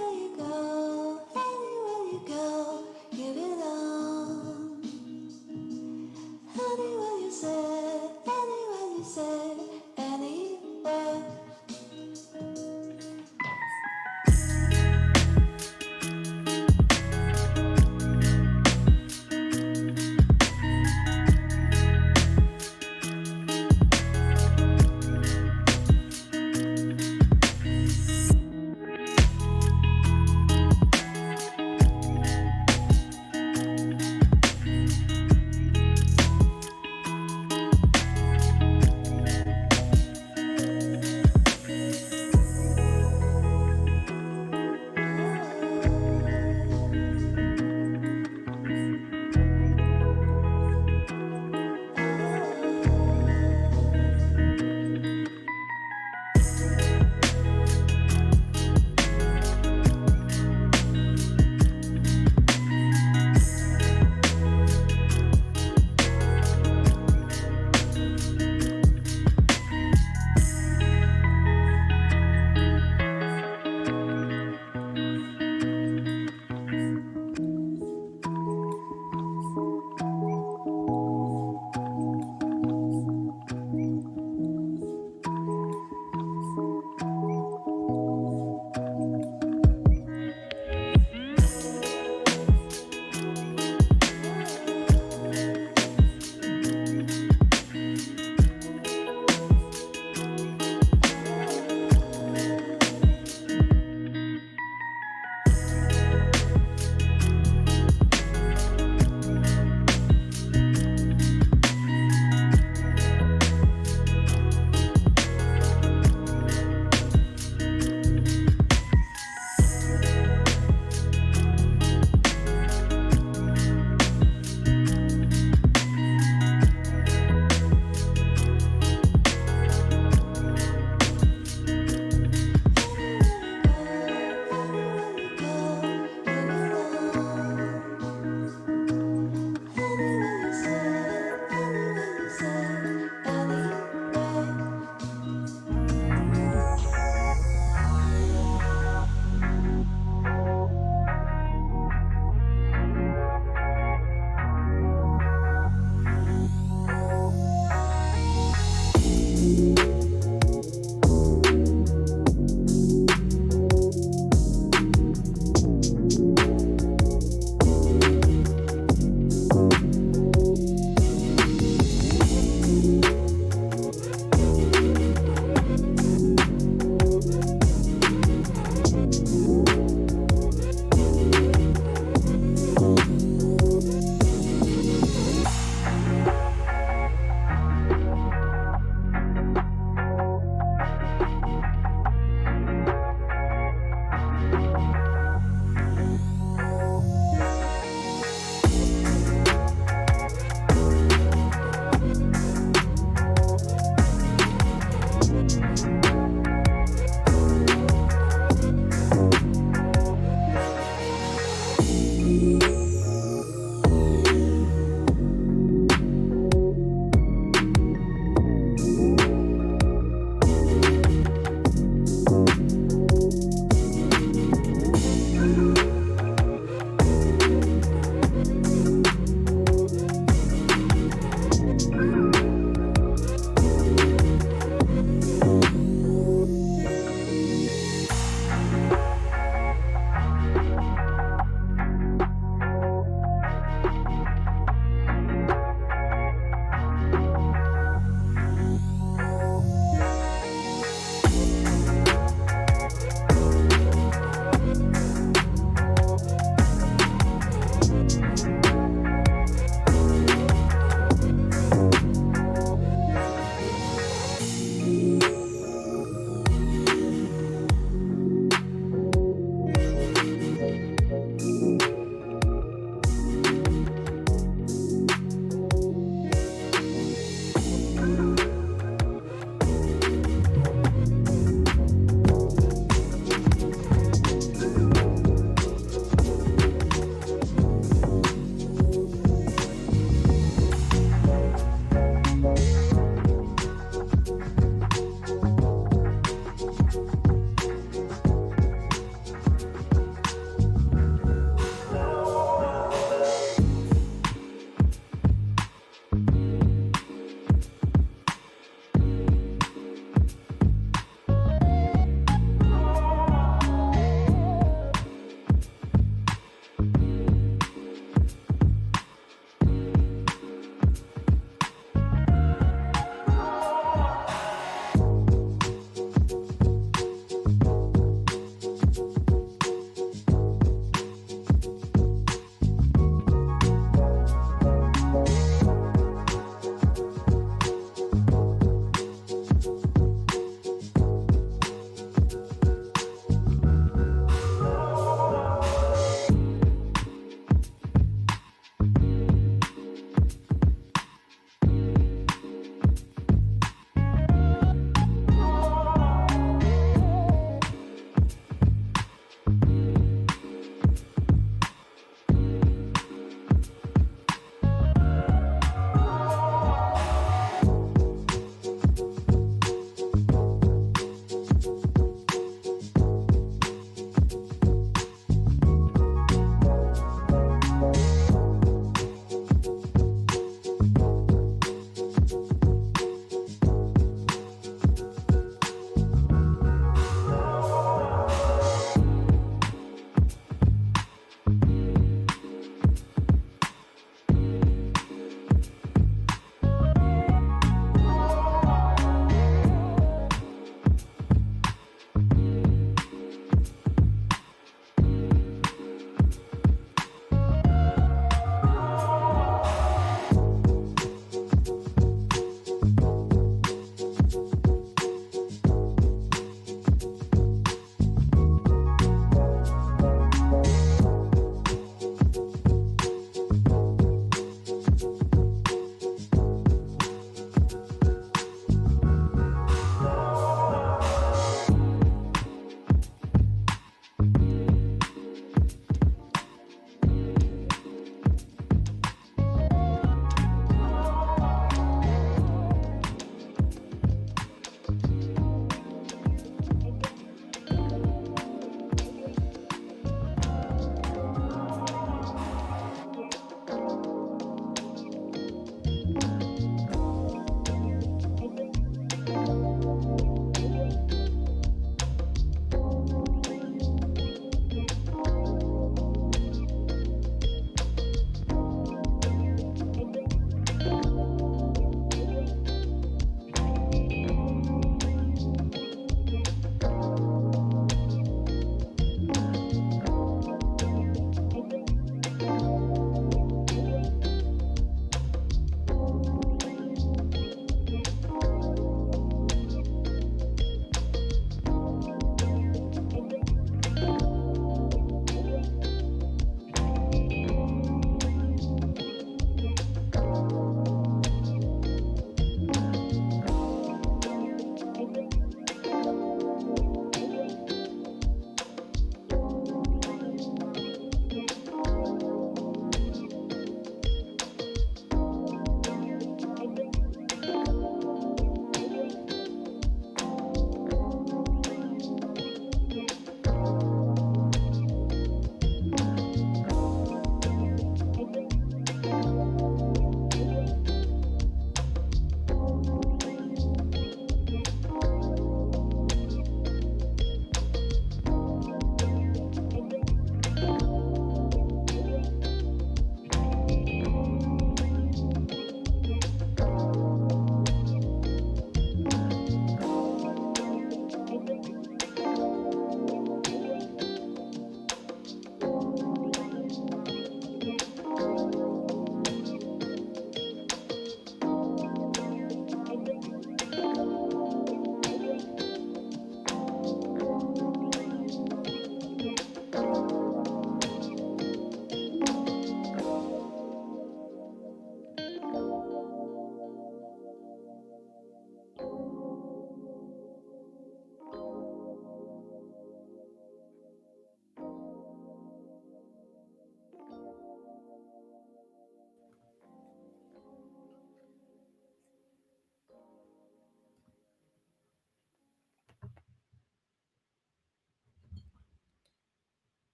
you go, anywhere you go, you belong. Anywhere you say, anywhere.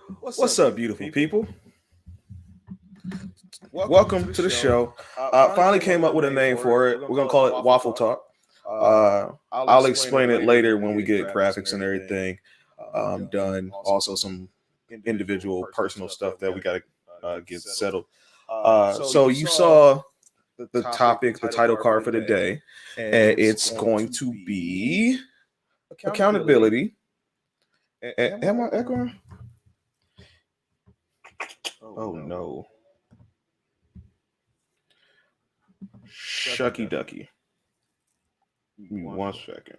What's up, beautiful people? Welcome to the show. Finally came up with a name for it. We're gonna call it Waffle Talk. I'll explain it later when we get graphics and everything done. Also, some individual personal stuff that we gotta get settled. So you saw the topic, the title card for the day, and it's going to be accountability. Am I echoing? Oh no. Shucky ducky. Give me 1 second.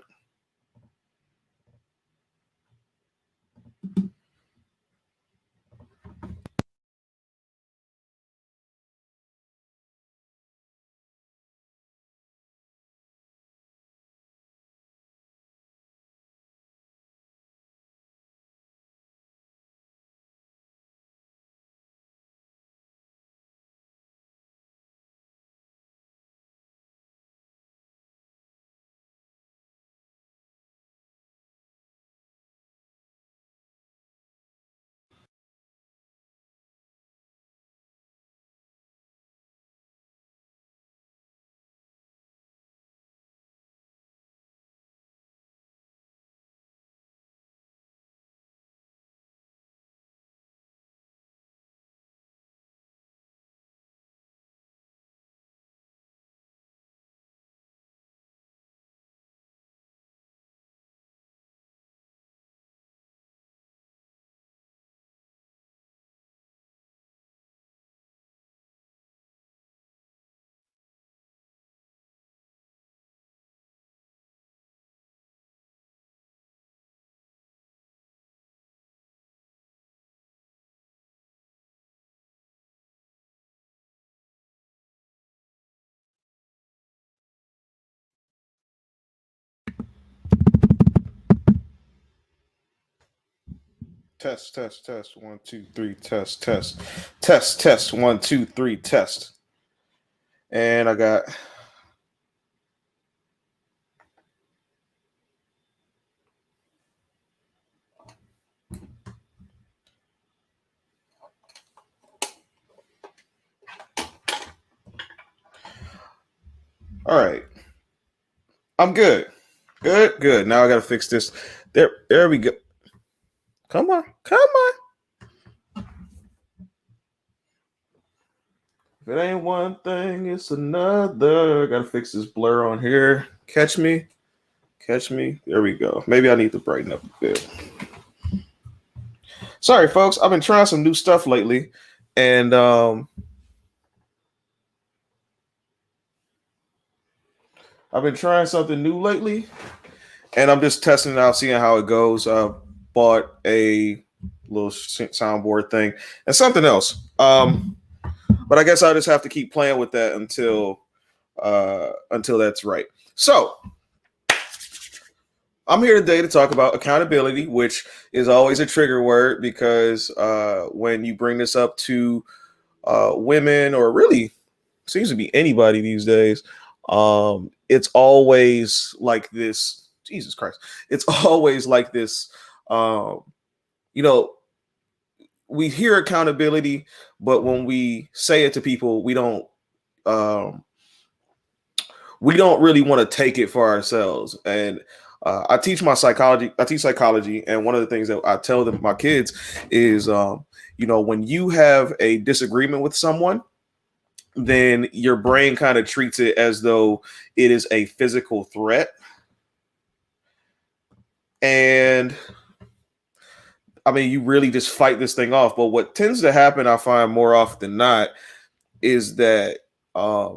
Test. 1, 2, 3. Test. 1, 2, 3. Test. And I got. All right. I'm good. Good. Now I gotta fix this. There we go. Come on. If it ain't one thing, it's another. I gotta fix this blur on here. Catch me. There we go. Maybe I need to brighten up a bit. Sorry, folks. I've been trying some new stuff lately, and I've been trying something new lately, and I'm just testing it out, seeing how it goes. Bought a little soundboard thing and something else. But I guess I just have to keep playing with that until that's right. So I'm here today to talk about accountability, which is always a trigger word because when you bring this up to women, or really seems to be anybody these days, it's always like this. Jesus Christ. It's always like this. Um, you know, we hear accountability, but when we say it to people, um, we don't really want to take it for ourselves. And I teach psychology, and one of the things that I tell them, my kids, is when you have a disagreement with someone, then your brain kind of treats it as though it is a physical threat. And I mean, you really just fight this thing off. But what tends to happen, I find more often than not, is that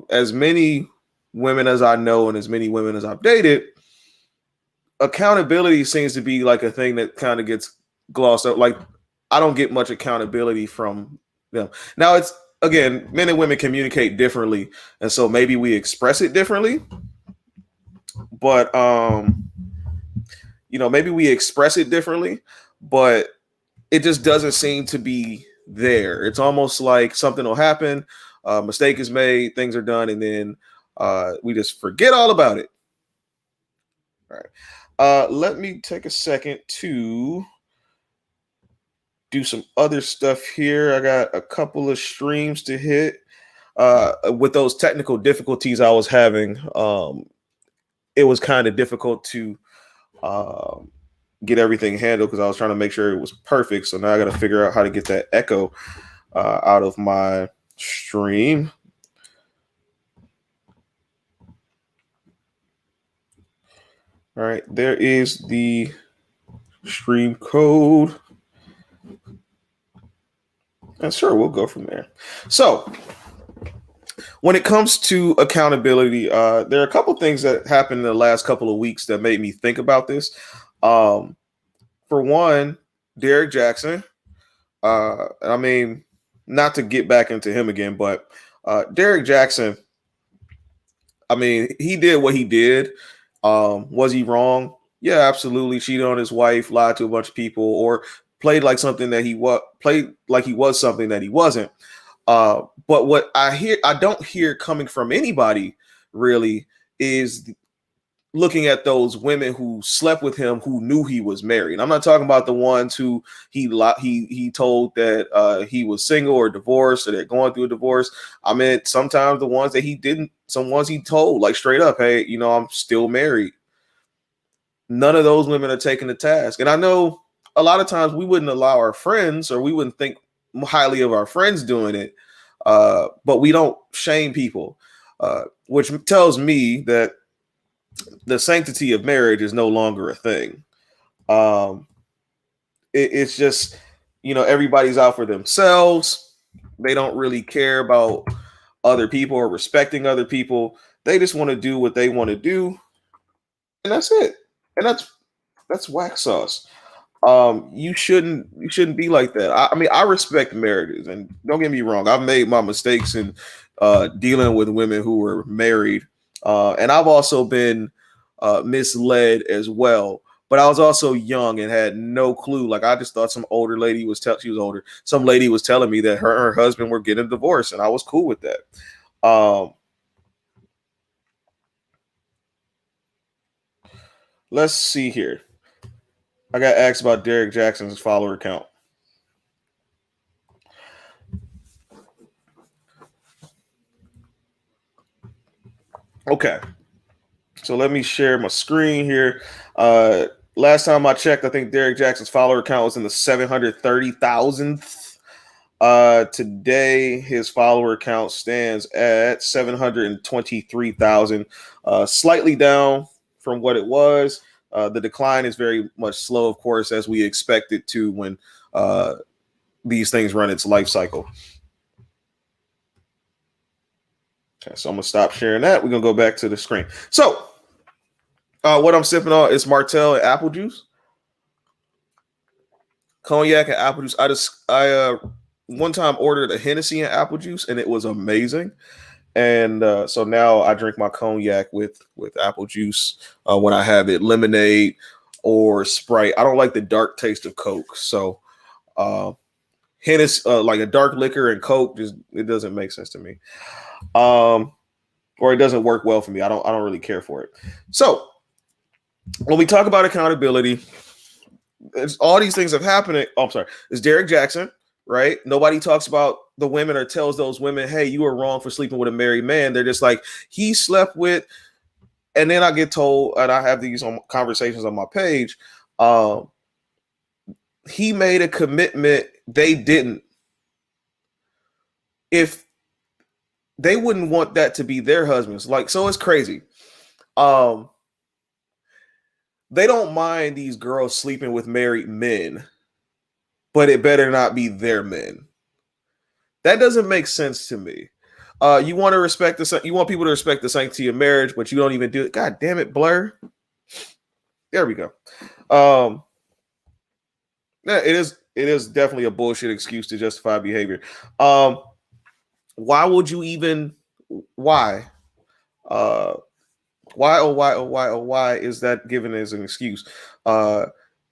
as many women as I know and as many women as I've dated, accountability seems to be like a thing that kind of gets glossed up. Like, I don't get much accountability from them. Now, it's, again, men and women communicate differently, and so maybe we express it differently. But maybe we express it differently, but it just doesn't seem to be there. It's almost like something will happen, a mistake is made, things are done, and then we just forget all about it. All right. Let me take a second to do some other stuff here. I got a couple of streams to hit. With those technical difficulties I was having, it was kind of difficult to um, get everything handled because I was trying to make sure it was perfect. So now I got to figure out how to get that echo out of my stream. All right, there is the stream code. And sure, we'll go from there. So, when it comes to accountability, there are a couple things that happened in the last couple of weeks that made me think about this. Um, for one, Derek Jackson. I mean, not to get back into him again, but Derek Jackson. I mean, he did what he did. Was he wrong? Yeah, absolutely. Cheated on his wife, lied to a bunch of people, or played like something that he played like he was something that he wasn't. But what I don't hear coming from anybody really is looking at those women who slept with him who knew he was married. I'm not talking about the ones who he told that he was single or divorced or they're going through a divorce. I mean, sometimes the ones that he didn't, some ones he told like straight up, hey, I'm still married. None of those women are taking the task. And I know a lot of times we wouldn't allow our friends or we wouldn't think highly of our friends doing it, but we don't shame people, which tells me that the sanctity of marriage is no longer a thing. Um, it's just, everybody's out for themselves. They don't really care about other people or respecting other people. They just want to do what they want to do, and that's it. And that's wax sauce. You shouldn't be like that. I mean, I respect marriages, and don't get me wrong. I've made my mistakes in dealing with women who were married, and I've also been misled as well. But I was also young and had no clue. Like I just thought some older lady she was older. Some lady was telling me that her and her husband were getting a divorce, and I was cool with that. Let's see here. I got asked about Derek Jackson's follower count. Okay. So let me share my screen here. Last time I checked, I think Derek Jackson's follower count was in the 730,000th. Today, his follower count stands at 723,000, slightly down from what it was. The decline is very much slow, of course, as we expect it to when these things run its life cycle. Okay, so I'm going to stop sharing that. We're going to go back to the screen. So, what I'm sipping on is Martell and apple juice, cognac and apple juice. I one time ordered a Hennessy and apple juice, and it was amazing. And so now I drink my cognac with apple juice when I have it, lemonade or Sprite. I don't like the dark taste of Coke, so Hennessy, like a dark liquor and Coke, just it doesn't make sense to me, or it doesn't work well for me. I don't really care for it. So when we talk about accountability, all these things have happened. Oh, I'm sorry. It's Derek Jackson, right? Nobody talks about the women or tells those women, hey, you were wrong for sleeping with a married man. They're just like, he slept with, and then I get told, and I have these conversations on my page, he made a commitment they didn't. If they wouldn't want that to be their husbands, like, so it's crazy. They don't mind these girls sleeping with married men, but it better not be their men. That doesn't make sense to me. You want to respect you want people to respect the sanctity of marriage, but you don't even do it. God damn it, Blur. There we go. Yeah, it is definitely a bullshit excuse to justify behavior. Why would you even? Why? Why is that given as an excuse?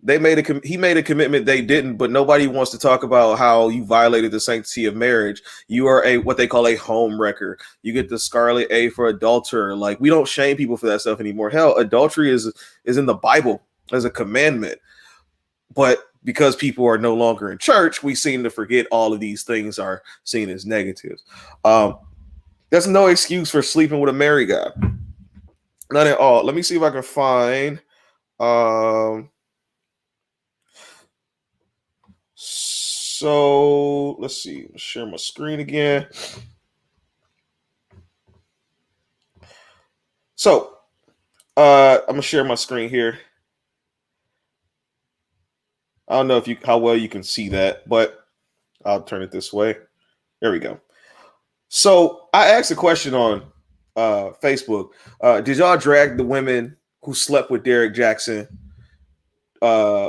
He made a commitment they didn't, but nobody wants to talk about how you violated the sanctity of marriage. You are what they call a home wrecker. You get the scarlet A for adulterer. Like, we don't shame people for that stuff anymore. Hell, adultery is in the Bible as a commandment, but because people are no longer in church, we seem to forget all of these things are seen as negatives. Um, that's no excuse for sleeping with a married guy. Not at all. Let me see if I can find. Um, so let's see. Share my screen again. So I'm gonna share my screen here. I don't know if you how well you can see that, but I'll turn it this way. There we go. So I asked a question on Facebook. Did y'all drag the women who slept with Derek Jackson, uh,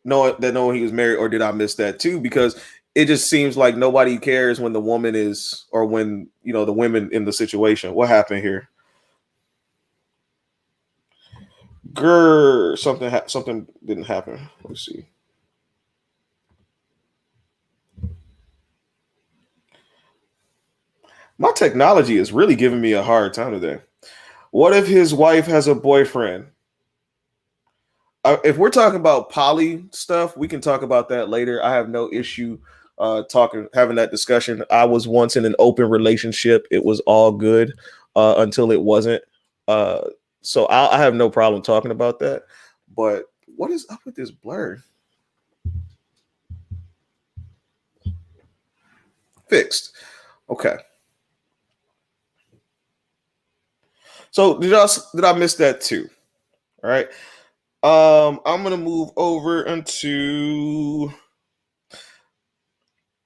knowing he was married, or did I miss that too? Because it just seems like nobody cares when the woman is, or when the women in the situation. What happened here? Grr, something didn't happen. Let's see. My technology is really giving me a hard time today. What if his wife has a boyfriend? If we're talking about poly stuff, we can talk about that later. I have no issue having that discussion. I was once in an open relationship. It was all good until it wasn't. Uh, so I have no problem talking about that. But what is up with this blur? Fixed. Okay. So did I miss that too? All right. I'm gonna move over into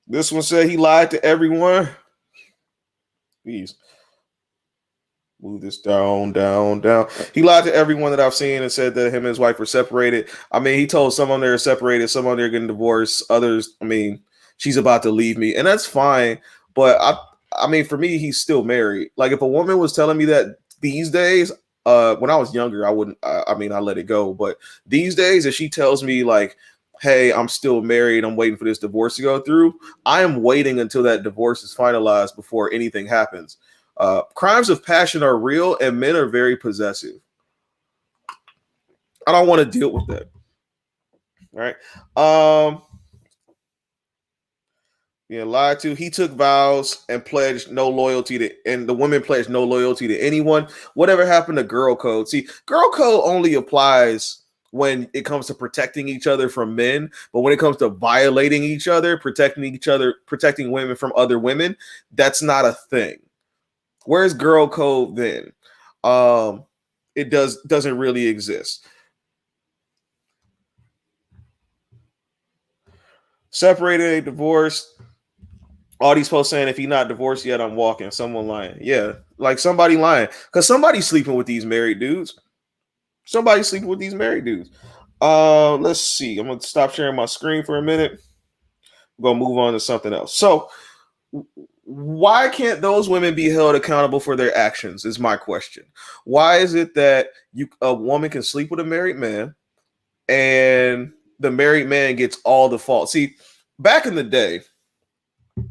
this one. Said he lied to everyone. Please move this down. He lied to everyone that I've seen and said that him and his wife were separated. I mean, he told some of them they're separated, some of them they're getting divorced. Others, I mean, she's about to leave me, and that's fine. But I mean, for me, he's still married. Like if a woman was telling me that these days, when I was younger, I wouldn't. I mean, I let it go. But these days, if she tells me like, "Hey, I'm still married. I'm waiting for this divorce to go through," I am waiting until that divorce is finalized before anything happens. Crimes of passion are real, and men are very possessive. I don't want to deal with that. All right. Being lied to. He took vows and pledged no loyalty to, and the women pledged no loyalty to anyone. Whatever happened to girl code? See, girl code only applies when it comes to protecting each other from men, but when it comes to violating each other, protecting women from other women, that's not a thing. Where's girl code then? Um, it doesn't really exist. Separated, divorced. All these posts saying if he's not divorced yet, I'm walking. Someone lying. Yeah, like somebody lying because somebody's sleeping with these married dudes. Somebody's sleeping with these married dudes. Let's see. I'm gonna stop sharing my screen for a minute. I'm gonna move on to something else. So, why can't those women be held accountable for their actions? Is my question. Why is it that a woman can sleep with a married man and the married man gets all the fault? See, back in the day,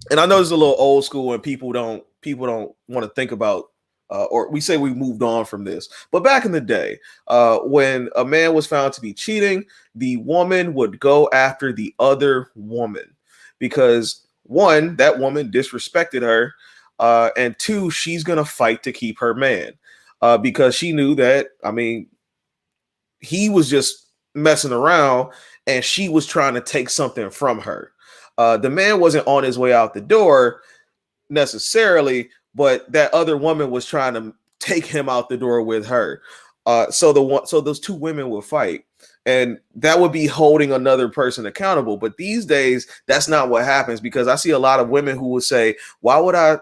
and I know it's a little old school and people don't want to think about or we say we moved on from this. But back in the day, when a man was found to be cheating, the woman would go after the other woman because one, that woman disrespected her, and two, she's gonna fight to keep her man because she knew that. I mean, he was just messing around and she was trying to take something from her. The man wasn't on his way out the door necessarily, but that other woman was trying to take him out the door with her. So those two women would fight, and that would be holding another person accountable. But these days, that's not what happens because I see a lot of women who would say, Why would I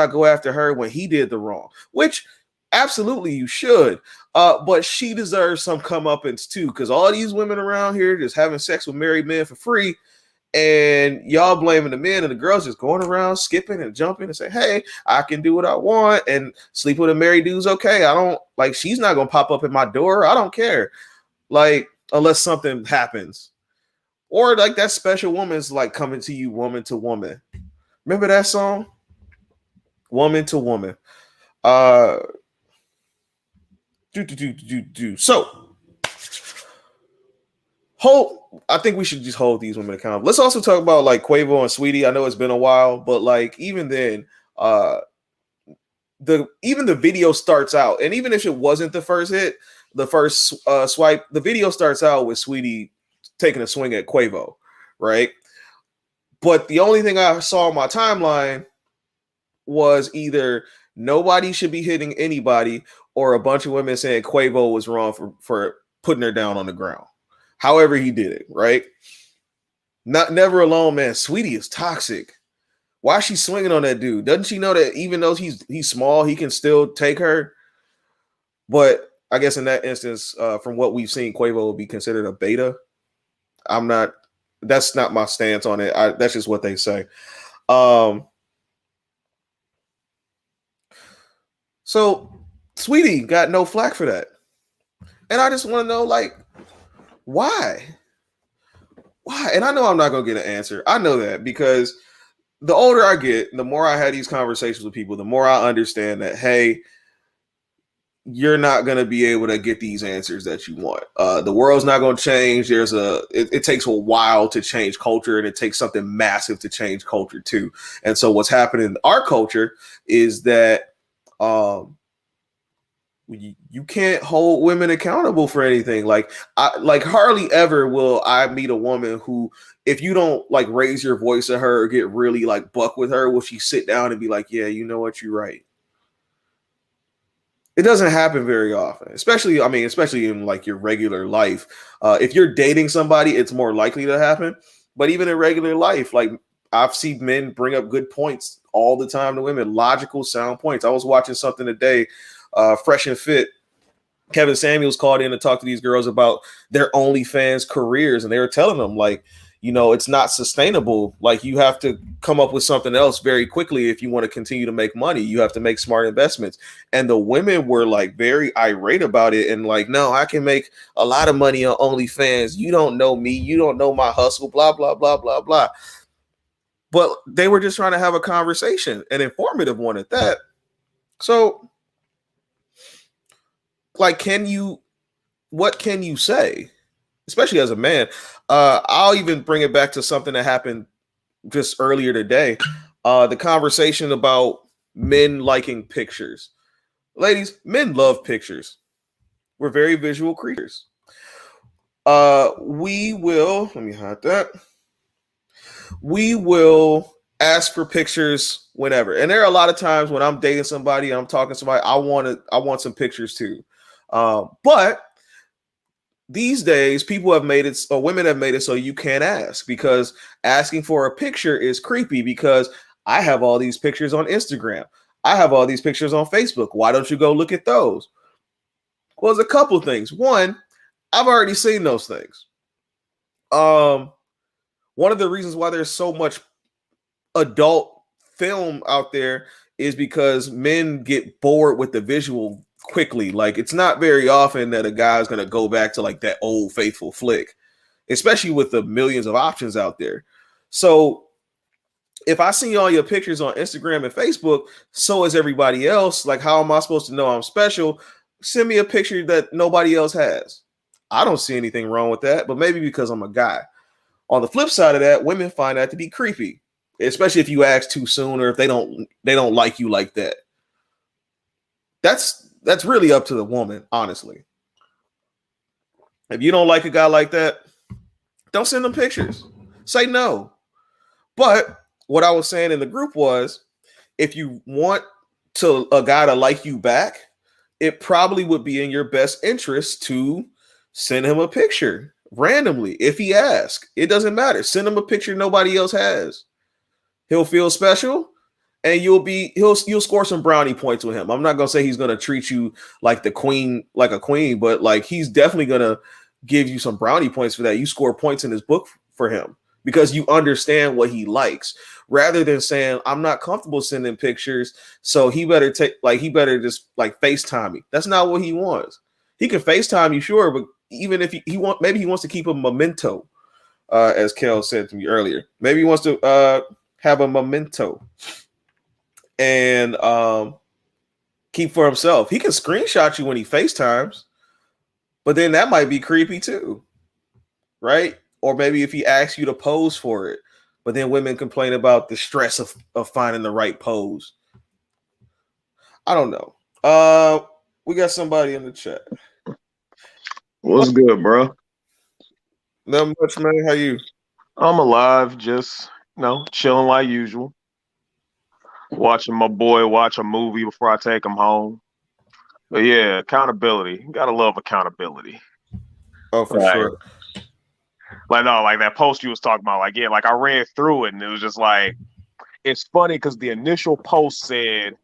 go after her when he did the wrong?" Which absolutely you should. But she deserves some comeuppance too, because all these women around here just having sex with married men for free, and y'all blaming the men and the girls just going around skipping and jumping and say, "Hey, I can do what I want and sleep with a married dude's okay. I don't like she's not gonna pop up at my door. I don't care. Like, unless something happens. Or like that special woman's like coming to you woman to woman. Remember that song? Woman to woman. Uh so hold. I think we should just hold these women accountable. Let's also talk about like Quavo and Sweetie. I know it's been a while, but like even then, uh, the video starts out, and even if it wasn't the first hit, the first swipe, the video starts out with Sweetie taking a swing at Quavo, right? But the only thing I saw on my timeline was either nobody should be hitting anybody or a bunch of women saying Quavo was wrong for putting her down on the ground. However he did it, right? Not never alone, man. Sweetie is toxic. Why is she swinging on that dude? Doesn't she know that even though he's small, he can still take her? But I guess in that instance, from what we've seen, Quavo will be considered a beta. I'm not. That's not my stance on it. That's just what they say. Um, so Sweetie got no flack for that, and I just want to know, like, why? Why? And I know I'm not gonna get an answer. I know that because the older I get, the more I had these conversations with people, the more I understand that, hey, you're not going to be able to get these answers that you want. The world's not going to change. It takes a while to change culture, and it takes something massive to change culture too. And so what's happening in our culture is that you can't hold women accountable for anything. Like hardly ever will I meet a woman who, if you don't like raise your voice at her or get really like buck with her, will she sit down and be like, yeah, you know what, you're right. It doesn't happen very often, especially in like your regular life. If you're dating somebody, it's more likely to happen. But even in regular life, like I've seen men bring up good points all the time to women, logical, sound points. I was watching something today, Fresh and Fit. Kevin Samuels called in to talk to these girls about their OnlyFans careers, and they were telling them like, it's not sustainable. Like you have to come up with something else very quickly if you want to continue to make money. You have to make smart investments. And the women were like very irate about it and like, no, I can make a lot of money on OnlyFans. You don't know me. You don't know my hustle, blah, blah, blah, blah, blah. But they were just trying to have a conversation, an informative one at that. So, like, what can you say? Especially as a man. I'll even bring it back to something that happened just earlier today. The conversation about men liking pictures. Ladies, men love pictures. We're very visual creatures. We will, let me hide that. We will ask for pictures whenever. And there are a lot of times when I'm dating somebody, I'm talking to somebody, I want some pictures too. But these days, people have made it, or women have made it so you can't ask, because asking for a picture is creepy because I have all these pictures on Instagram. I have all these pictures on Facebook. Why don't you go look at those? Well, there's a couple things. One, I've already seen those things. One of the reasons why there's so much adult film out there is because men get bored with the visual quickly. Like it's not very often that a guy's going to go back to like that old faithful flick, especially with the millions of options out there. So if I see all your pictures on Instagram and Facebook, so is everybody else. Like, how am I supposed to know I'm special? Send me a picture that nobody else has. I don't see anything wrong with that, but maybe because I'm a guy. On the flip side of that, women find that to be creepy, especially if you ask too soon or if they don't like you like that. That's really up to the woman, honestly. If you don't like a guy like that, don't send them pictures. Say no. But what I was saying in the group was, if you want a guy to like you back, it probably would be in your best interest to send him a picture randomly. If he asks, it doesn't matter. Send him a picture nobody else has. He'll feel special, and you'll score some brownie points with him. I'm not gonna say he's gonna treat you like a queen, but like he's definitely gonna give you some brownie points for that. You score points in his book for him because you understand what he likes, rather than saying, I'm not comfortable sending pictures, so he better just like FaceTime me. That's not what he wants. He can FaceTime you, sure, but even if he wants to keep a memento, as Kel said to me earlier. Maybe he wants to have a memento and keep for himself. He can screenshot you when he FaceTimes, but then that might be creepy too. right? Or maybe if he asks you to pose for it, but then women complain about the stress of finding the right pose. I don't know. We got somebody in the chat. What's good, bro? Not much, man. How you? I'm alive, just chilling like usual. Watching my boy watch a movie before I take him home. But yeah, accountability. You gotta love accountability. Oh, for Right. sure. Like no, like that post you was talking about. Like yeah, like I read through it and it was just like it's funny because the initial post said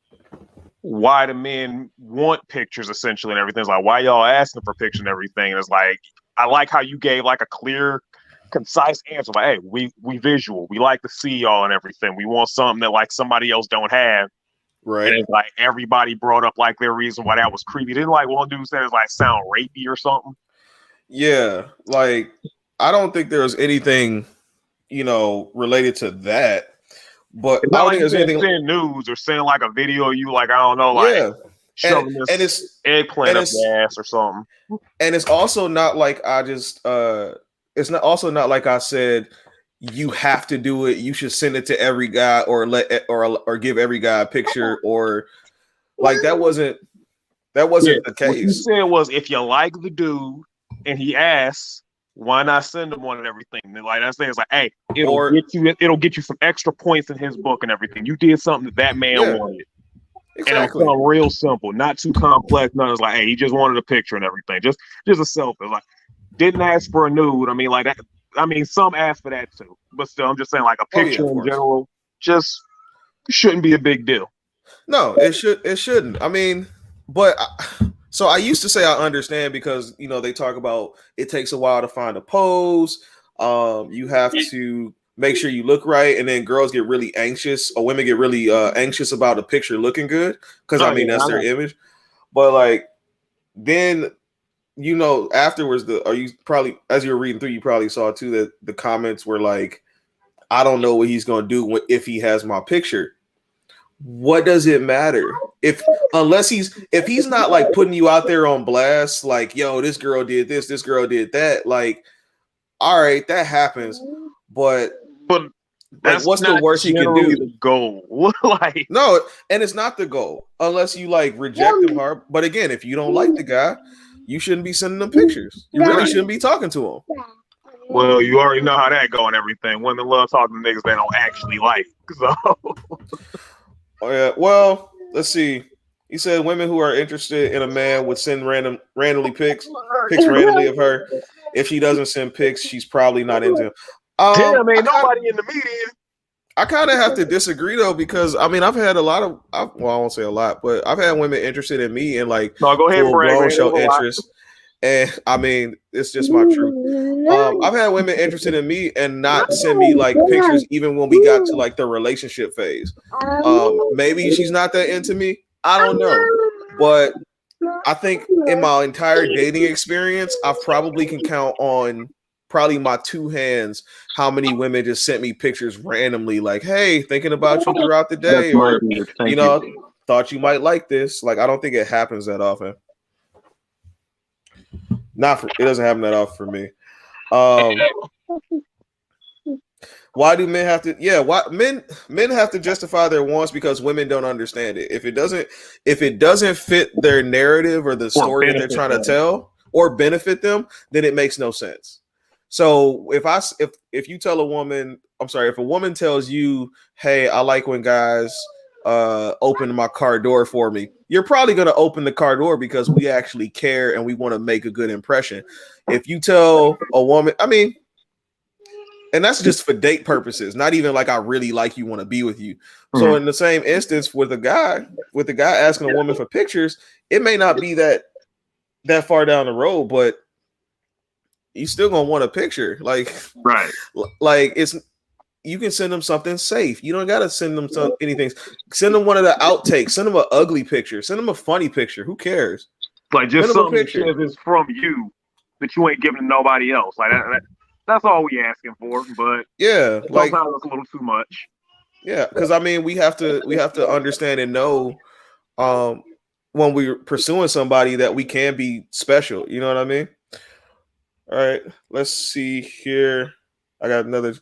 why the men want pictures essentially and everything. It's like why y'all asking for pictures and everything. And it's like I like how you gave like a clear, concise answer. Like, hey, we visual. We like to see y'all and everything. We want something that like somebody else don't have. Right. And it's like everybody brought up like their reason why that was creepy. Didn't like one dude said it's like sound rapey or something. Yeah, like I don't think there was anything, related to that. But It's I not don't like think you there's said anything. send nudes or send like a video of you like I don't know like Yeah, and shoving and this it's eggplant and up it's your ass or something. and it's also not like I just it's not also not like I said you have to do it. You should send it to every guy or or give every guy a picture or like that Yeah, wasn't the what you case. said was if you like the dude and he asks, why not send him one and everything? And like that's thing is like, hey, Or it'll get you some extra points in his book and everything. You did something that man yeah, wanted. And it was exactly. something real simple, not too complex. None. It's like, hey, he just wanted a picture and everything. Just a selfie. Like, didn't ask for a nude. I mean, like that. I mean, some asked for that too, but still, I'm just saying, like a Oh yeah, picture of in course. general, just shouldn't be a big deal. No, it shouldn't. I mean, but so I used to say I understand because they talk about it takes a while to find a pose. You have to make sure you look right, and then girls get really anxious, or women get really anxious about a picture looking good because I Oh mean yeah, that's I their know. image. But like then afterwards, are you probably as you were reading through, you probably saw too that the comments were like, I don't know what he's gonna do if he has my picture. What does it matter if he's not like putting you out there on blast like, yo, this girl did this girl did that, like, all right, that happens, but But like that's what's the not worst he can generally do? the goal. Like, No, and it's not the goal unless you like reject him hard. But again, if you don't like the guy, you shouldn't be sending them pictures. You really right. shouldn't be talking to him. Well, you already know how that go and everything. Women love talking to niggas they don't actually like. So Oh yeah, well, let's see. He said women who are interested in a man would send randomly pics randomly of her. If she doesn't send pics, she's probably not into him. damn, I ain't kind nobody in the media. I kind of have to disagree though because I mean I've had a lot of well, I won't say a lot, but I've had women interested in me and like No, go ahead and full brag, blown man. It was show a lot. interest. And I mean, it's just my truth. I've had women interested in me and not send me like pictures even when we got to like the relationship phase. Maybe she's not that into me. I don't know. But I think in my entire dating experience, I probably can count on probably my two hands how many women just sent me pictures randomly, like, hey, thinking about you throughout the That day, might or, be it. you Thank you. know, thought you might like this. Like, I don't think it happens that often. It doesn't happen that often for me. Um, why do men have to? Yeah, why men have to justify their wants because women don't understand it. If it doesn't fit their narrative or the Or story that they're benefit trying to them. tell or benefit them, then it makes no sense. So if you tell a woman, I'm sorry, if a woman tells you, "Hey, I like when guys open my car door for me," you're probably going to open the car door because we actually care and we want to make a good impression. If you tell a woman, I mean, and that's just for date purposes, not even like I really like you, want to be with you. So Mhm. in the same instance with the guy asking a woman for pictures, it may not be that far down the road, but you still gonna want a picture. Right. Like it's you can send them something safe. You don't gotta send them anything. Send them one of the outtakes. Send them an ugly picture. Send them a funny picture. Who cares? Like Send just them a something that picture. says it's from you that you ain't giving to nobody else. Like that's all we asking for. But Yeah, like sometimes it's a little too much. yeah, because I mean we have to understand and know um when we're pursuing somebody that we can be special. You know what I mean? All right, let's see here. I got another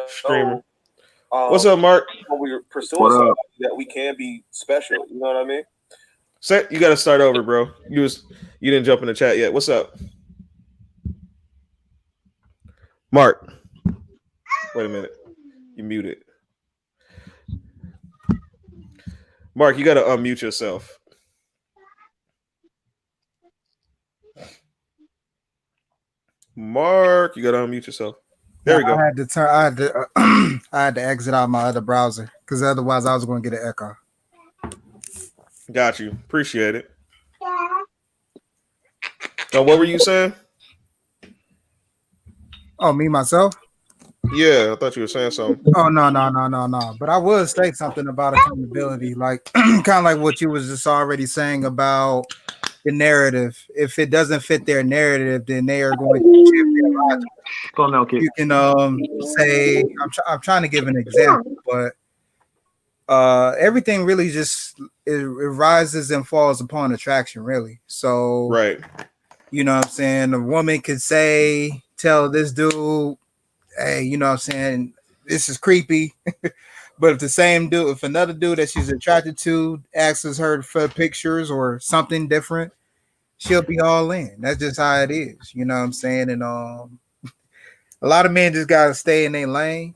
streamer. What's up, Mark? When we're pursuing What up? somebody that we can be special, you know what I mean? Set, you got to start over, bro. You didn't jump in the chat yet. What's up, Mark? Wait a minute, you muted. Mark, you got to unmute yourself. Mark, you got to unmute yourself. There we go. I had to turn. I had to exit out my other browser because otherwise I was going to get an echo. Got you. Appreciate it. So, what were you saying? Oh, me myself? Yeah, I thought you were saying something. Oh no. But I would say something about accountability, like kind of like what you was just already saying about the narrative. If it doesn't fit their narrative, then they are going to shift their logic. Go now, kid. You can say I'm trying to give an example, but everything really just it rises and falls upon attraction, really. So Right. you know what I'm saying? A woman could tell this dude, hey, you know what I'm saying, this is creepy. But if another dude that she's attracted to asks her for pictures or something different, she'll be all in. That's just how it is. You know what I'm saying? And a lot of men just gotta stay in their lane.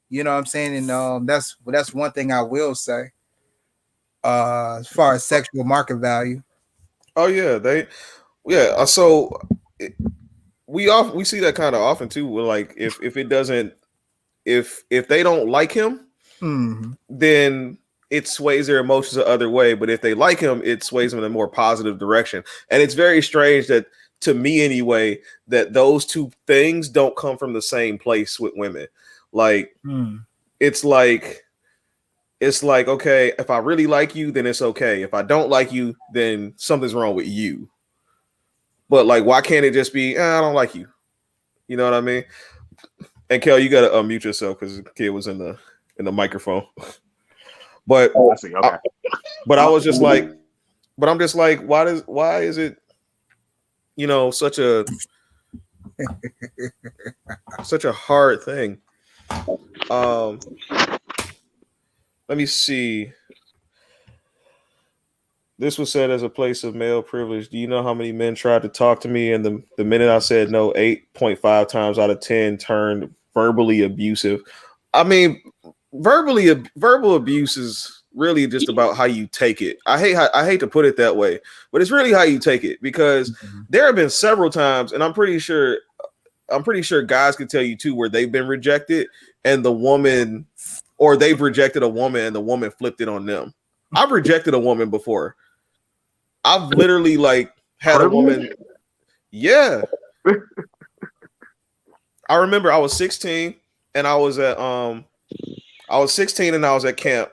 You know what I'm saying? And that's one thing I will say. As far as sexual market value. Oh yeah. So we see that kind of often too. Where like if they don't like him, then it sways their emotions the other way. But if they like him, it sways them in a more positive direction. And it's very strange that, to me anyway, that those two things don't come from the same place with women. Like it's like okay, if I really like you, then it's okay. If I don't like you, then something's wrong with you. But like, why can't it just be, I don't like you? You know what I mean? And Kel, you gotta unmute yourself because the kid was in the microphone. But I see. Okay. but I was just like, but I'm just like, why is it, such a hard thing? Let me see. This was said as a place of male privilege. Do you know how many men tried to talk to me? And the minute I said no, 8.5 times out of 10 turned verbally abusive. I mean, verbal abuse is really just about how you take it. I hate to put it that way, but it's really how you take it, because there have been several times, and I'm pretty sure guys can tell you too, where they've been rejected and the woman, or they've rejected a woman and the woman flipped it on them. I've rejected a woman before. I've literally had a woman. Yeah. I remember I was 16 and I was at camp,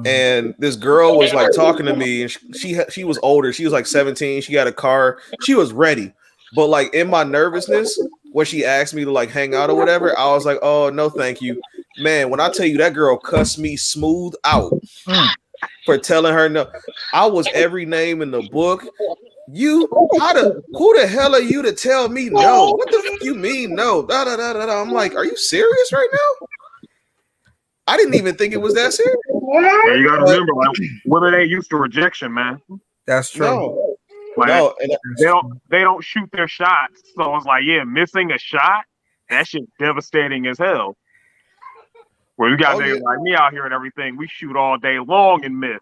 and this girl was talking to me, and she was older. She was 17. She had a car. She was ready. But in my nervousness, when she asked me to hang out or whatever, I was like, oh, no, thank you. Man, when I tell you that girl cussed me smooth out for telling her no. I was every name in the book. Who the hell are you to tell me no? What the fuck you mean no? Da, da, da, da, da. I'm like, are you serious right now? I didn't even think it was that serious. Yeah, you gotta remember, women ain't used to rejection, man. That's true. No. They don't shoot their shots. So it's missing a shot, that shit's devastating as hell. Where you got niggas like me out here and everything, we shoot all day long and miss.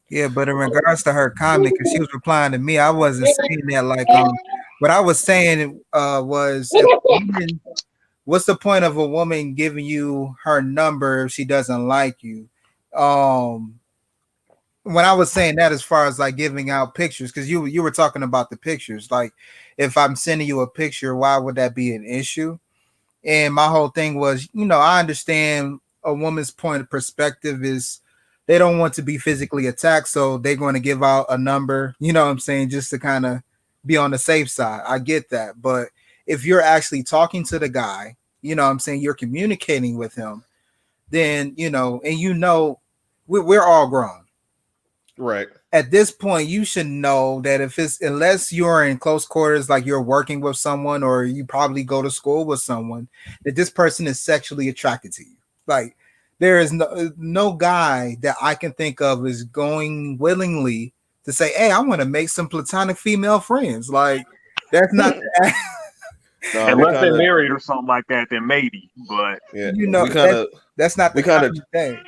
Yeah, but in regards to her comment, because she was replying to me, I wasn't saying that what I was saying was, what's the point of a woman giving you her number if she doesn't like you? When I was saying that, as far as giving out pictures, because you were talking about the pictures, if I'm sending you a picture, why would that be an issue? And my whole thing was, I understand a woman's point of perspective is they don't want to be physically attacked, so they're going to give out a number, you know what I'm saying, just to kind of be on the safe side. I get that. But if you're actually talking to the guy, you know what I'm saying, you're communicating with him, then, and we're all grown. Right. At this point, you should know that if it's unless you're in close quarters, like you're working with someone or you probably go to school with someone, that this person is sexually attracted to you. Like there is no guy that I can think of is going willingly to say, "Hey, I want to make some platonic female friends." Like that's not No, we Unless kind they're of married or something like that, then maybe. But yeah, you know we kind of that's not the we kind of common thing.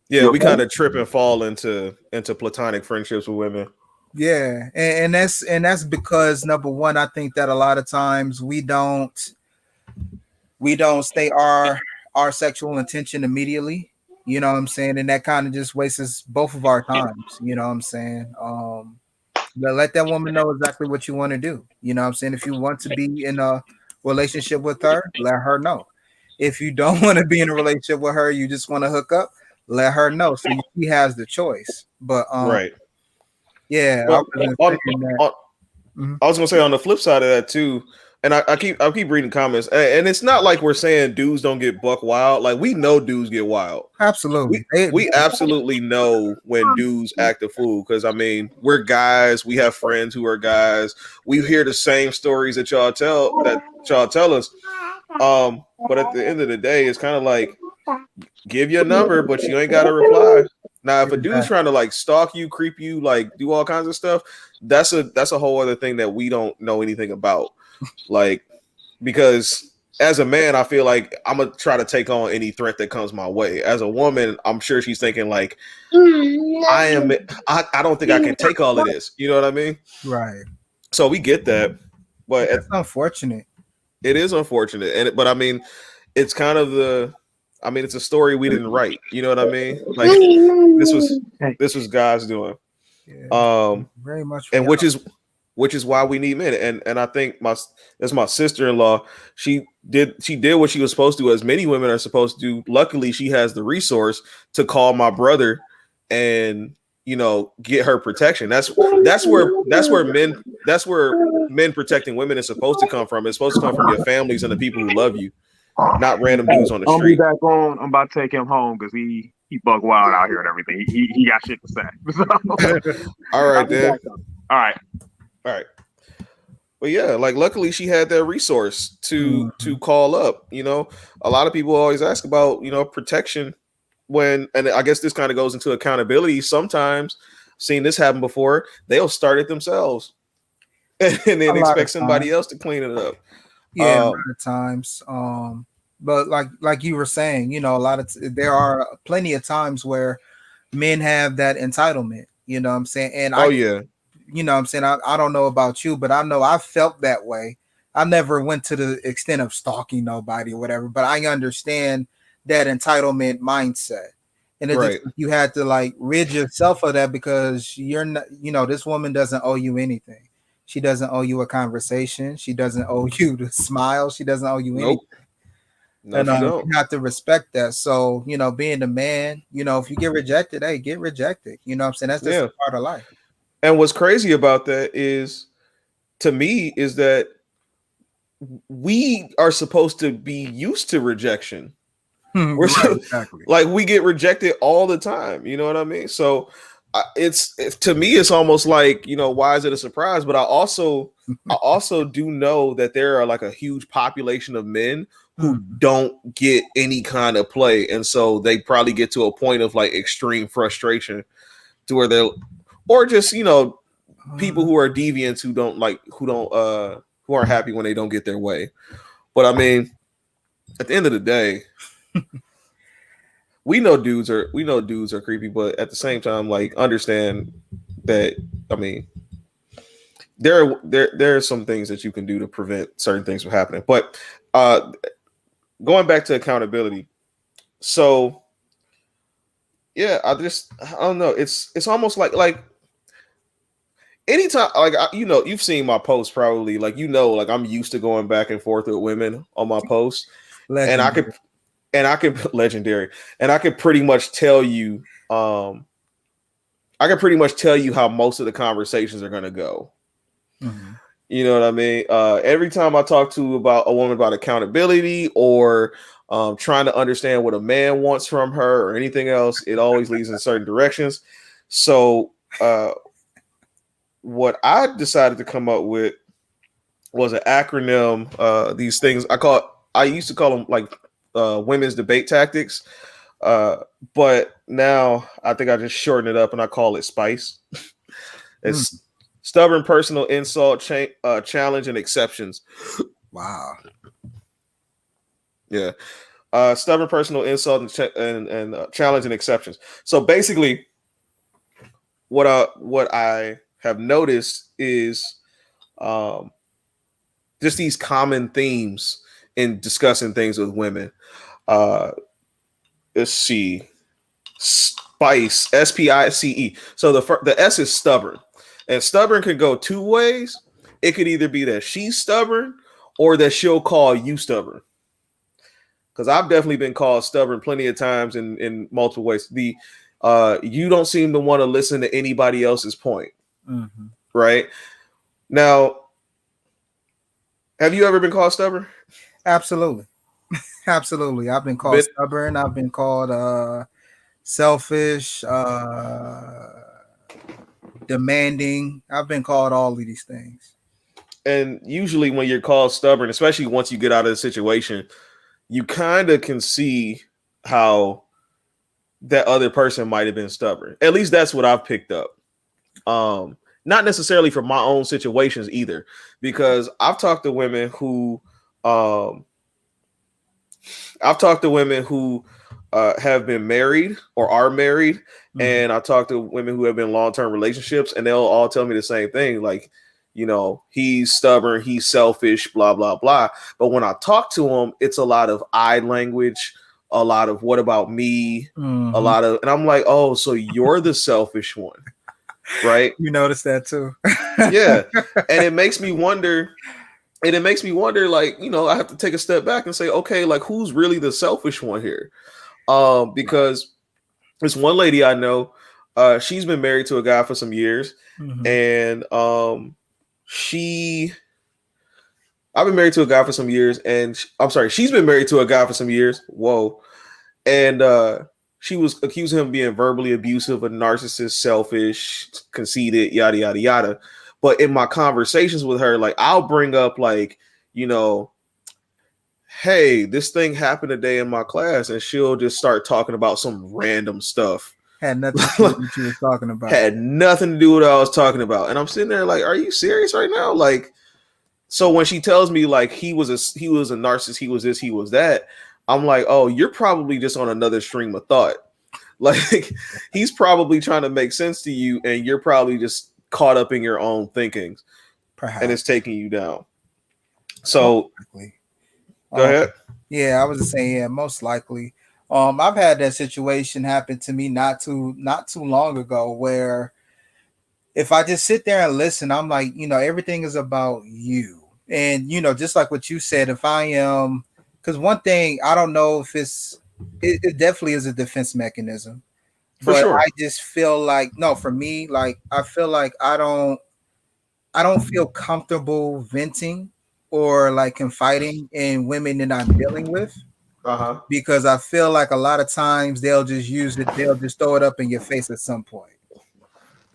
yeah, we kind of trip and fall into platonic friendships with women. Yeah, and that's because number one, I think that a lot of times we don't state our sexual intention immediately. You know what I'm saying? And that kind of just wastes both of our times. You know what I'm saying? Let that woman know exactly what you want to do. You know what I'm saying? If you want to be in a relationship with her, let her know. If you don't want to be in a relationship with her, you just want to hook up, let her know. So she has the choice. But Right. yeah, I But wasn't on, saying that. on, Mhm. I was gonna say on the flip side of that too, and I keep reading comments, and it's not like we're saying dudes don't get buck wild. Like we know dudes get wild. Absolutely. We absolutely know when dudes act a fool because I mean we're guys. We have friends who are guys. We hear the same stories that y'all tell us. But at the end of the day, it's kind of like give your number, but you ain't got to reply. Now, if a dude's trying to like stalk you, creep you, like do all kinds of stuff, that's a whole other thing that we don't know anything about. Like because as a man, I feel like I'm gonna try to take on any threat that comes my way. As a woman, I'm sure she's thinking like I don't think I can take all of this. You know what I mean? Right. So we get that, but That's unfortunate. it is unfortunate. But I mean, it's kind of it's a story we didn't write. You know what I mean? Like this was God's doing. Yeah. Very much. And which is why we need men. And I think that's my sister-in-law. She did what she was supposed to, as many women are supposed to do. Luckily, she has the resource to call my brother and get her protection. That's where men protecting women is supposed to come from. It's supposed to come from your families and the people who love you, not random dudes on the I'll be street. back on. I'm about to take him home because he bug wild out here and everything. He got shit to say. All right, then. All right. But yeah, like luckily she had that resource to call up. A lot of people always ask about protection and I guess this kind of goes into accountability. Sometimes, seen this happen before, they'll start it themselves and then expect somebody else to clean it up. Yeah, a lot of times. But like you were saying, there are plenty of times where men have that entitlement. You know what I'm saying? And you know what I'm saying? I don't know about you, but I know I felt that way. I never went to the extent of stalking nobody or whatever, but I understand that entitlement mindset. And you had to like rid yourself of that because you're not, this woman doesn't owe you anything. She doesn't owe you a conversation. She doesn't owe you to smile. She doesn't owe you anything. No, And she don't. you have to respect that. So, being a man, if you get rejected, hey, get rejected. You know what I'm saying? That's just a part of life. And what's crazy about that is, to me, is that we are supposed to be used to rejection. We're exactly. Like we get rejected all the time. You know what I mean? So it's to me, it's almost like, why is it a surprise? But I also do know that there are like a huge population of men who don't get any kind of play. And so they probably get to a point of like extreme frustration to where they're, or just, people who are deviants who aren't happy when they don't get their way. But I mean, at the end of the day, we know dudes are creepy, but at the same time, like, understand that, I mean, there are some things that you can do to prevent certain things from happening. But going back to accountability, so yeah, I don't know. It's almost like anytime, like, you've seen my posts probably, like, like I'm used to going back and forth with women on my posts, Legendary. and I could legendary, and I could pretty much tell you, how most of the conversations are gonna go. Mm-hmm. You know what I mean? Every time I talk to about a woman about accountability or trying to understand what a man wants from her or anything else, it always leads in certain directions. So uh, what I decided to come up with was an acronym. These things I used to call them like women's debate tactics, uh, but now I think I just shorten it up and I call it SPICE. It's stubborn, personal, insult, challenge, and exceptions. Wow. Yeah, stubborn, personal, insult, and challenge and exceptions. So basically, what I have noticed is um, just these common themes in discussing things with women. Uh, let's see, spice, SPICE. So the S is stubborn, and stubborn can go two ways. It could either be that she's stubborn or that she'll call you stubborn. Because I've definitely been called stubborn plenty of times in multiple ways. You don't seem to want to listen to anybody else's point, right? Now, have you ever been called stubborn? Absolutely. Absolutely. I've been called stubborn. I've been called selfish, demanding. I've been called all of these things. And usually when you're called stubborn, especially once you get out of the situation, you kind of can see how that other person might have been stubborn. At least that's what I've picked up. Not necessarily from my own situations either, because I've talked to women who have been married or are married, and I talk to women who have been long-term relationships, and they'll all tell me the same thing, like, you know, he's stubborn, he's selfish, blah blah blah. But when I talk to him, it's a lot of I language, a lot of what about me, a lot of, and I'm like, oh, so you're the selfish one, right? You notice that too. Yeah, and it makes me wonder. And it makes me wonder, like, you know, I have to take a step back and say, okay, like, who's really the selfish one here? Because this one lady I know, she's been married to a guy for some years, and I've been married to a guy for some years, and she's been married to a guy for some years. Whoa, and she was accusing him of being verbally abusive, a narcissist, selfish, conceited, yada yada yada. But in my conversations with her, like, I'll bring up, like, you know, hey, this thing happened today in my class, and she'll just start talking about some random stuff. Had nothing to do with what you were talking about. Had nothing to do with what I was talking about. And I'm sitting there like, are you serious right now? Like, so when she tells me, like, he was a narcissist, he was this, he was that, I'm like, oh, you're probably just on another stream of thought. Like, he's probably trying to make sense to you, and you're probably just caught up in your own thinkings, perhaps, and it's taking you down. So go ahead. Yeah, I was just saying, yeah, most likely. I've had that situation happen to me not too long ago, where if I just sit there and listen, I'm like, you know, everything is about you. And, you know, just like what you said, if I am, because one thing, I don't know if it definitely is a defense mechanism. For sure. I just feel like, no, for me, like, I feel like I don't feel comfortable venting or like confiding in women that I'm dealing with, because I feel like a lot of times they'll just throw it up in your face at some point.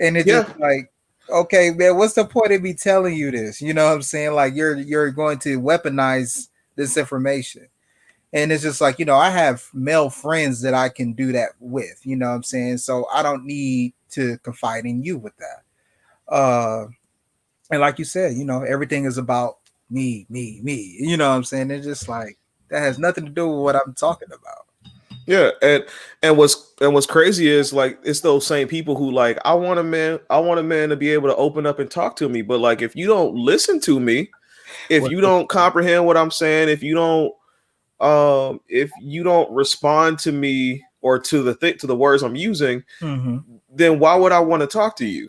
And it's just like, okay, man, what's the point of me telling you this? You know what I'm saying? Like, you're going to weaponize this information. And it's just like, you know, I have male friends that I can do that with, you know what I'm saying? So I don't need to confide in you with that. And like you said, you know, everything is about me, you know what I'm saying? It's just like, that has nothing to do with what I'm talking about. Yeah, and what's crazy is, like, it's those same people who, like, I want a man to be able to open up and talk to me, but, like, if you don't listen to me, if you don't comprehend what I'm saying, if you don't respond to me or to the words I'm using, then why would I want to talk to you?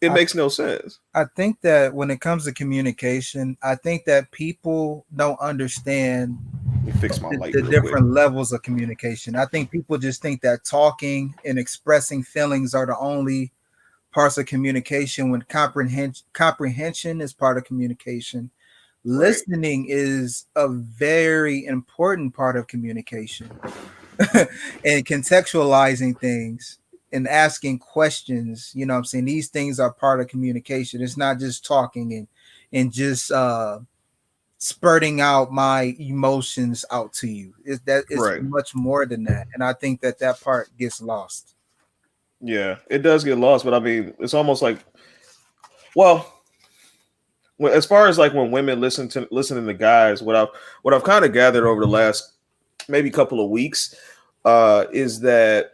It makes no sense. I think that when it comes to communication, I think that people don't understand the different levels of communication. I think people just think that talking and expressing feelings are the only parts of communication, when comprehension is part of communication. Listening is a very important part of communication. And contextualizing things and asking questions, you know what I'm saying? These things are part of communication. It's not just talking and just spurting out my emotions out to you. It's Right. much more than that. And I think that part gets lost. Yeah, it does get lost, but I mean, it's almost like, well, as far as like when women listening to guys, what I've kind of gathered over the last maybe couple of weeks is that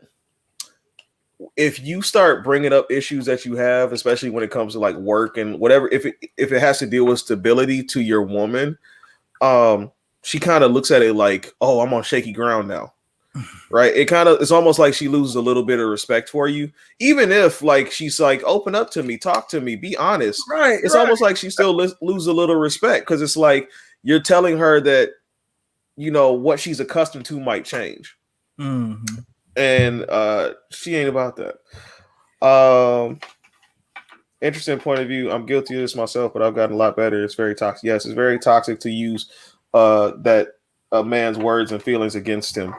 if you start bringing up issues that you have, especially when it comes to like work and whatever, if it has to deal with stability to your woman, she kind of looks at it like, oh, I'm on shaky ground now. Right. It's almost like she loses a little bit of respect for you, even if like she's like, open up to me, talk to me, be honest. Right. It's almost like she still loses a little respect because it's like you're telling her that, you know, what she's accustomed to might change. Mm-hmm. And she ain't about that. Interesting point of view. I'm guilty of this myself, but I've gotten a lot better. It's very toxic. Yes, it's very toxic to use that a man's words and feelings against him.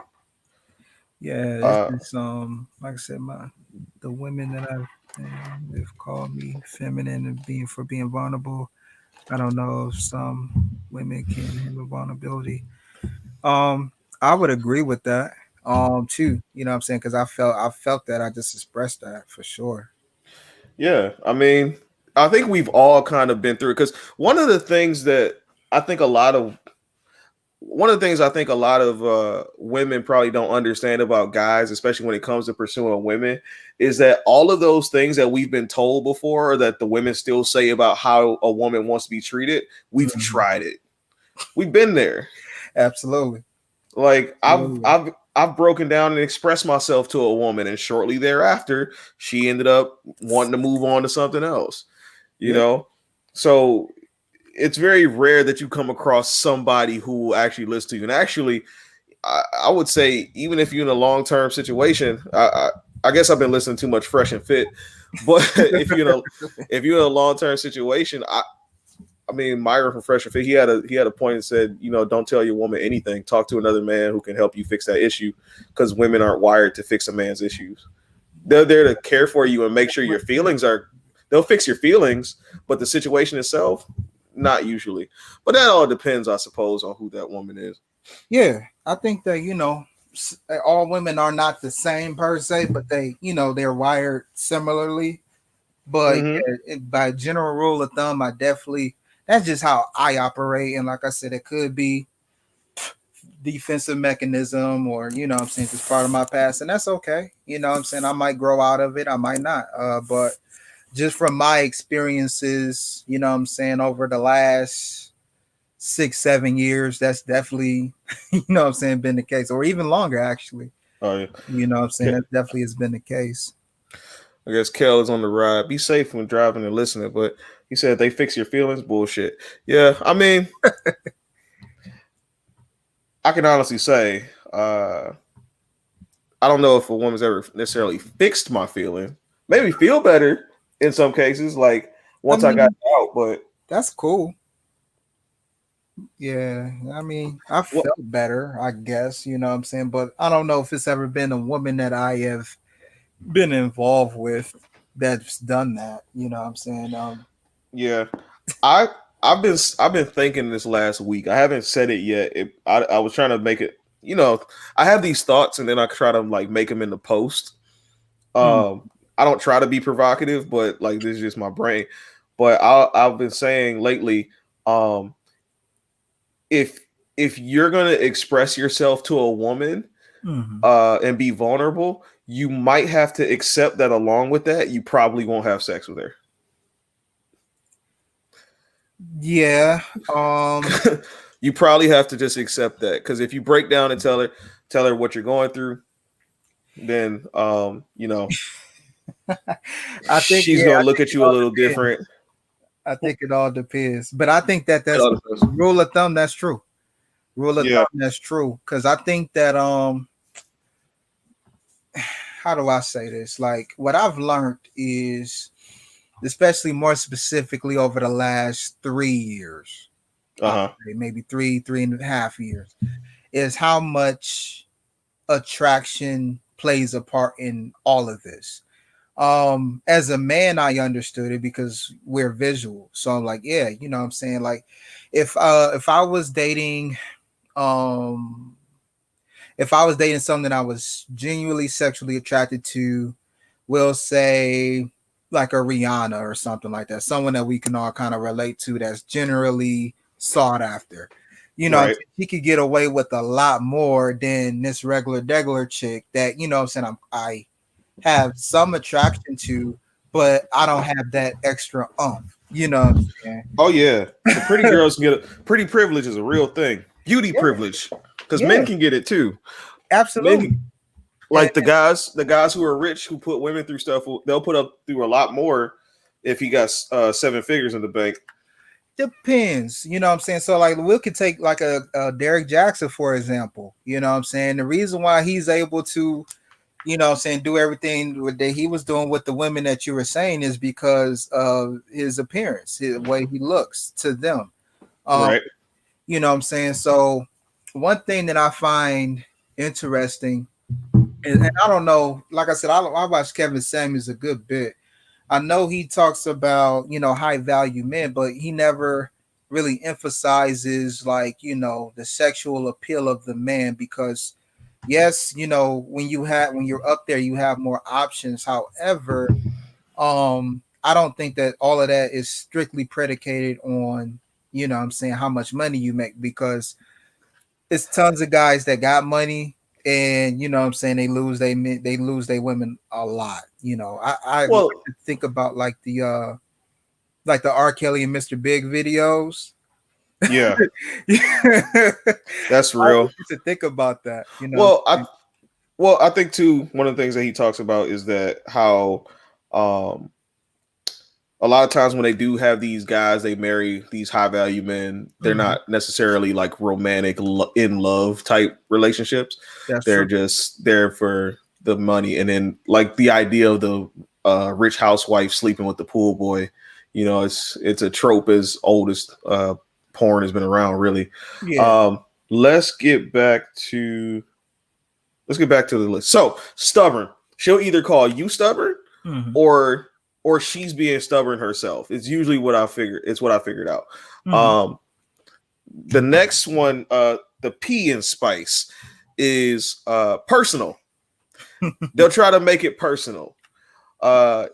Yeah, it's like I said, the women that they've called me feminine and being vulnerable. I don't know if some women can handle vulnerability. I would agree with that. Too. You know what I'm saying? Because I felt that I just expressed that for sure. Yeah, I mean, I think we've all kind of been through it because I think a lot of one of the things I think a lot of women probably don't understand about guys, especially when it comes to pursuing women, is that all of those things that we've been told before, or that the women still say about how a woman wants to be treated, we've tried it. We've been there. Absolutely. Like I've broken down and expressed myself to a woman, and shortly thereafter, she ended up wanting to move on to something else. You know, so it's very rare that you come across somebody who will actually listen to you. And actually, I would say even if you're in a long-term situation, I guess I've been listening too much Fresh and Fit, but if you're in a long-term situation, I mean, Myron from Fresh and Fit, he had a point and said, you know, don't tell your woman anything. Talk to another man who can help you fix that issue, because women aren't wired to fix a man's issues. They're there to care for you and make sure your feelings are. They'll fix your feelings, but the situation itself, not usually. But that all depends, I suppose, on who that woman is. Yeah, I think that all women are not the same per se, but they're wired similarly. But by general rule of thumb, that's just how I operate. And like I said, it could be defensive mechanism, or what I'm saying, it's part of my past, and that's okay. You know what I'm saying? I might grow out of it, I might not. But just from my experiences, what I'm saying, over the last 6-7 years, that's definitely what I'm saying, been the case, or even longer actually. Oh yeah. What I'm saying, that definitely has been the case. I guess Kel is on the ride. Be safe when driving and listening. But he said they fix your feelings. Bullshit. Yeah, I mean, I can honestly say, I don't know if a woman's ever necessarily fixed my feeling. Maybe feel better in some cases, like once I got out. But that's cool. Yeah, I mean, I felt better, I guess, what I'm saying, but I don't know if it's ever been a woman that I have been involved with that's done that, what I'm saying. Yeah, I've been thinking this last week. I haven't said it yet. I was trying to make it. I have these thoughts and then I try to like make them in the post. I don't try to be provocative, but like this is just my brain. But I've been saying lately, if you're gonna express yourself to a woman and be vulnerable, you might have to accept that along with that, you probably won't have sex with her. Yeah. You probably have to just accept that, because if you break down and tell her what you're going through, then I think she's gonna look at you a little different. I think it all depends, but I think that's rule of thumb. That's true. Rule of thumb. That's true. Because I think that how do I say this? Like, what I've learned is, especially more specifically over the last 3 years, maybe 3.5 years, is how much attraction plays a part in all of this. As a man, I understood it because we're visual. So I'm like, yeah, you know what I'm saying? Like if I was dating um if I was dating something I was genuinely sexually attracted to, we'll say like a Rihanna or something like that, someone that we can all kind of relate to that's generally sought after. You know, Right. he could get away with a lot more than this regular chick that, you know what I'm saying, I have some attraction to, but I don't have that extra umph. You know what I'm saying? Oh yeah, the pretty girls can get a pretty privilege is a real thing. Beauty Yeah, privilege, because yeah, men can get it too. Men absolutely. can, like the guys who are rich who put women through stuff. They'll put up through a lot more if he got 7 figures in the bank. Depends, you know what I'm saying? So like we could take like a Derek Jackson for example. You know what I'm saying? The reason why he's able to, you know what I'm saying, do everything that he was doing with the women that you were saying is because of his appearance, the way he looks to them. Um, Right. you know what I'm saying? So one thing that I find interesting, and I don't know, like I said, I watched Kevin Samuels a good bit. I know he talks about, you know, high value men, but he never really emphasizes like, you know, the sexual appeal of the man because yes, you know, when you're up there, you have more options. However, I don't think that all of that is strictly predicated on, you know what I'm saying, how much money you make because it's tons of guys that got money and you know what I'm saying they lose their women a lot. You know, I like Well, to think about like the R. Kelly and Mr. Big videos. yeah, I that's real. like to think about that, you know. Well, I think too. One of the things that he talks about is that how um, a lot of times when they do have these guys, they marry these high value men. They're Mhm. not necessarily like romantic in love type relationships. That's They're true. just there for the money, and then like the idea of the rich housewife sleeping with the pool boy. You know, it's a trope as old as porn has been around. Really. Yeah. Um, let's get back to the list. So stubborn. She'll either call you stubborn Mhm. or she's being stubborn herself. It's usually what I figured. It's what I figured out. Mhm. The next one, the P in spice is personal. They'll try to make it personal.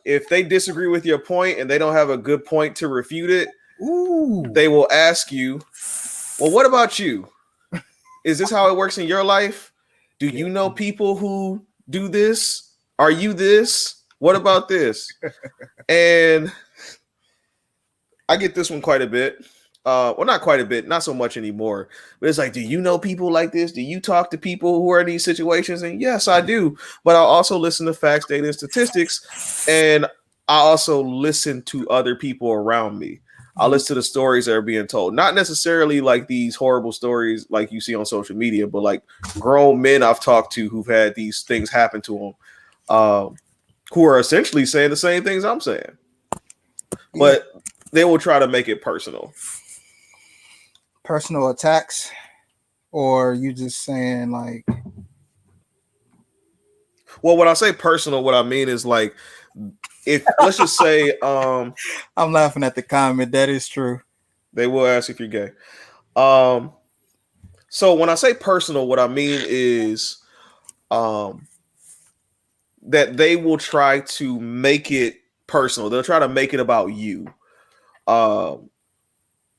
If they disagree with your point and they don't have a good point to refute it, Ooh. they will ask you, well, what about you? Is this how it works in your life? Do you know people who do this? Are you this? What about this? And I get this one quite a bit. Well, not quite a bit, not so much anymore. But it's like, do you know people like this? Do you talk to people who are in these situations? And yes, I do. But I also listen to facts, data, and statistics. And I also listen to other people around me. I listen to the stories that are being told. Not necessarily like these horrible stories like you see on social media, but like grown men I've talked to who've had these things happen to them, who are essentially saying the same things I'm saying. Yeah. But they will try to make it personal. Personal attacks, or you just saying like, Well, when I say personal, what I mean is like, if let's just say I'm laughing at the comment. That is true. they will ask if you're gay. Um so when I say personal, what I mean is um that they will try to make it personal. They'll try to make it about you. Um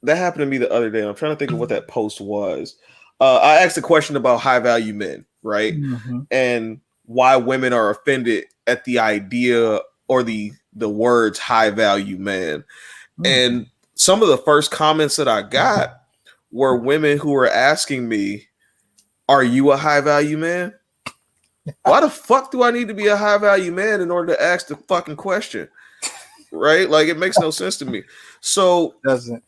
that happened to me the other day. I'm trying to think of what that post was. I asked a question about high value men, right? Mhm. And why women are offended at the idea or the words high value man. And some of the first comments that I got were women who were asking me, "Are you a high value man? Why the fuck do I need to be a high value man in order to ask the fucking question?" Right? Like it makes no sense to me. So Doesn't.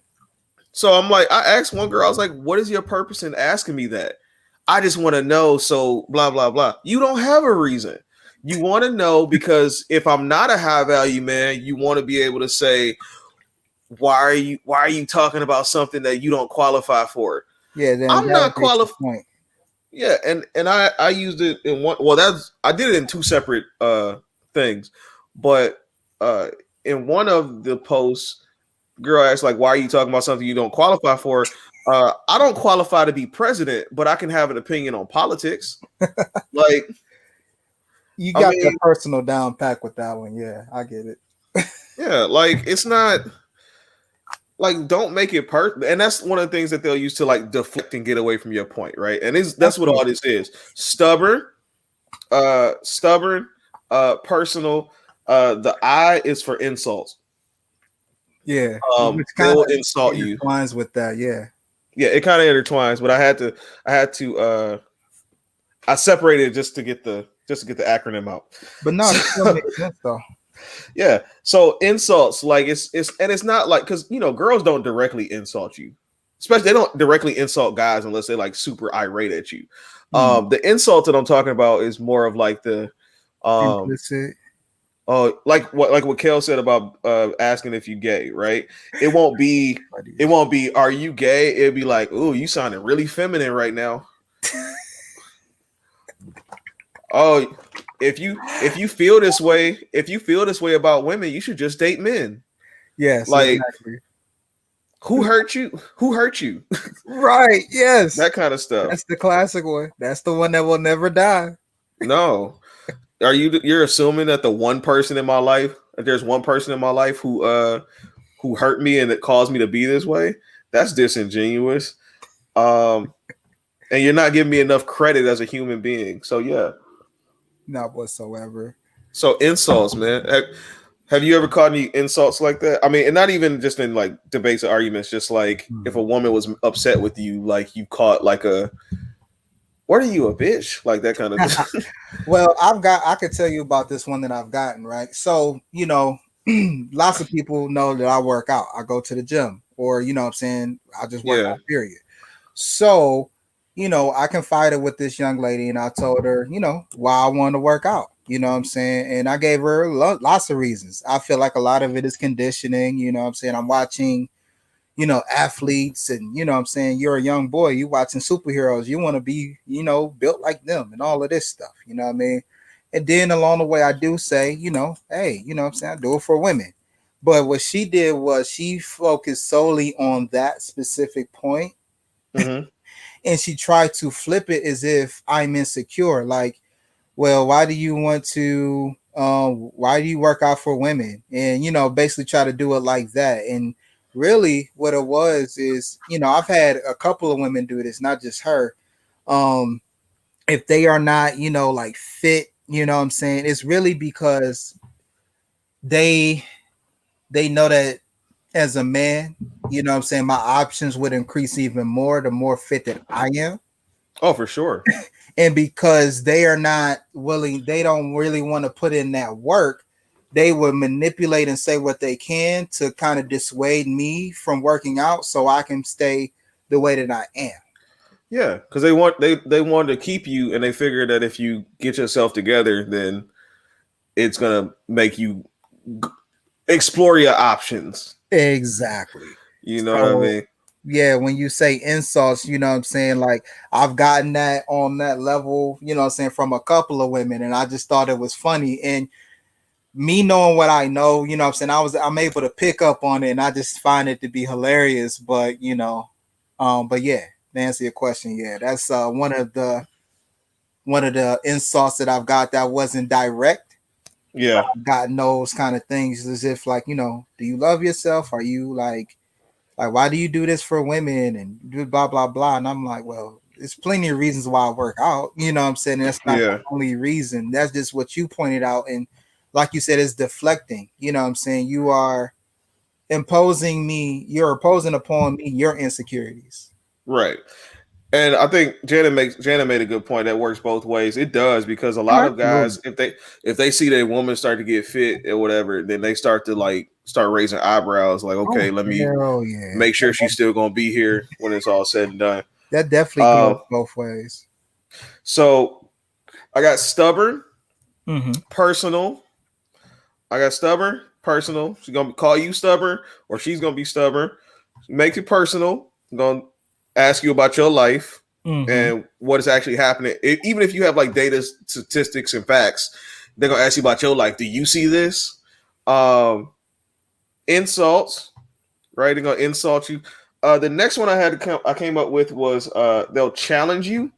So I'm like, I asked one girl, I was like, what is your purpose in asking me that? I just want to know. So blah, blah, blah. You don't have a reason. You want to know because if I'm not a high value man, you want to be able to say, why are you talking about something that you don't qualify for? Yeah, then I'm not validate your qualified. point. Yeah, and I used it in one. Well, I did it in two separate things, but uh in one of the posts, girl asked like, "Why are you talking about something you don't qualify for?" I don't qualify to be president, but I can have an opinion on politics. Like, You I got that mean, personal down pack with that one. Yeah, I get it. yeah, like it's not like don't make it and that's one of the things that they'll use to like deflect and get away from your point, right? And that's what all this is. Stubborn, personal. The I is for insults. Yeah, which They kind will of insult you. intertwines with that. Yeah, Yeah, it kind of intertwines, but I separated it just to get the acronym out. but no, that still makes sense though. Yeah. So insults, like it's not like because girls don't directly insult you, especially they don't directly insult guys unless they're like super irate at you. The insult that I'm talking about is more of like the Implicit. oh, like what Kel said about asking if you gay, right? It won't be are you gay? It'd be like, ooh, you sounding really feminine right now. Oh, if you feel this way, about women, you should just date men. Yes, Like, exactly. who hurt you? Who hurt you? Right. Yes. That kind of stuff. That's the classic one. That's the one that will never die. No. You're assuming that there's one person in my life who hurt me and that caused me to be this way? That's disingenuous. And you're not giving me enough credit as a human being. So yeah. Not whatsoever. So insults, man. Have you ever caught any insults like that? I mean, and not even just in like debates or arguments, just like if a woman was upset with you, like you caught like what are you, a bitch? Like that kind of Well, I could tell you about this one that I've gotten, right? So, lots of people know that I work out. I go to the gym, or what I'm saying, I just work out, period. So, I confided with this young lady and I told her, why I wanted to work out. You know what I'm saying? And I gave her lots of reasons. I feel like a lot of it is conditioning. You know what I'm saying? I'm watching, athletes and, what I'm saying? You're a young boy. You watching superheroes. You want to be, built like them and all of this stuff. You know what I mean? And then along the way, I do say, hey, what I'm saying? I do it for women. But what she did was she focused solely on that specific point. Mm-hmm. And she tried to flip it as if I'm insecure. Like, well, why do you want to why do you work out for women? And basically try to do it like that. And really what it was is, I've had a couple of women do this, not just her. If they are not, like fit, what I'm saying, it's really because they know that as a man, what I'm saying, my options would increase even more the more fit that I am. Oh, for sure. And because they are not willing, they don't really want to put in that work, they would manipulate and say what they can to kind of dissuade me from working out so I can stay the way that I am. Yeah, because they want to keep you, and they figure that if you get yourself together, then it's gonna make you explore your options. Exactly. You know what I mean? Yeah, when you say insults, what I'm saying, like I've gotten that on that level, what I'm saying, from a couple of women, and I just thought it was funny. And me knowing what I know, what I'm saying, I'm able to pick up on it, and I just find it to be hilarious. But but yeah, to answer your question, yeah, that's one of the insults that I've got that wasn't direct. Yeah, I've gotten those kind of things as if like, do you love yourself? Are you like why do you do this for women and do blah blah blah? And I'm like, well, there's plenty of reasons why I work out. You know what I'm saying? That's not the only reason. That's just what you pointed out. And like you said, it's deflecting. You know what I'm saying? You are you're imposing upon me your insecurities. Right. And I think Janet made a good point that works both ways. It does, because a lot of guys, if they see that a woman start to get fit or whatever, then they start raising eyebrows like, okay, let me make sure she's still gonna be here when it's all said and done. That definitely goes both ways. So I got stubborn, personal. I got stubborn, personal. She's gonna call you stubborn, or she's gonna be stubborn. Make it personal. I'm gonna ask you about your life. and what is actually happening. Even if you have like data, statistics, and facts, they're gonna ask you about your life. Do you see this? Insults, right? They're gonna insult you. The next one I came up with was they'll challenge you,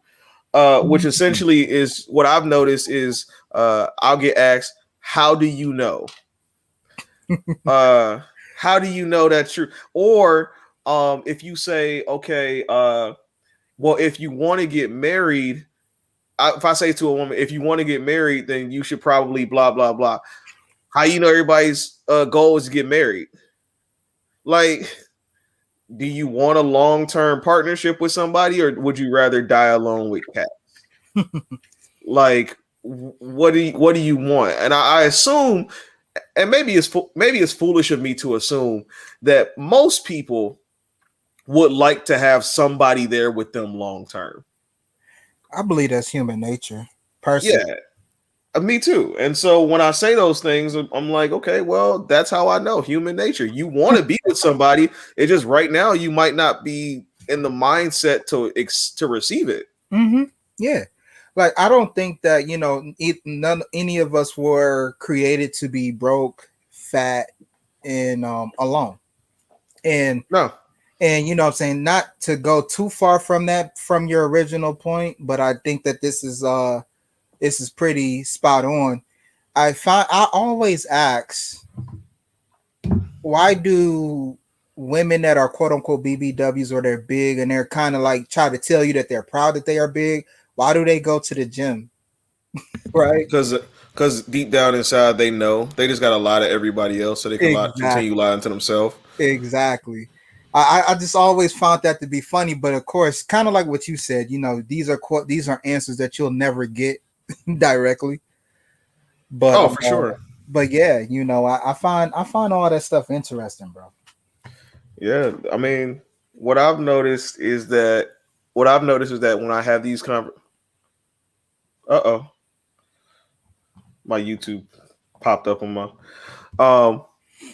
which essentially is what I've noticed is I'll get asked, "How do you know?" How do you know that's true? Or if you say, "Okay, well, if you want to get married," if I say to a woman, "If you want to get married, then you should probably blah blah blah." How you know everybody's goal is to get married? Like, do you want a long-term partnership with somebody, or would you rather die alone with cats? Like, what do you want? And I assume, and maybe it's foolish of me to assume that most people would like to have somebody there with them long term. I believe that's human nature, personally. Yeah, me too. And so when I say those things, I'm like, okay, well, that's how I know human nature. You want to be with somebody. It just right now you might not be in the mindset to receive it. Yeah. Like, I don't think that, any of us were created to be broke, fat, and alone. And No. And what I'm saying, not to go too far from your original point, but I think that this is pretty spot on. I always ask, why do women that are quote unquote BBWs, or they're big and they're kind of like try to tell you that they're proud that they are big, why do they go to the gym? Right? Because deep down inside they know they just got a lot of everybody else, so they can continue lying to themselves. Exactly. I just always found that to be funny, but of course, kind of like what you said, these are answers that you'll never get directly. But for sure. But yeah, I find all that stuff interesting, bro. Yeah, I mean, what I've noticed is that when I have these my YouTube popped up on my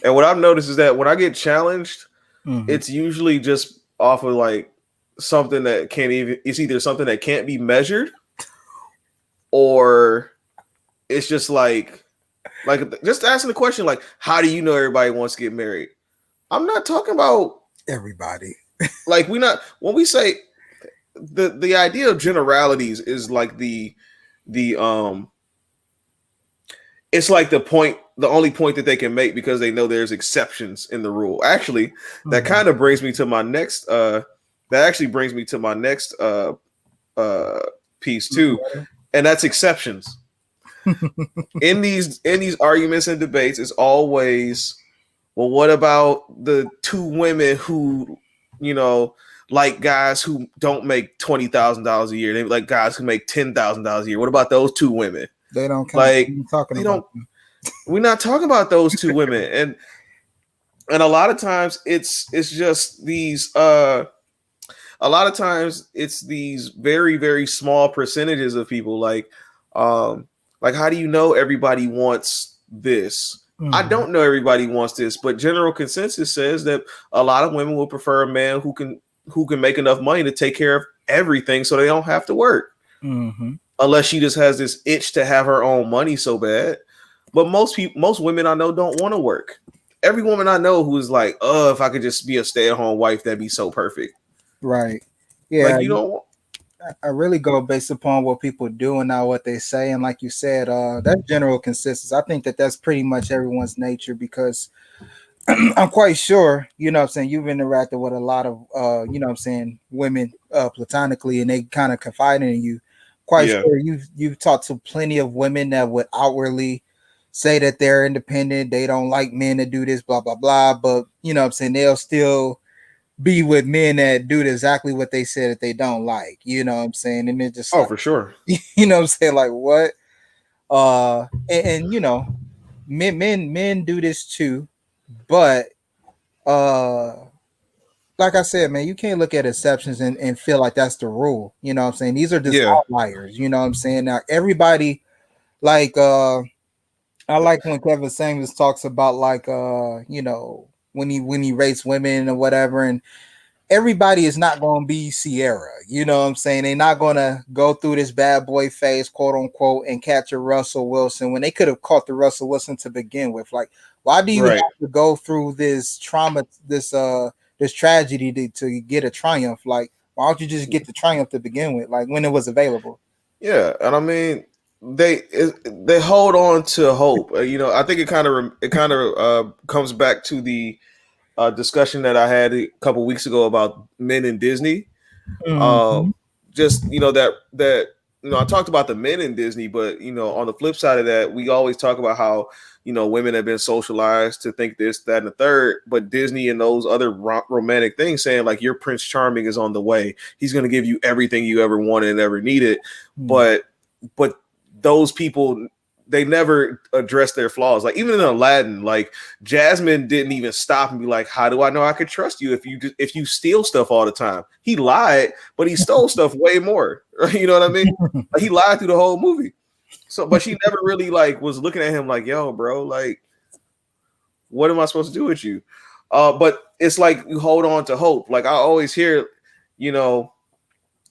and what I've noticed is that when I get challenged, it's usually just off of like something that it's either something that can't be measured, or it's just like just asking the question, like, how do you know everybody wants to get married? I'm not talking about everybody. Like, when we say the idea of generalities is like it's like the only point that they can make, because they know there's exceptions in the rule. Actually, that kind of brings me to my next piece too, and that's exceptions. in these arguments and debates, it's always, well, what about the two women who, like guys who don't make $20,000 a year? They like guys who make $10,000 a year. What about those two women? They don't count. Like, we're not talking about those two women. And a lot of times it's just these a lot of times it's these very, very small percentages of people, like how do you know everybody wants this? I don't know everybody wants this, but general consensus says that a lot of women will prefer a man who can make enough money to take care of everything, so they don't have to work. Unless she just has this itch to have her own money so bad. But most women I know don't want to work. Every woman I know who is like, oh, if I could just be a stay-at-home wife, that'd be so perfect. Right. Yeah. Like, I really go based upon what people do and not what they say. And like you said, that general consensus, I think that that's pretty much everyone's nature, because I'm quite sure, you've interacted with a lot of, women platonically, and they kind of confide in you. Quite sure you've talked to plenty of women that would outwardly say that they're independent, they don't like men to do this, blah, blah, blah. But, they'll still be with men that do exactly what they said that they don't like, and they're just for sure. Like what? And men do this too, but like I said, man, you can't look at exceptions and feel like that's the rule. These are just outliers. Now everybody, like I like when Kevin Samuels talks about, like when he rates women or whatever, and everybody is not going to be Sierra. You know what I'm saying? They're not going to go through this bad boy phase, quote unquote, and catch a Russell Wilson when they could have caught the Russell Wilson to begin with. Like, why do you Right. have to go through this trauma, this tragedy to get a triumph? Like, why don't you just get the triumph to begin with? Like when it was available. Yeah, and I mean they hold on to hope. You know, I think it kind of comes back to the discussion that I had a couple weeks ago about men in Disney. Uh, Mhm. just that I talked about the men in Disney, but on the flip side of that, we always talk about how women have been socialized to think this, that, and the third. But Disney and those other romantic things saying like your Prince Charming is on the way. He's going to give you everything you ever wanted and ever needed. But those people, they never address their flaws. Like even in Aladdin, like Jasmine didn't even stop and be like, "How do I know I could trust you if you steal stuff all the time?" He lied, but he stole stuff way more. You know what I mean? Like, he lied through the whole movie. So, but she never really like was looking at him like, "Yo, bro, like, what am I supposed to do with you?" But it's like you hold on to hope. Like I always hear, you know.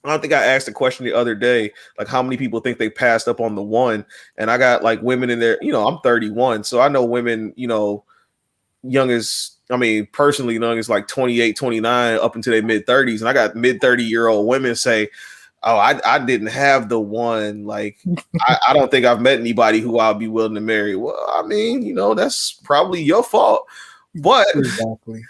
I think I asked a question the other day, like how many people think they passed up on the one, and I got like women in there. I'm 31, so I know women, young as I mean, personally young as like 28, 29, up into their mid 30s, and I got mid 30-year-old women say, "Oh, I didn't have the one. Like, I don't think I've met anybody who I'll be willing to marry." Well, I mean, that's probably your fault, but. Exactly.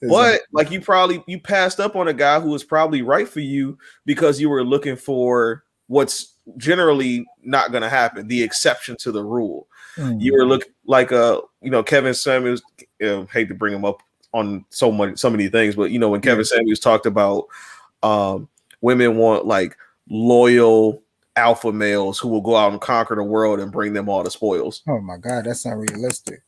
But like you passed up on a guy who was probably right for you because you were looking for what's generally not going to happen, the exception to the rule. You were looking like Kevin Samuels. Hate to bring him up on so many things, but when Kevin Samuels talked about women want like loyal alpha males who will go out and conquer the world and bring them all the spoils. Oh my God, that's not realistic.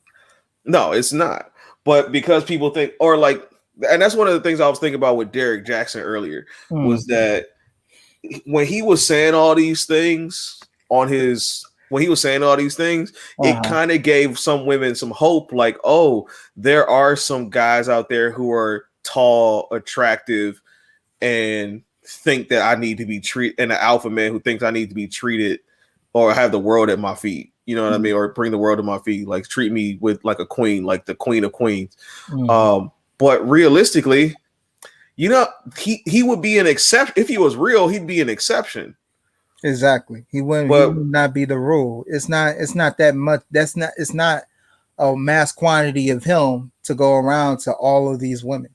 No, it's not. But because people think, or like, and that's one of the things I was thinking about with Derek Jackson earlier, was that when he was saying all these things it kind of gave some women some hope, like, oh, there are some guys out there who are tall, attractive, and think that I need to be treated, and an alpha man who thinks I need to be treated or have the world at my feet. You know what I mean? Or bring the world to my feet, like treat me with like a queen, like the queen of queens. But realistically, he would be an exception. If he was real, he'd be an exception. Exactly. He would not be the rule. It's not that much. It's not a mass quantity of him to go around to all of these women.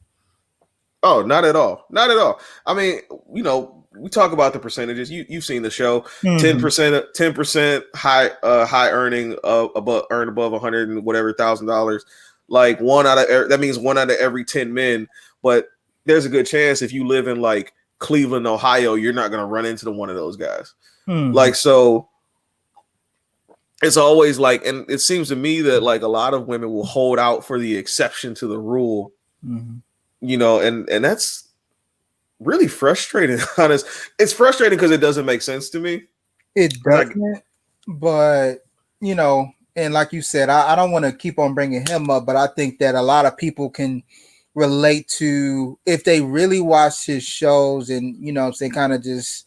Oh, not at all. Not at all. I mean, we talk about the percentages. You've seen the show. 10% high earning earn above 100 and whatever $1,000. Like that means 1 out of every 10 men. But there's a good chance if you live in like Cleveland, Ohio, you're not going to run into one of those guys. Like, so it's always like, and it seems to me that like a lot of women will hold out for the exception to the rule. And that's really frustrating. Honest, it's frustrating because it doesn't make sense to me. It doesn't, but and like you said, I don't want to keep on bringing him up, but I think that a lot of people can relate to if they really watch his shows and I'm saying kind of just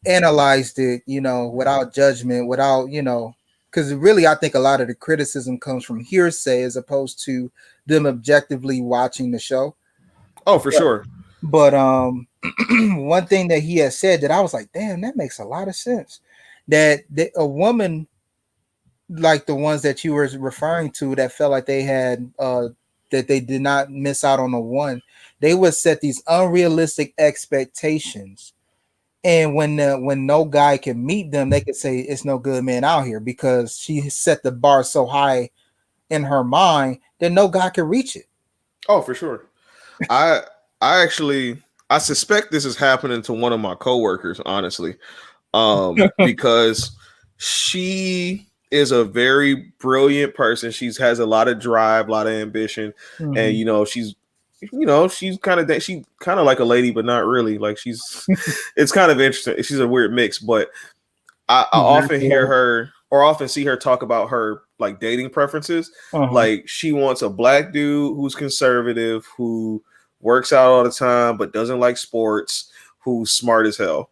analyzed it, without judgment, without because really I think a lot of the criticism comes from hearsay as opposed to them objectively watching the show. Oh, for sure. But one thing that he has said that I was like, damn, that makes a lot of sense. That a woman like the ones that you were referring to that felt like they had that they did not miss out on the one, they would set these unrealistic expectations. And when no guy can meet them, they could say it's no good man out here because she set the bar so high in her mind that no guy can reach it. Oh, for sure. I suspect this is happening to one of my coworkers, honestly, because she is a very brilliant person. She has a lot of drive, a lot of ambition, and she's kind of like a lady, but not really. Like it's kind of interesting. She's a weird mix, but I often hear her or often see her talk about her like dating preferences. Like she wants a black dude who's conservative, who works out all the time, but doesn't like sports, who's smart as hell.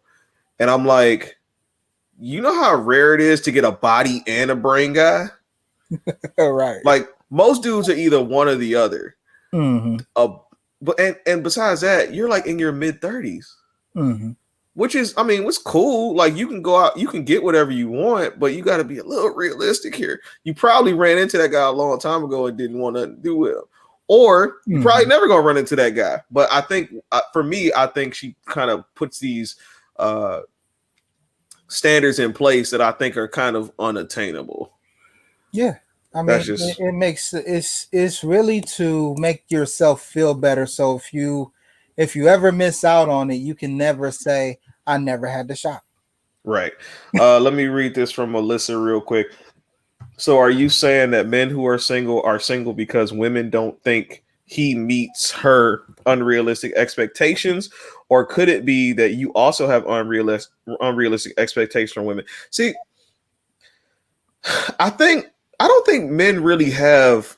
And I'm like, you know how rare it is to get a body and a brain guy? Right. Like most dudes are either one or the other. Mm-hmm. But and besides that, you're like in your mid-30s. Mm-hmm. Which is, I mean, what's cool. Like you can go out, you can get whatever you want, but you got to be a little realistic here. You probably ran into that guy a long time ago and didn't want nothing to do with him, or you probably never gonna run into that guy. But I think, for me, I think she kind of puts these standards in place that I think are kind of unattainable. Yeah, I mean, That's just- it makes it's really to make yourself feel better. So if you ever miss out on it, you can never say I never had the shot. Right. Let me read this from Melissa real quick. So are you saying that men who are single because women don't think he meets her unrealistic expectations, or could it be that you also have unrealistic expectations from women? See, I don't think men really have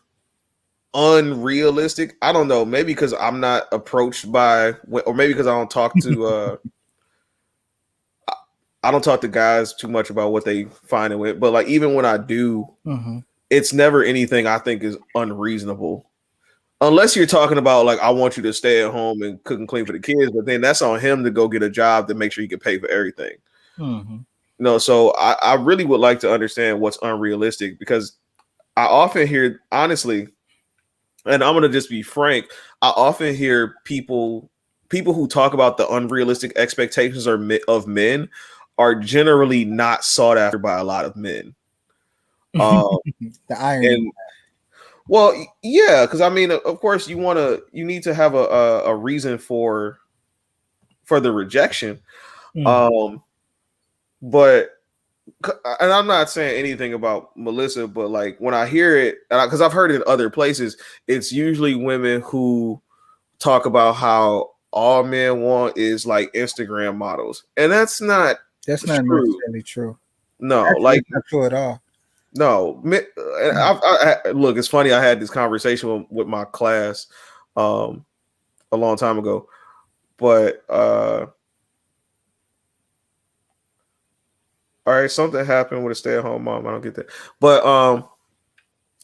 unrealistic. I don't know, maybe because I'm not approached by, or maybe because I don't talk to I don't talk to guys too much about what they find in it, but like even when I do, it's never anything I think is unreasonable. Unless you're talking about like I want you to stay at home and cook and clean for the kids, but then that's on him to go get a job to make sure he can pay for everything. No, so I really would like to understand what's unrealistic, because I often hear, honestly, and I'm gonna just be frank, I often hear people who talk about the unrealistic expectations of men are generally not sought after by a lot of men. The irony. And well, yeah, because I mean, of course, you need to have a reason for the rejection. But, and I'm not saying anything about Melissa, but like when I hear it, because I've heard it in other places, it's usually women who talk about how all men want is like Instagram models, and that's not necessarily true. No, Actually, like not true at all. no. Look, it's funny. I had this conversation with my class a long time ago, but all right, something happened with a stay-at-home mom. I don't get that. But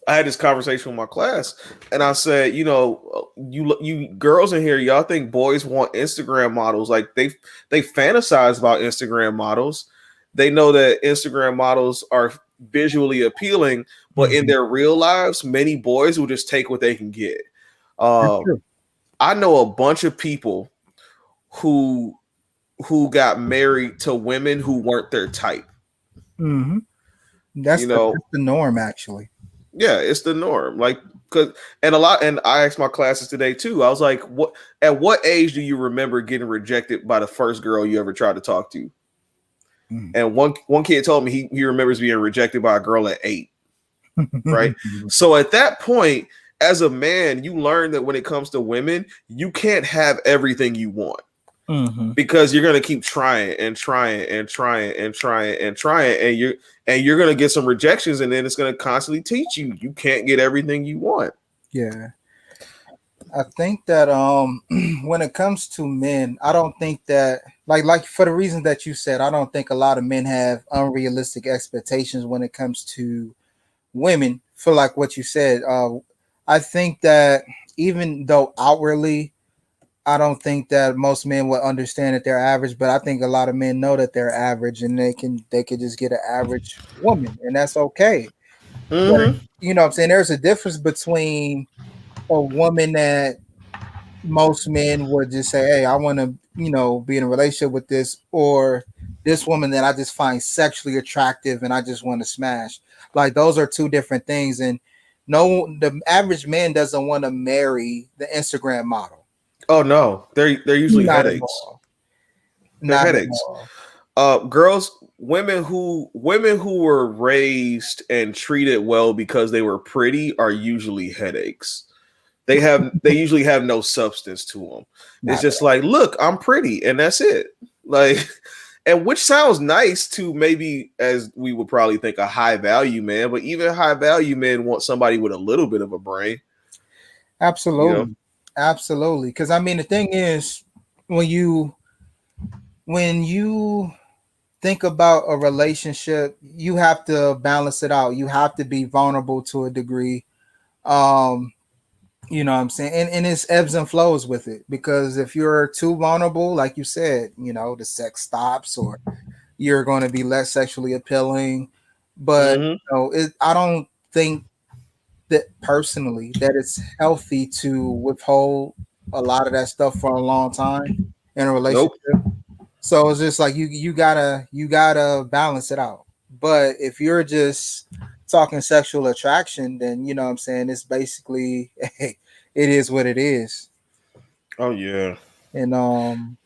I had this conversation with my class, and I said, you know, you girls in here, y'all think boys want Instagram models. Like they fantasize about Instagram models. They know that Instagram models are visually appealing, but in their real lives, many boys will just take what they can get. I know a bunch of people who got married to women who weren't their type. That's the norm, actually. Yeah, it's the norm. Like, and I asked my classes today too. I was like, at what age do you remember getting rejected by the first girl you ever tried to talk to? And one kid told me he remembers being rejected by a girl at 8. Right. So at that point, as a man, you learn that when it comes to women, you can't have everything you want. Because you're gonna keep trying and trying and trying and trying and trying, and you're gonna get some rejections, and then it's gonna constantly teach you can't get everything you want. Yeah, I think that when it comes to men, I don't think that like for the reason that you said, I don't think a lot of men have unrealistic expectations when it comes to women. For like what you said, I think that even though outwardly, I don't think that most men would understand that they're average, but I think a lot of men know that they're average, and they could just get an average woman, and that's okay. But, you know what I'm saying? There's a difference between a woman that most men would just say, hey, I want to, be in a relationship with this, or this woman that I just find sexually attractive and I just want to smash. Like those are two different things. And the average man doesn't want to marry the Instagram model. Oh no, they're usually headaches. They're headaches. Women who were raised and treated well because they were pretty are usually headaches. They usually have no substance to them. It's just like, look, I'm pretty, and that's it. Like, and which sounds nice to maybe, as we would probably think, a high value man, but even high value men want somebody with a little bit of a brain. Absolutely. Absolutely. Because I mean, the thing is, when you think about a relationship, you have to balance it out. You have to be vulnerable to a degree. Um, you know what I'm saying? And it's ebbs and flows with it. Because if you're too vulnerable, like you said, the sex stops or you're going to be less sexually appealing. But Hmm. I don't think that personally that it's healthy to withhold a lot of that stuff for a long time in a relationship. Nope. So it's just like you gotta balance it out. But if you're just talking sexual attraction, then you know what I'm saying, it's basically it is what it is. Oh yeah. And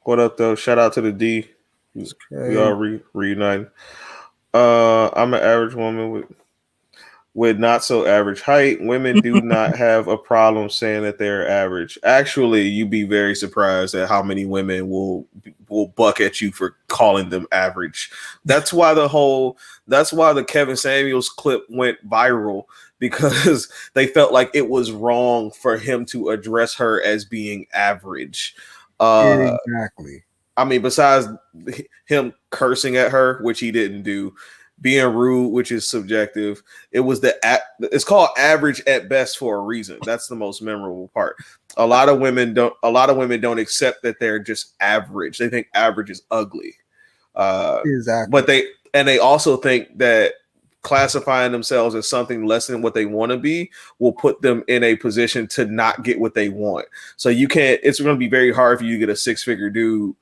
What up though? Shout out to the D. it's We all crazy. reuniting. I'm an average woman with not so average height. Women do not have a problem saying that they're average. Actually, you'd be very surprised at how many women will buck at you for calling them average. That's why the Kevin Samuels clip went viral, because they felt like it was wrong for him to address her as being average. Exactly. I mean, besides him cursing at her, which he didn't do, being rude, which is subjective, it's called average at best for a reason. That's the most memorable part. A lot of women don't accept that they're just average. They think average is ugly. Exactly. But they also think that classifying themselves as something less than what they want to be will put them in a position to not get what they want. So it's going to be very hard for you to get a 6-figure dude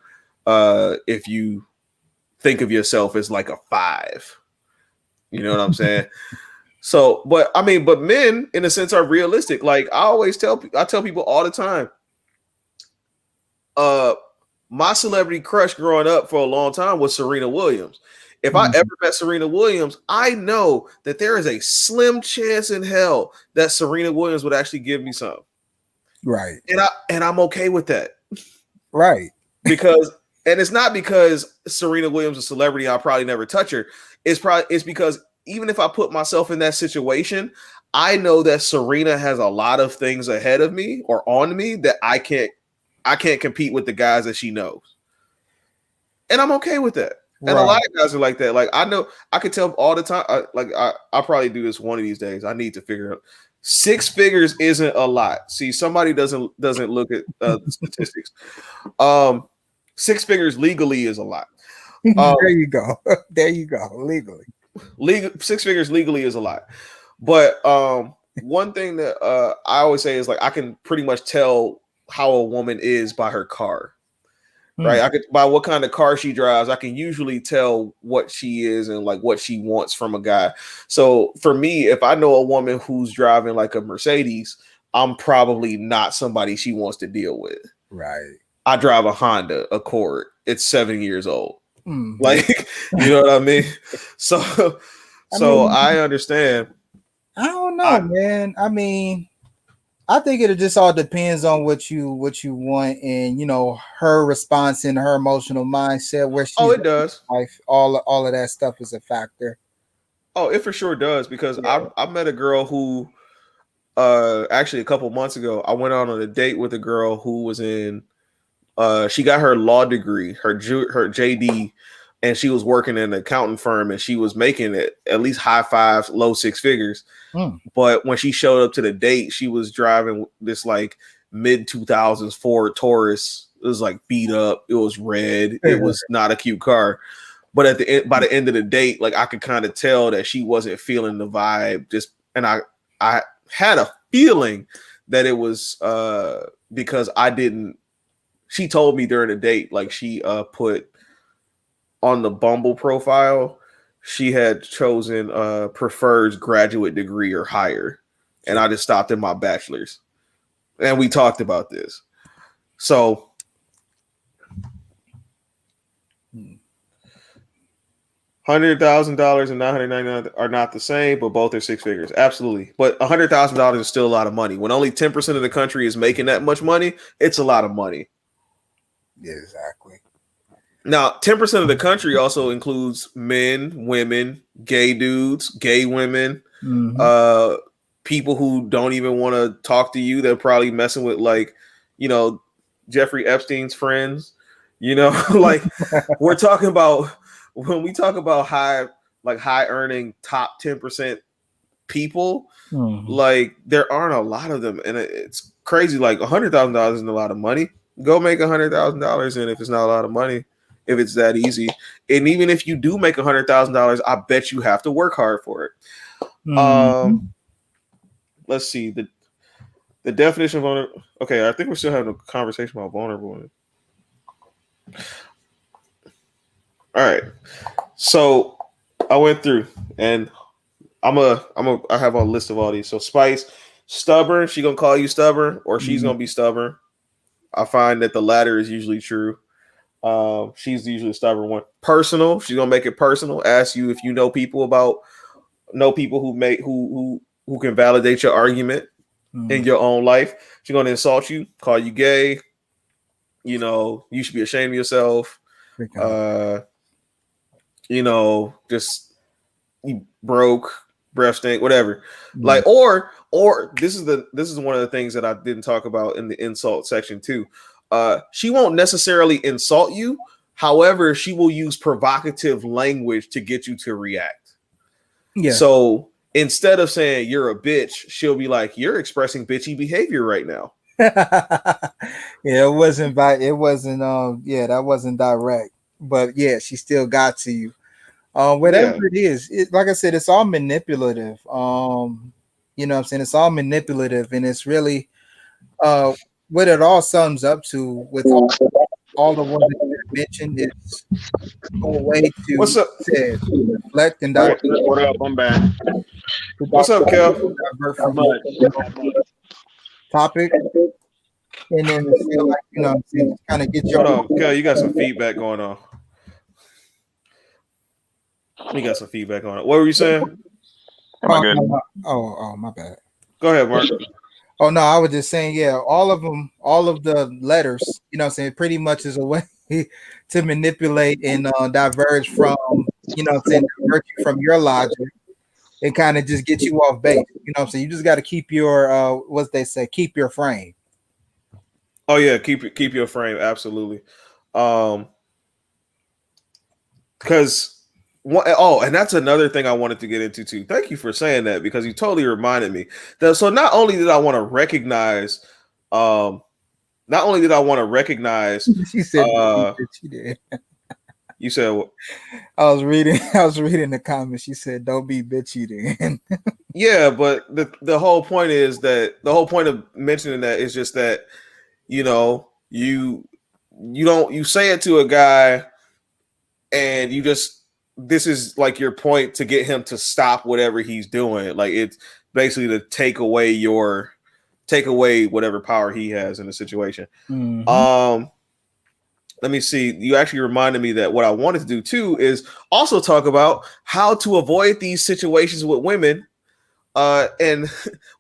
if you think of yourself as like a 5. You know what I'm saying? So, but I mean, but men in a sense are realistic. Like I tell people all the time, uh, my celebrity crush growing up for a long time was Serena Williams. If I ever met Serena Williams, I know that there is a slim chance in hell that Serena Williams would actually give me some. Right. And I'm okay with that. Right. Because and it's not because Serena Williams is a celebrity, I'll probably never touch her. It's because even if I put myself in that situation, I know that Serena has a lot of things ahead of me or on me that I can't compete with the guys that she knows. And I'm okay with that. And a Right. lot of guys are like that. Like I know I could tell all the time. I'll probably do this one of these days. I need to figure out 6 figures isn't a lot. See, somebody doesn't look at the statistics. 6 figures legally is a lot. There you go. There you go. Legally. 6 figures legally is a lot. But one thing that I always say is like I can pretty much tell how a woman is by her car. Right, I could by what kind of car she drives. I can usually tell what she is and like what she wants from a guy. So for me, if I know a woman who's driving like a Mercedes, I'm probably not somebody she wants to deal with. Right. I drive a Honda Accord. It's 7 years old. Mm-hmm. Like, you know what I mean? So I understand. I don't know, man. I mean, I think it just all depends on what you want, and her response and her emotional mindset, where she's It does. life. All of that stuff is a factor. Oh, it for sure does, because I met a girl who actually a couple months ago I went on a date with a girl who was in she got her law degree, her JD, and she was working in an accounting firm, and she was making it at least high 5s, low 6 figures. But when she showed up to the date, she was driving this like mid 2000s Ford Taurus. It was like beat up. It was red. It was not a cute car. But by the end of the date, like I could kind of tell that she wasn't feeling the vibe. And I had a feeling that it was because I didn't. She told me during the date, like she put on the Bumble profile, she had chosen prefers graduate degree or higher. And I just stopped in my bachelor's. And we talked about this. So $100,000 and $999 are not the same, but both are 6 figures. Absolutely. But $100,000 is still a lot of money. When only 10% of the country is making that much money, it's a lot of money. Yeah, exactly. Now, 10% of the country also includes men, women, gay dudes, gay women, people who don't even want to talk to you. They're probably messing with like, Jeffrey Epstein's friends. Like we're talking about when we talk about high earning top 10% people, like there aren't a lot of them, and it's crazy. Like $100,000 isn't a lot of money. Go make $100,000, and if it's not a lot of money, if it's that easy, and even if you do make $100,000, I bet you have to work hard for it. Let's see the definition of vulnerable. Okay, I think we're still having a conversation about vulnerable women. All right, so I went through, and I have a list of all these. So Spice, stubborn. She gonna call you stubborn, or she's gonna be stubborn. I find that the latter is usually true. She's usually a stubborn one. Personal. She's gonna make it personal. Ask you if you know people who can validate your argument in your own life. She's gonna insult you, call you gay. You should be ashamed of yourself. Just you broke, breath stink, whatever. Like, or this is one of the things that I didn't talk about in the insult section too. She won't necessarily insult you. However, she will use provocative language to get you to react. Yeah. So instead of saying you're a bitch, she'll be like, you're expressing bitchy behavior right now. Yeah, that wasn't direct. But yeah, she still got to you. Whatever it is, like I said, it's all manipulative. It's all manipulative, and it's really what it all sums up to with all the ones that you mentioned is a way to reflect and divert. What up? I'm back. What's up, Kel? Divert from topic, and then feel like kind of get your. Hold on, Kel, you got some feedback going on. You got some feedback on it. What were you saying? Am I good? Oh, my bad. Go ahead, Mark. Oh no, I was just saying, all of them, all of the letters, pretty much is a way to manipulate and diverge from, divert you from your logic and kind of just get you off base. You just got to keep your what they say, keep your frame. Oh yeah, keep your frame, absolutely. Because. And that's another thing I wanted to get into too. Thank you for saying that, because you totally reminded me. So not only did I want to recognize, She said, she did. You said what? I was reading the comments. She said, "Don't be bitchy then." Yeah, but the whole point of mentioning that is just that you say it to a guy, and this is like your point to get him to stop whatever he's doing. Like it's basically to take away whatever power he has in the situation. Mm-hmm. Let me see. You actually reminded me that what I wanted to do too is also talk about how to avoid these situations with women. And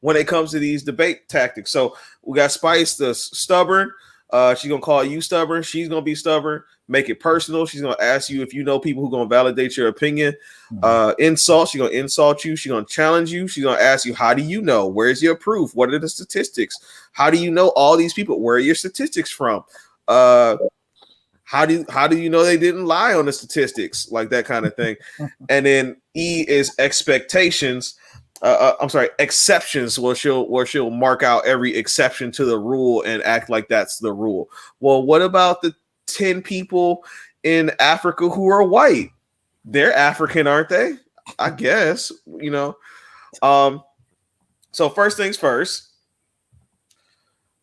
when it comes to these debate tactics. So we got Spice, the stubborn. She's gonna call you stubborn. She's gonna be stubborn. Make it personal. She's gonna ask you if you know people who are gonna validate your opinion. Insult. She's gonna insult you. She's gonna challenge you. She's gonna ask you, how do you know? Where's your proof? What are the statistics? How do you know all these people? Where are your statistics from? How do you know they didn't lie on the statistics? Like that kind of thing. And then E is expectations. Exceptions, where she'll mark out every exception to the rule and act like that's the rule. Well, what about the 10 people in Africa who are white? They're African, aren't they? I guess, So first things first,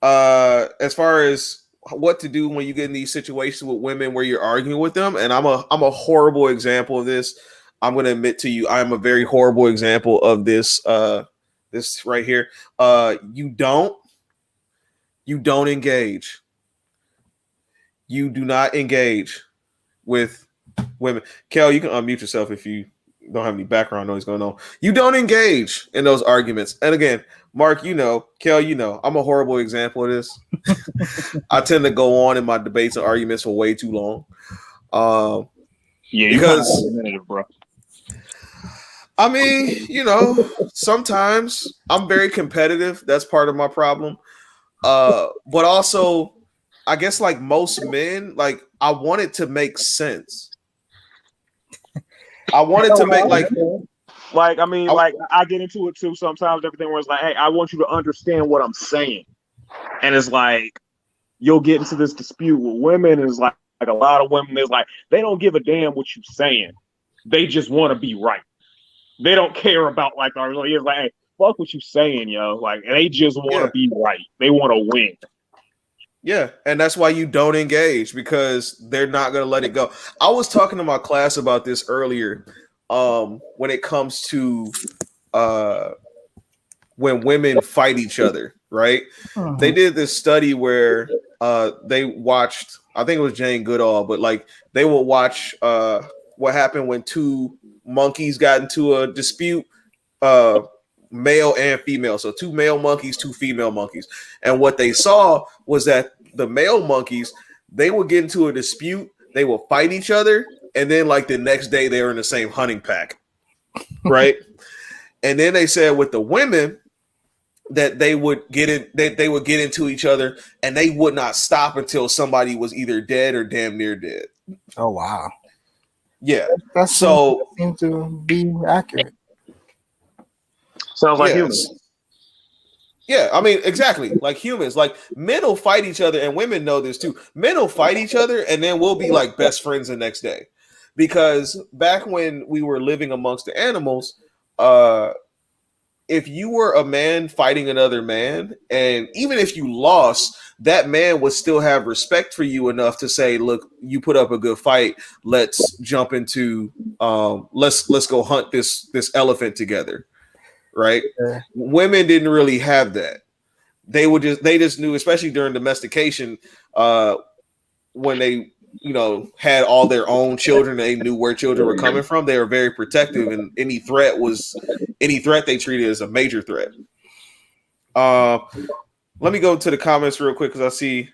as far as what to do when you get in these situations with women where you're arguing with them, and I'm a horrible example of this. I'm going to admit to you, I am a very horrible example of this. This right here. You don't engage. You do not engage with women. Kel, you can unmute yourself if you don't have any background noise going on. You don't engage in those arguments. And again, Mark, Kel, I'm a horrible example of this. I tend to go on in my debates and arguments for way too long. Yeah, because bro. I mean, sometimes I'm very competitive. That's part of my problem. But also, I guess like most men, like I want it to make sense. I want it to make Like, I mean, I, like I get into it too sometimes. Everything where it's like, hey, I want you to understand what I'm saying, and it's like you'll get into this dispute with women. And it's like a lot of women is like they don't give a damn what you're saying. They just want to be right. They don't care about like our. It's like, hey, fuck what you saying, yo. Like, they just want to yeah. be right. They want to win. Yeah, and that's why you don't engage because they're not going to let it go. I was talking to my class about this earlier. When it comes to uh, when women fight each other, right? They did this study where they watched. I think it was Jane Goodall, but like they will watch what happened when two monkeys got into a dispute. Male and female. So two male monkeys, two female monkeys. And what they saw was that the male monkeys, they would get into a dispute, they will fight each other, and then like the next day they were in the same hunting pack. Right? And then they said with the women that they would get into each other and they would not stop until somebody was either dead or damn near dead. Oh wow. Yeah. That So seems to be accurate. Sounds like yes. humans. Yeah, I mean, exactly. Like humans, like men will fight each other, and women know this too. Men will fight each other, and then we'll be like best friends the next day. Because back when we were living amongst the animals, if you were a man fighting another man, and even if you lost, that man would still have respect for you enough to say, "Look, you put up a good fight. Let's jump into let's go hunt this elephant together." Right? Yeah. Women didn't really have that. They just knew, especially during domestication, when they had all their own children, they knew where children were coming from. They were very protective, and any threat they treated as a major threat. Let me go to the comments real quick because I see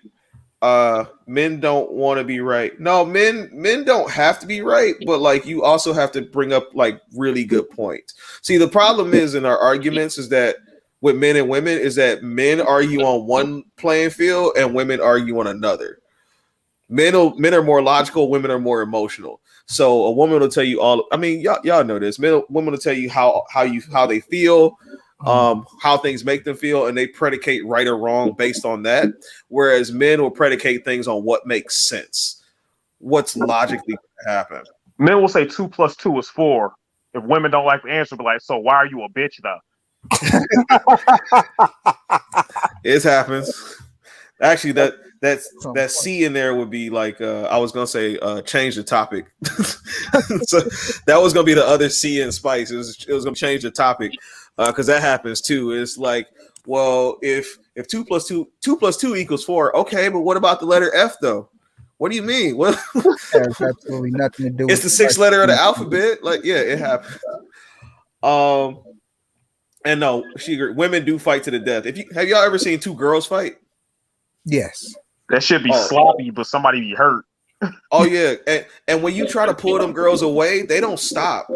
men don't want to be right. No, men don't have to be right, but like you also have to bring up like really good points. See, the problem is in our arguments is that with men and women is that men argue on one playing field and women argue on another. Men are more logical, women are more emotional. So a woman will tell you all. I mean, y'all know this. Women will tell you how they feel, how things make them feel, and they predicate right or wrong based on that. Whereas men will predicate things on what makes sense, what's logically going to happen. Men will say 2 + 2 is 4. If women don't like the answer, be like, so why are you a bitch though? It happens. Actually, that C in there would be like I was gonna say change the topic. So that was gonna be the other C in Spice. It was gonna change the topic because that happens too. It's like, well, if 2 + 2 equals 4, okay, but what about the letter F though? What do you mean? What? Has absolutely nothing to do. It's the 6th letter of the alphabet. Like, yeah, it happens. And no, women do fight to the death. Have y'all ever seen two girls fight? Yes. That should be sloppy, but somebody be hurt. Oh yeah, and when you try to pull them girls away, they don't stop.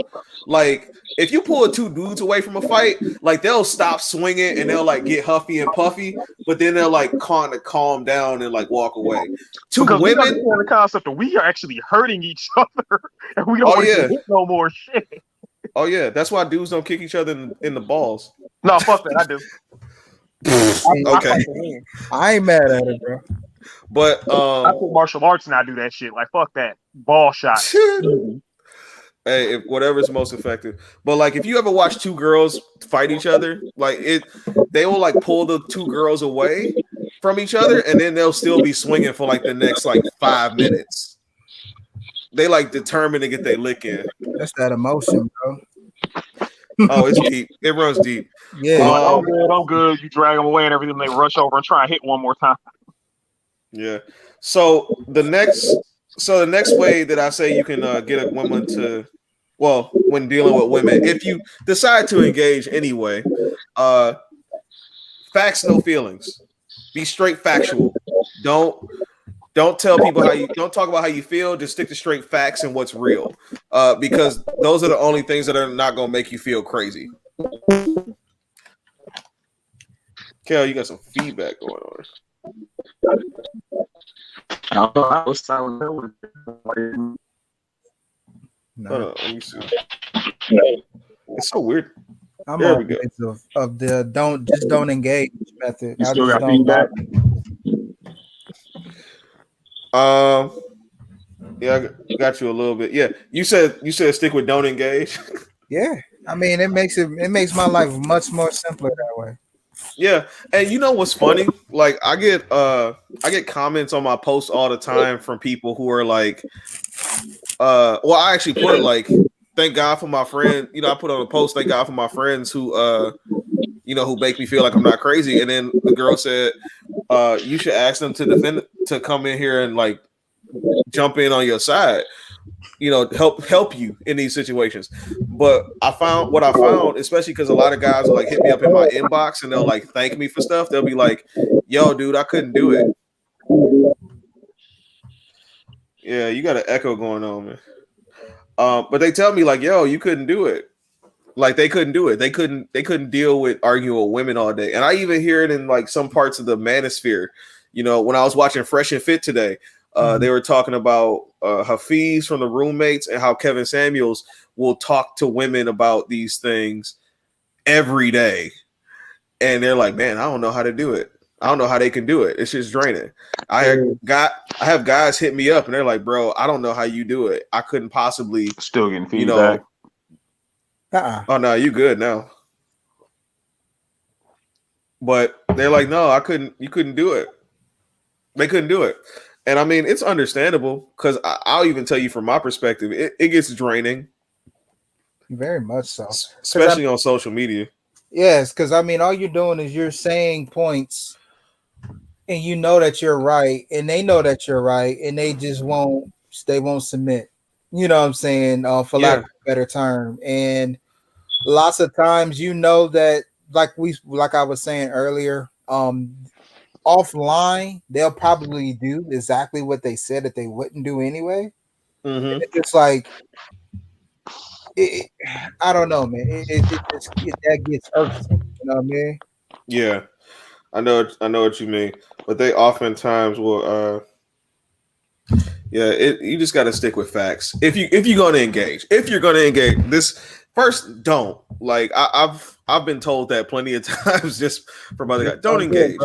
Like if you pull two dudes away from a fight, like they'll stop swinging and they'll like get huffy and puffy, but then they'll like kind of calm down and like walk away. Because women, we understand the concept that we are actually hurting each other, and we don't want to hit no more shit. Oh yeah, that's why dudes don't kick each other in the balls. No, fuck that, I do. Okay, I ain't mad at it, bro. But I think martial arts and I do that shit. Like fuck that ball shot. Hey, whatever's most effective. But like, if you ever watch two girls fight each other, like they will like pull the two girls away from each other, and then they'll still be swinging for like the next like 5 minutes. They like determined to get their lick in. That's that emotion, bro. Oh, it's deep. It runs deep. Yeah. I'm good. You drag them away and everything. They rush over and try and hit one more time. Yeah. So the next way that I say you can get a woman to, well, when dealing with women, if you decide to engage anyway, facts, no feelings. Be straight factual. Don't Don't tell people don't talk about how you feel. Just stick to straight facts and what's real, because those are the only things that are not gonna make you feel crazy. Kel, you got some feedback going on. I don't know. I was silent. No. Hold on, let me see. It's so weird. I'm There we go. of the don't engage method. You I still just got don't feedback? Yeah, I got you a little bit. Yeah, you said stick with don't engage. Yeah, I mean it makes my life much more simpler that way. Yeah, and you know what's funny? Like I get comments on my posts all the time from people who are like, well, I actually put like, thank God for my friend. You know, I put on a post, thank God for my friends who who make me feel like I'm not crazy. And then the girl said, you should ask them to come in here and like jump in on your side, help you in these situations. But I found, especially because a lot of guys will like hit me up in my inbox and they'll like thank me for stuff. They'll be like, yo, dude, I couldn't do it. Yeah, you got an echo going on, man. But they tell me like, yo, you couldn't do it. Like they couldn't do it. They couldn't deal with arguing with women all day. And I even hear it in like some parts of the manosphere. When I was watching Fresh and Fit today, they were talking about Hafiz from the Roommates and how Kevin Samuels will talk to women about these things every day. And they're like, man, I don't know how to do it. I don't know how they can do it. It's just draining. I have guys hit me up and they're like, bro, I don't know how you do it. I couldn't possibly. Still getting feedback. Oh no, you good now. But they're like, no, you couldn't do it. They couldn't do it. And I mean, it's understandable because I'll even tell you from my perspective, it gets draining. Very much so. Especially on social media. Yes, because I mean, all you're doing is you're saying points and you know that you're right, and they know that you're right, and they just won't submit. You know what I'm saying? For lack of a better term. And lots of times that like I was saying earlier, offline, they'll probably do exactly what they said that they wouldn't do anyway. Mm-hmm. It's like I don't know, man. That gets irksome. You know what I mean? Yeah, I know what you mean, but they oftentimes will. You just got to stick with facts. If you're going to engage, this first, don't like. I've been told that plenty of times just from other guys. Don't engage,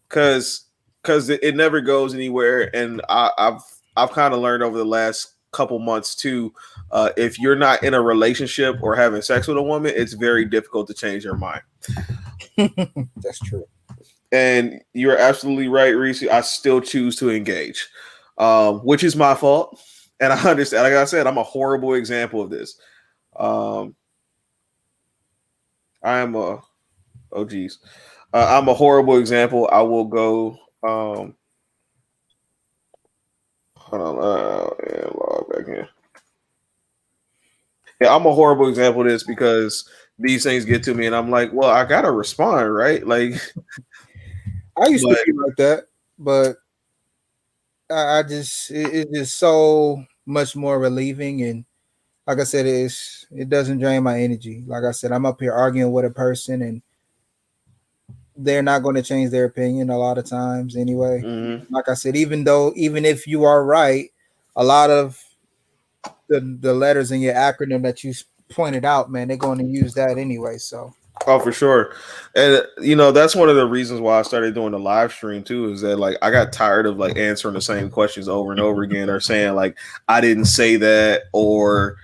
because it never goes anywhere. And I've kind of learned over the last couple months too. If you're not in a relationship or having sex with a woman, it's very difficult to change your mind. That's true. And you're absolutely right, Reese. I still choose to engage, which is my fault. And I understand. Like I said, I'm a horrible example of this. I'm a horrible example. I will go. Hold on. And log back in. Yeah, I'm a horrible example of this because these things get to me, and I'm like, well, I gotta respond, right? Like, I used to be like that, but it's just so much more relieving, and like I said, it doesn't drain my energy. Like I said, I'm up here arguing with a person, and they're not going to change their opinion a lot of times anyway. Mm-hmm. Like I said, even if you are right, a lot of the letters in your acronym that you pointed out, man, they're going to use that anyway. So. Oh, for sure. And that's one of the reasons why I started doing the live stream too, is that like I got tired of like answering the same questions over and over again, or saying like I didn't say that, or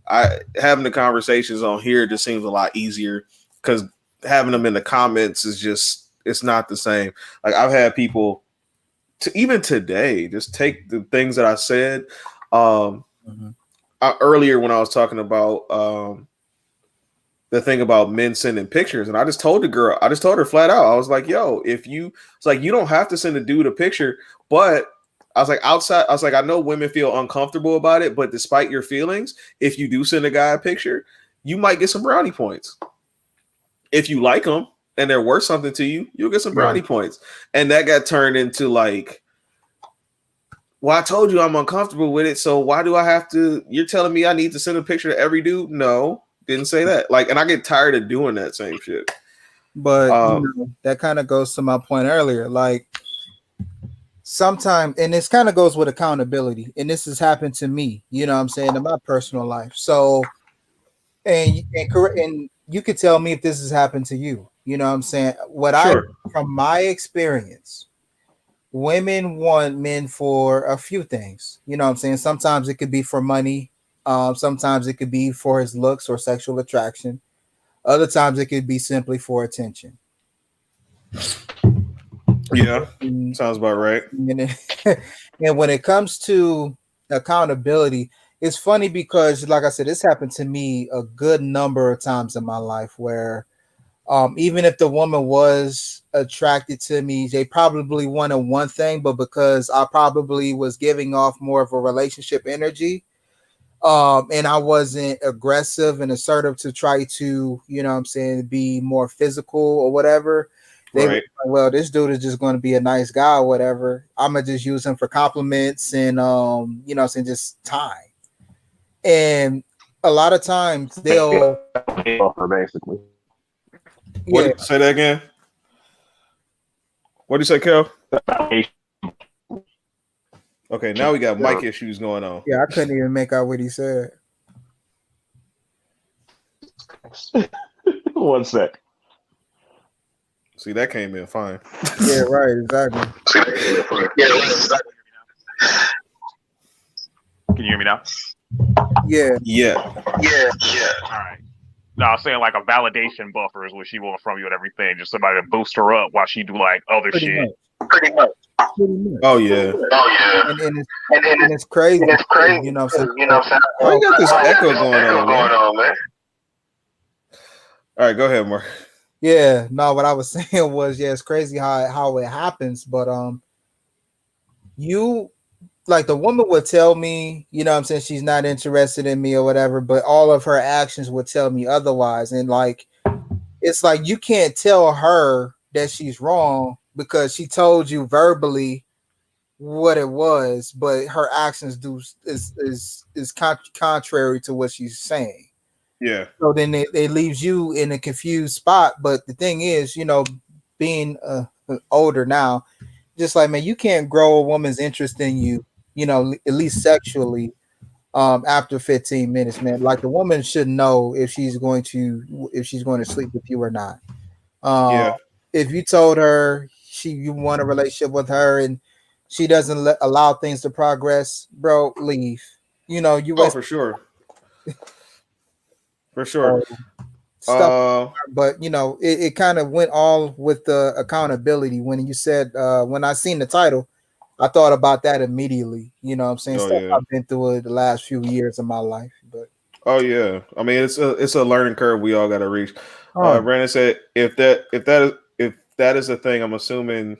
I having the conversations on here just seems a lot easier because having them in the comments is just, it's not the same. Like I've had people even today just take the things that I said earlier when I was talking about the thing about men sending pictures. And I just told her flat out, I was like, yo, it's like, you don't have to send a dude a picture, but I was like, I know women feel uncomfortable about it, but despite your feelings, if you do send a guy a picture, you might get some brownie points. If you like them and they're worth something to you, you'll get some brownie points. And that got turned into like, Well, I told you I'm uncomfortable with it, so why do I have to? You're telling me I need to send a picture to every dude? No, didn't say that. Like, and I get tired of doing that same shit. But that kind of goes to my point earlier. Like sometimes, and this kind of goes with accountability, and this has happened to me. You know what I'm saying, in my personal life. So, and you could tell me if this has happened to you. You know what I'm saying? Sure. From my experience, women want men for a few things. You know what I'm saying? Sometimes it could be for money. Sometimes it could be for his looks or sexual attraction. Other times it could be simply for attention. Yeah, sounds about right. And when it comes to accountability, it's funny because, like I said, this happened to me a good number of times in my life where even if the woman was attracted to me, they probably wanted one thing, but because I probably was giving off more of a relationship energy, and I wasn't aggressive and assertive to try to, you know what I'm saying, be more physical or whatever. They were Right. like, well, this dude is just going to be a nice guy or whatever. I'm gonna just use him for compliments and you know what I'm saying, just time. And a lot of times they'll basically. What? yeah, Say that again. What do you say, Kel? Okay, now we got mic issues going on. yeah, I couldn't even make out what he said. 1 sec. See, that came in fine. Yeah, right, exactly. Can you hear me now? Yeah. Yeah. All right. No, I'm saying like a validation buffer is what she wants from you and everything. Just somebody to boost her up while she do like other Pretty shit. much. Pretty much. Oh yeah. And it's crazy. You know what I'm saying? Why you got this echo going on, man? All right, go ahead, Mark. Yeah, no, what I was saying was, yeah, it's crazy how it happens, but you like the woman would tell me, you know what I'm saying, she's not interested in me or whatever, but all of her actions would tell me otherwise. And like it's like you can't tell her that she's wrong because she told you verbally what it was, but her actions is contrary to what she's saying. Yeah. So then it leaves you in a confused spot. But the thing is, you know, being older now, just like, man, you can't grow a woman's interest in you, you know, at least sexually, after 15 minutes, man. Like the woman should know if she's going to sleep with you or not. Yeah. If you told her you want a relationship with her and she doesn't allow things to progress, bro, leave. You know, you Oh, waste for sure. For sure. stuff. But you know, it kind of went all with the accountability. When you said when I seen the title, I thought about that immediately. You know what I'm saying? Oh, Stuff yeah. I've been through the last few years of my life. But Oh yeah. I mean, it's a learning curve we all got to reach. oh, Brandon said if that is a thing, I'm assuming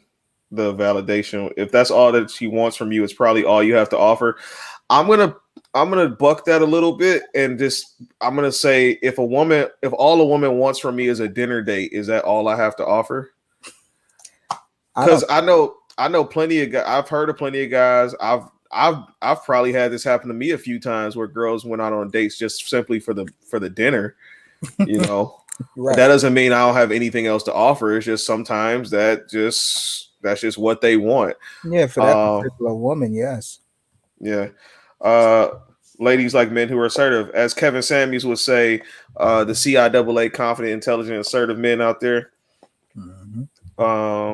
the validation. If that's all that she wants from you, it's probably all you have to offer. I'm gonna buck that a little bit and just I'm gonna say if all a woman wants from me is a dinner date, is that all I have to offer? Because I know plenty of guys. I've heard of plenty of guys. I've probably had this happen to me a few times where girls went out on dates just simply for the dinner. You know, right. That doesn't mean I don't have anything else to offer. It's just sometimes that's just what they want. Yeah, for that particular woman, yes. Yeah. Ladies like men who are assertive, as Kevin Samuels would say, the CIAA confident, intelligent, assertive men out there. Mm-hmm.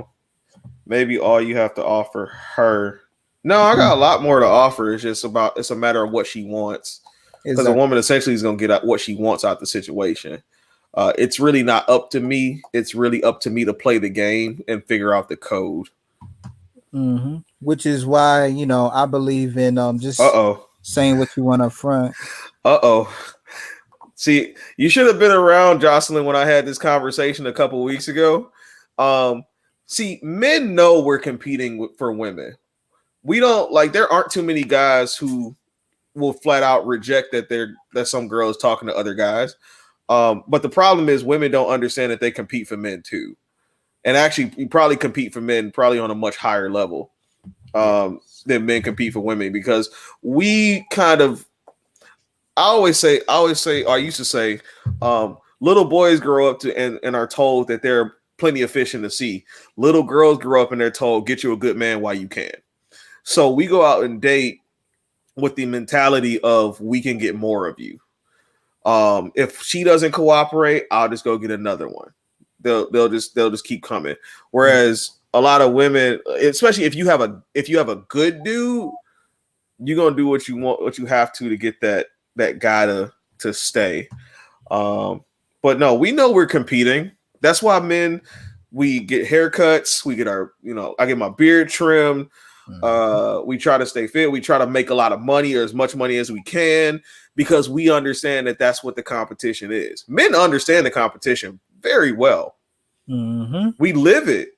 Maybe all you have to offer her. No, I got a lot more to offer. It's a matter of what she wants. Because a woman essentially is going to get what she wants out the situation. It's really not up to me. It's really up to me to play the game and figure out the code. Mm-hmm. Which is why, you know, I believe in just saying what you want up front. See, you should have been around, Jocelyn, when I had this conversation a couple weeks ago. See, men know we're competing for women. We don't there aren't too many guys who will flat out reject that some girl is talking to other guys. But the problem is women don't understand that they compete for men too. And actually you probably compete for men probably on a much higher level. than men compete for women because we kind of. I used to say, little boys grow up to and are told that they're plenty of fish in the sea. Little girls grow up and they're told, get you a good man while you can. So we go out and date with the mentality of we can get more of you. If she doesn't cooperate, I'll just go get another one. They'll just keep coming. Whereas a lot of women, especially if you have a good dude, you're gonna do what you want, what you have to get that guy to stay. But no, we know we're competing. That's why men, we get haircuts, we get our, I get my beard trimmed. We try to stay fit. We try to make a lot of money or as much money as we can because we understand that that's what the competition is. Men understand the competition very well. Mm-hmm. We live it.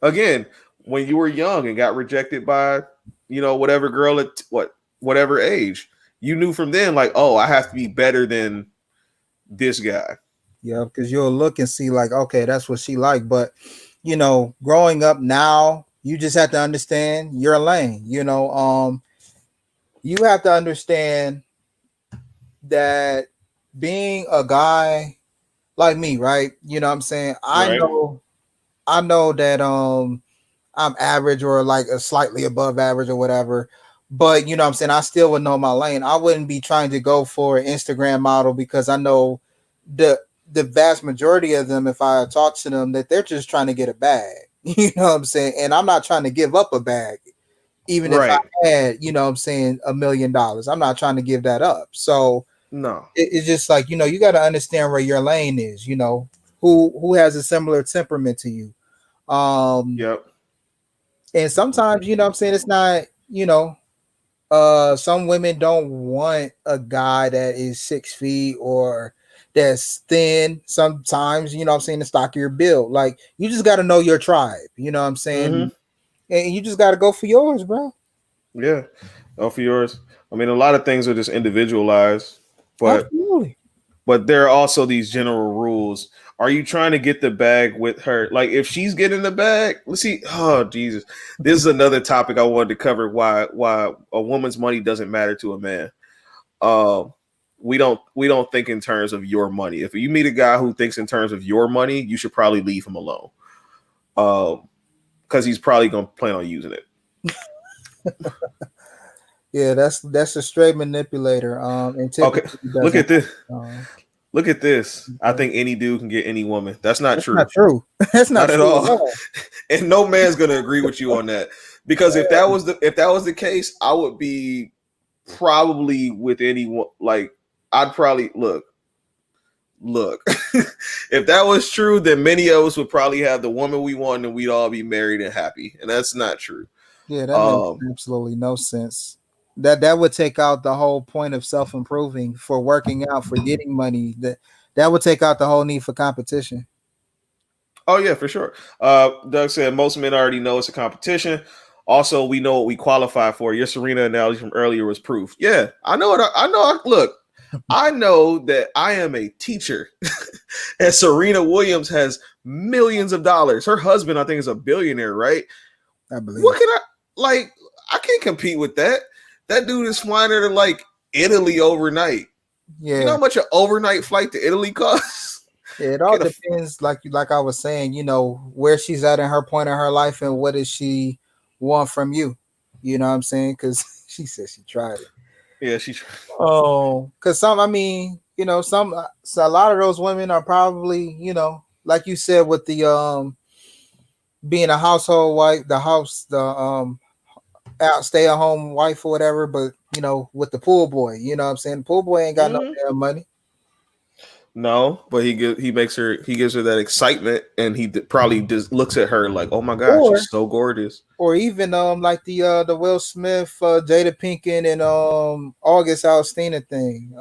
Again, when you were young and got rejected by, whatever girl at whatever age, you knew from then, like, oh, I have to be better than this guy. Yeah, because you'll look and see like, okay, that's what she like. But, growing up now, you just have to understand your lane. You have to understand that being a guy like me, right? You know what I'm saying? Right. I know that I'm average or like a slightly above average or whatever. But you know what I'm saying, I still would know my lane. I wouldn't be trying to go for an Instagram model because I know the vast majority of them, if I talk to them, that they're just trying to get a bag. You know what I'm saying? And I'm not trying to give up a bag. Even if I had, $1 million. I'm not trying to give that up. So no. It's just like, you got to understand where your lane is, who has a similar temperament to you. Yep. And sometimes, it's not, some women don't want a guy that is 6 feet or that's thin. Sometimes, the stockier build. Like, you just got to know your tribe, Mm-hmm. And you just got to go for yours, bro. Yeah. Go for yours. I mean, a lot of things are just individualized, but Absolutely. But there are also these general rules. Are you trying to get the bag with her? Like, if she's getting the bag, let's see. Oh, Jesus. This is another topic I wanted to cover, why a woman's money doesn't matter to a man. We don't think in terms of your money. If you meet a guy who thinks in terms of your money, you should probably leave him alone. Because he's probably gonna plan on using it. Yeah, that's a straight manipulator. And okay, look at this. Um, Look at this. I think any dude can get any woman. That's not true. Not true. That's not at true all. And no man's gonna agree with you on that. Because if that was the case, I would be probably with anyone. Like, I'd probably look. If that was true, then many of us would probably have the woman we want and we'd all be married and happy. And that's not true. Yeah, that makes absolutely no sense. That would take out the whole point of self-improving, for working out, for getting money. That would take out the whole need for competition. Oh yeah, for sure. Doug said most men already know it's a competition. Also, we know what we qualify for. Your Serena analogy from earlier was proof. Yeah, I know it. Look, I know that I am a teacher, and Serena Williams has millions of dollars. Her husband, I think, is a billionaire, right? I believe. What can I can't compete with that. That dude is flying her to like Italy overnight. Yeah. You know how much an overnight flight to Italy costs? Yeah, it all depends, like I was saying, where she's at in her point in her life and what does she want from you. You know what I'm saying? Because she said she tried it. Yeah, she tried. Oh, because so a lot of those women are probably, like you said, with the being a household wife, stay-at-home wife or whatever, but with the pool boy, you know what I'm saying? The pool boy ain't got no damn money. No, but he gives her that excitement, and he probably just looks at her like, oh my god, she's so gorgeous. Or even like the Will Smith, Jada Pinkett, and August Alsina thing.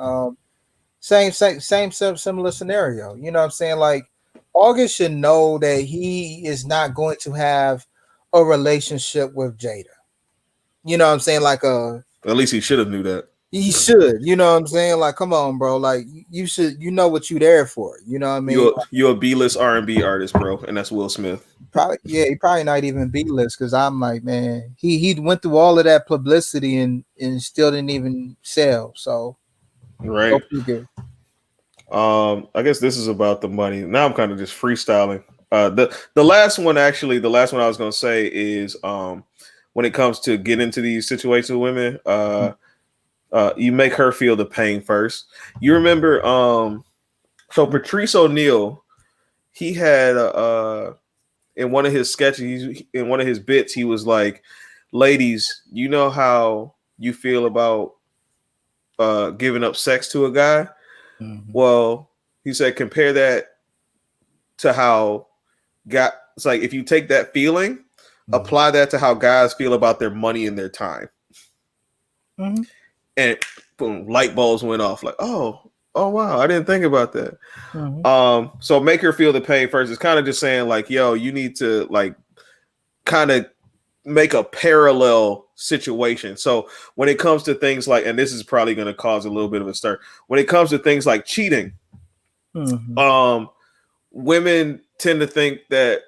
Same similar scenario. You know what I'm saying? Like, August should know that he is not going to have a relationship with Jada. You know what I'm saying? Like at least he should have knew that. He should, you know what I'm saying? Like, come on, bro. Like, you should, you know what you there for. You know what I mean? You a B-list R&B artist, bro, and that's Will Smith. Probably, yeah, he probably not even B list because I'm like, man, he went through all of that publicity and still didn't even sell. So go Right. figure. I guess this is about the money. Now I'm kind of just freestyling. The last one, actually, the last one I was gonna say is when it comes to getting into these situations with women, you make her feel the pain first. You remember, so Patrice O'Neal, he had in one of his sketches, in one of his bits, he was like, "Ladies, you know how you feel about giving up sex to a guy? Mhm. Well," he said, "compare that to how guy. It's like if you take that feeling, apply that to how guys feel about their money and their time." Mhm. And boom, light bulbs went off. Like, oh wow, I didn't think about that. Mhm. So make her feel the pain first. It's kind of just saying like, yo, you need to like kind of make a parallel situation. So when it comes to things like, and this is probably going to cause a little bit of a stir, when it comes to things like cheating, Mhm. women tend to think that,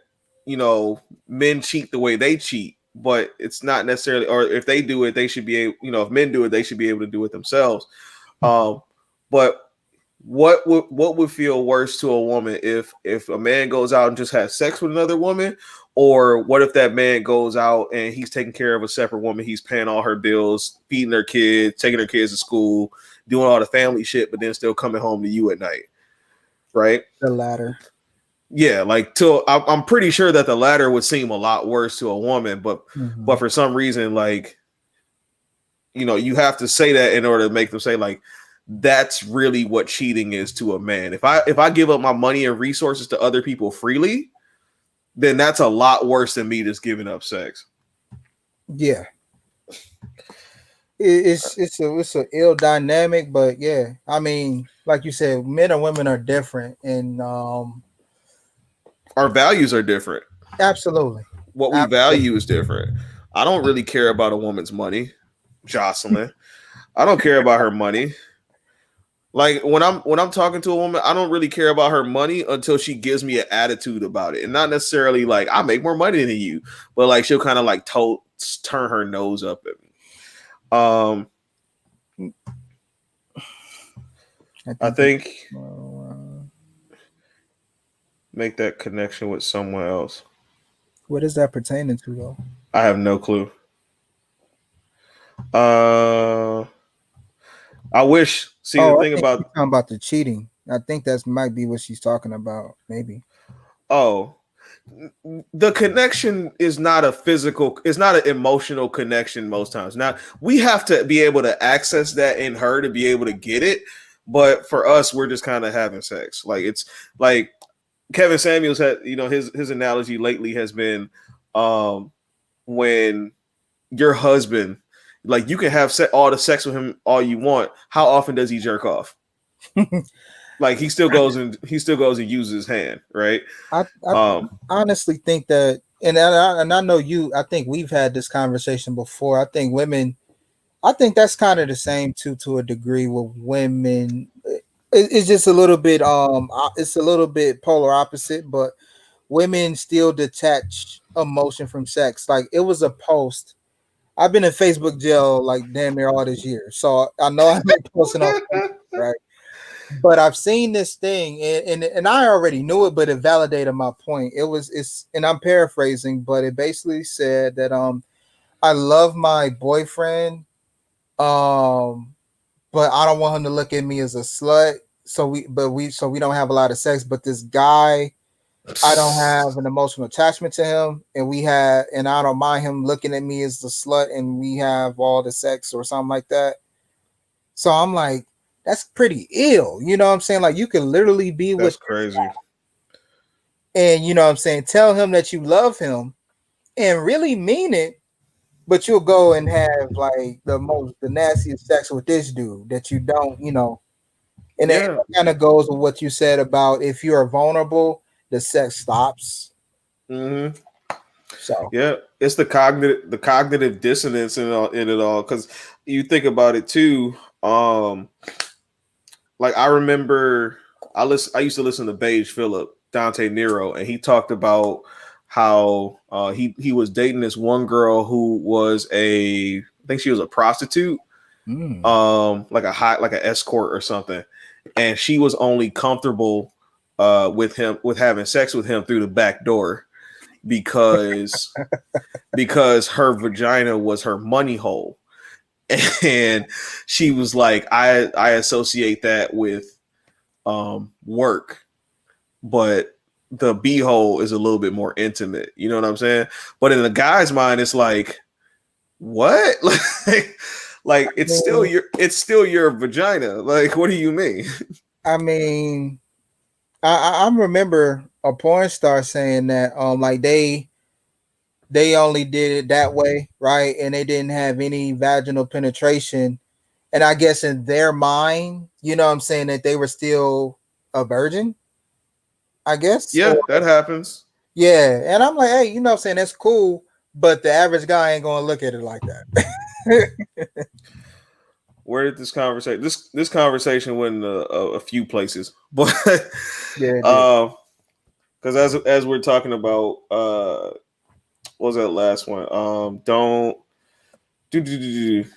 you know, men cheat the way they cheat, but it's not necessarily, or if they do it, they should be able, you know, if men do it, they should be able to do it themselves. But what would feel worse to a woman if a man goes out and just has sex with another woman, or what if that man goes out and he's taking care of a separate woman, he's paying all her bills, feeding her kids, taking her kids to school, doing all the family shit, but then still coming home to you at night, right? The latter. Yeah, like I'm pretty sure that the latter would seem a lot worse to a woman, but Mhm. for some reason, like, you know, you have to say that in order to make them say like that's really what cheating is to a man. If I give up my money and resources to other people freely, then that's a lot worse than me just giving up sex. Yeah. It's a ill dynamic, but yeah, I mean, like you said, men and women are different, and Our values are different. absolutely, What we absolutely. value is different. I don't really care about a woman's money, Jocelyn. I don't care about her money. Like when I'm talking to a woman, I don't really care about her money until she gives me an attitude about it, and not necessarily like I make more money than you, but like she'll kind of like turn her nose up at me. I think Uh, make that connection with someone else. what is that pertaining to, though? I have no clue. Uh, I wish. See, the Oh, I thing think she's about talking about the cheating. I think that's might be what she's talking about. Maybe. oh, the connection is not a physical, it's not an emotional connection most times. Now we have to be able to access that in her to be able to get it. But for us, we're just kind of having sex. Like it's like Kevin Samuels had, you know, his analogy lately has been when your husband, like you can have all the sex with him all you want. How often does he jerk off? Like he still goes and uses his hand, right? I Um, honestly think that, and I know you. I think we've had this conversation before. I think women. I think that's kind of the same too, to a degree with women. It's just a little bit it's a little bit polar opposite, but women still detach emotion from sex. Like it was a post. I've been in Facebook jail like damn near all this year, so I know I've been posting on Facebook, right? But I've seen this thing, and I already knew it, but it validated my point. It's and I'm paraphrasing, but it basically said that I love my boyfriend, um but I don't want him to look at me as a slut. So we don't have a lot of sex. But this guy, I don't have an emotional attachment to him, and I don't mind him looking at me as a slut, and we have all the sex or something like that. So I'm like, that's pretty ill. You know what I'm saying? Like you can literally be that's with, crazy. and you know what I'm saying, tell him that you love him and really mean it, but you'll go and have like the nastiest sex with this dude that you don't, you know. And it Yeah. kind of goes with what you said about if you are vulnerable, the sex stops. Mm-hmm. So Yeah, it's the cognitive dissonance in it all. Because you think about it too. Like I remember, I used to listen to Beige Phillip, Dante Nero, and he talked about how he was dating this one girl who was I think she was a prostitute, like like an escort or something, and she was only comfortable with having sex with him through the back door because her vagina was her money hole. And she was like, I associate that with work, but the beehole is a little bit more intimate. You know what I'm saying? But in the guy's mind, it's like, what? like it's still your vagina. Like, what do you mean? I mean, I remember a porn star saying that like they only did it that way, right? And they didn't have any vaginal penetration. And I guess in their mind, you know what I'm saying, that they were still a virgin, I guess. Yeah, Or that happens. yeah. And I'm like, hey, you know what I'm saying, that's cool, but the average guy ain't gonna look at it like that. Where did this conversation went in a few places, but Yeah, it did. because as we're talking about what was that last one? Don't do do do do.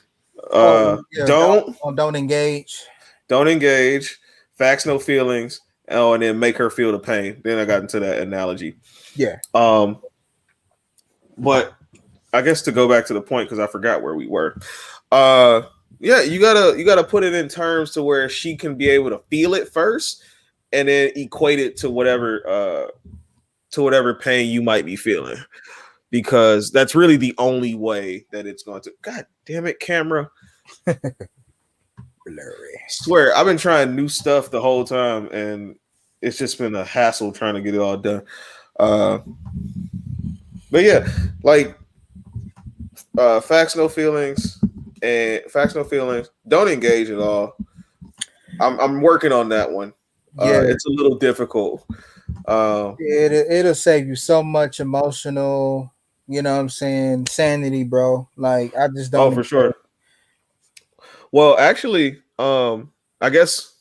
Oh yeah, Don't don't engage. don't engage. Facts, no feelings. Oh, and then make her feel the pain. Then I got into that analogy. Yeah. But I guess to go back to the point because I forgot where we were. Yeah, you gotta put it in terms to where she can be able to feel it first, and then equate it to whatever pain you might be feeling, because that's really the only way that it's going to. God damn it, camera! Blurry. Swear, I've been trying new stuff the whole time, and it's just been a hassle trying to get it all done. But yeah, like facts, no feelings, and facts, no feelings. Don't engage at all. I'm working on that one. Yeah. It's a little difficult. It'll save you so much emotional, you know what I'm saying, sanity, bro. Like I just don't. Oh, for sure. Well, actually, I guess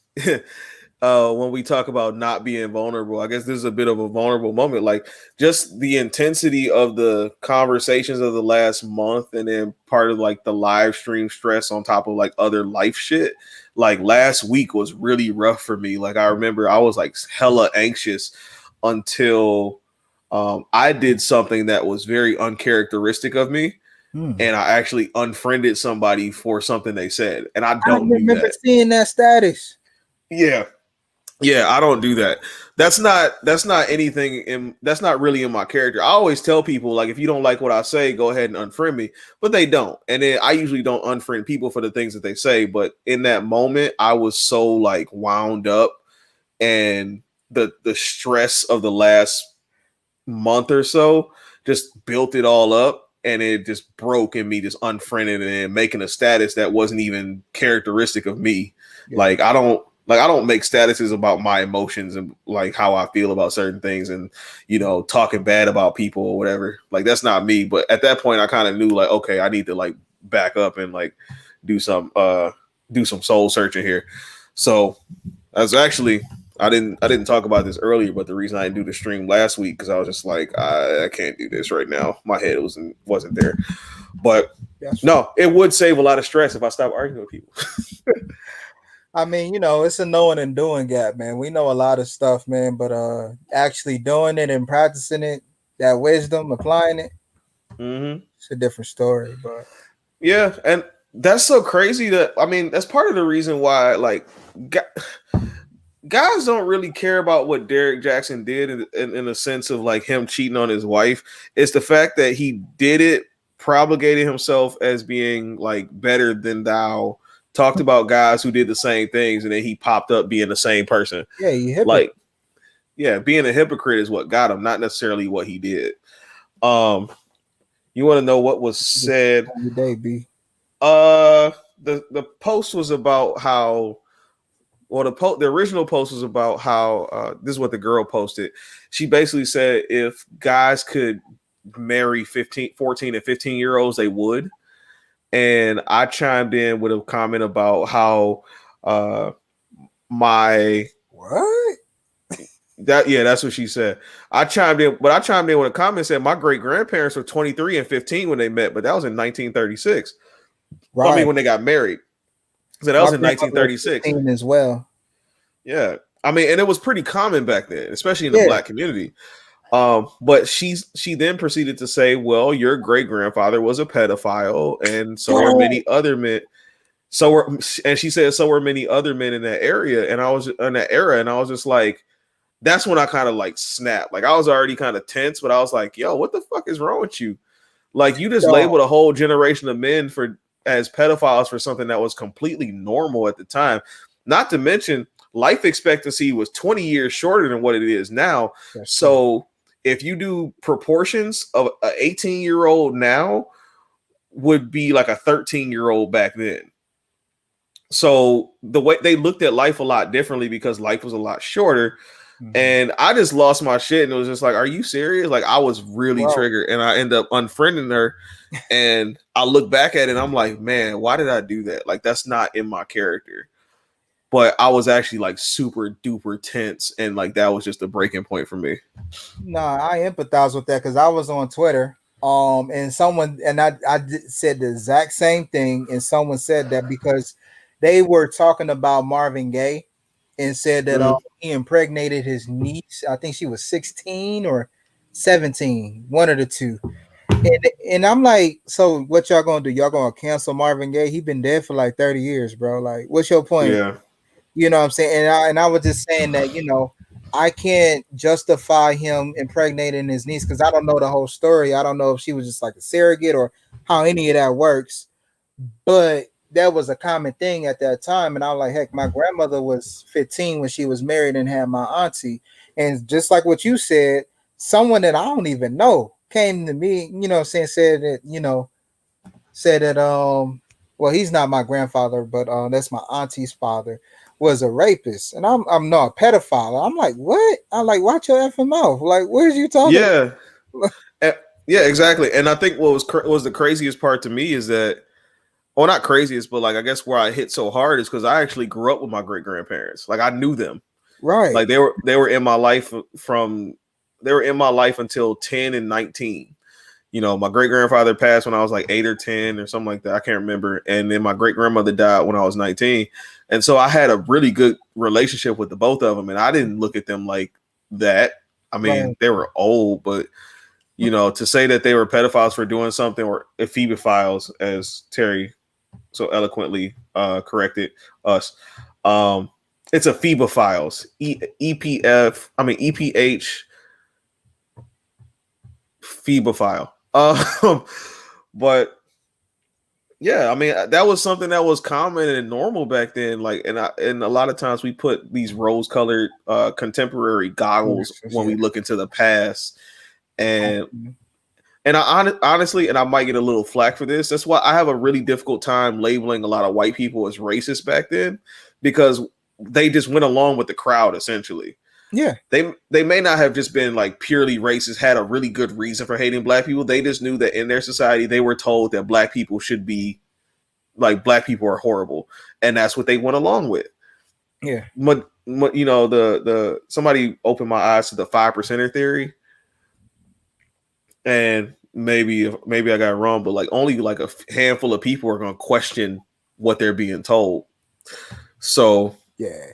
when we talk about not being vulnerable, I guess this is a bit of a vulnerable moment. Like just the intensity of the conversations of the last month, and then part of like the live stream stress on top of like other life shit. Like last week was really rough for me. Like I remember I was like hella anxious until I did something that was very uncharacteristic of me. And I actually unfriended somebody for something they said, and I don't do remember that. seeing that status. Yeah, I don't do that. That's not anything that's not really in my character. I always tell people, like, if you don't like what I say, go ahead and unfriend me, but they don't. And then I usually don't unfriend people for the things that they say, but in that moment I was so like wound up, and the stress of the last month or so just built it all up, and it just broke in me just unfriending and making a status that wasn't even characteristic of me. Yeah. Like I don't make statuses about my emotions and like how I feel about certain things, and talking bad about people or whatever. Like that's not me. But at that point I kind of knew like, okay, I need to like back up and like do some soul searching here. So that's actually I didn't talk about this earlier, but the reason I didn't do the stream last week because I was just like, I can't do this right now. My head wasn't there. But no, it would save a lot of stress if I stopped arguing with people. I mean, it's a knowing and doing gap, man. We know a lot of stuff, man, but actually doing it and practicing it, that wisdom, applying it, it's a different story. But yeah, and that's so crazy that's part of the reason why like guys don't really care about what Derek Jackson did in the sense of like him cheating on his wife. It's the fact that he did it, propagated himself as being like better than thou, talked about guys who did the same things, and then he popped up being the same person. Yeah, being a hypocrite is what got him, not necessarily what he did. You want to know what was said? B. The post was about how. Well, the original post was about how this is what the girl posted. She basically said if guys could marry 14 and 15-year-olds, they would. And I chimed in with a comment about how my What? that's what she said. I chimed in with a comment saying my great grandparents were 23 and 15 when they met, but that was in 1936. Right. I mean, when they got married. So that was in 1936 as well. Yeah, I mean, and it was pretty common back then, especially in the Black community. But she then proceeded to say, "Well, your great grandfather was a pedophile, and so are many other men. And she said, so were many other men in that area." And I was in that era, and I was just like, that's when I kind of like snapped. Like I was already kind of tense, but I was like, "Yo, what the fuck is wrong with you? Like you just labeled a whole generation of men as pedophiles for something that was completely normal at the time. Not to mention, life expectancy was 20 years shorter than what it is now. So if you do proportions of an 18-year-old now would be like a 13-year-old back then. So the way they looked at life a lot differently because life was a lot shorter. And I just lost my shit and it was just like, are you serious? Like I was really triggered and I end up unfriending her. And I look back at it and I'm like, man, why did I do that? Like that's not in my character. But I was actually like super duper tense and like that was just a breaking point for me. No, I empathize with that because I was on Twitter. And someone and I said the exact same thing, and someone said that because they were talking about Marvin Gaye and said that he impregnated his niece. I think she was 16 or 17, one of the two. And I'm like, so what y'all gonna do? Y'all gonna cancel Marvin Gaye? He been dead for like 30 years, bro. Like, what's your point? Yeah. You know what I'm saying? And I was just saying that, you know, I can't justify him impregnating his niece because I don't know the whole story. I don't know if she was just like a surrogate or how any of that works. But that was a common thing at that time. And I was like, heck, my grandmother was 15 when she was married and had my auntie. And just like what you said, someone that I don't even know came to me, you know, said that well, he's not my grandfather, but that's my auntie's father, was a rapist. And I'm not a pedophile. I'm like, what? I'm like, watch your effing mouth. Like, what are you talking about? Yeah, exactly. And I think what was the craziest part to me is that, well, not craziest, but like I guess where I hit so hard is because I actually grew up with my great grandparents. Like I knew them, right? Like they were in my life until 10 and 19. You know, my great grandfather passed when I was like 8 or 10 or something like that. I can't remember. And then my great grandmother died when I was 19. And so I had a really good relationship with the both of them, and I didn't look at them like that. I mean, they were old, but you know, to say that they were pedophiles for doing something, or ephebophiles, as Terry so eloquently corrected us. It's ephebophiles. EPH phebophile. But yeah, I mean that was something that was common and normal back then. Like, and a lot of times we put these rose-colored contemporary goggles when we look into the past, and I honestly, and I might get a little flack for this. That's why I have a really difficult time labeling a lot of white people as racist back then, because they just went along with the crowd essentially. Yeah, they may not have just been like purely racist, had a really good reason for hating black people. They just knew that in their society they were told that black people should be like, black people are horrible, and that's what they went along with. Yeah, but you know, the somebody opened my eyes to the 5%er theory, and maybe I got it wrong, but like only like a handful of people are going to question what they're being told. So yeah.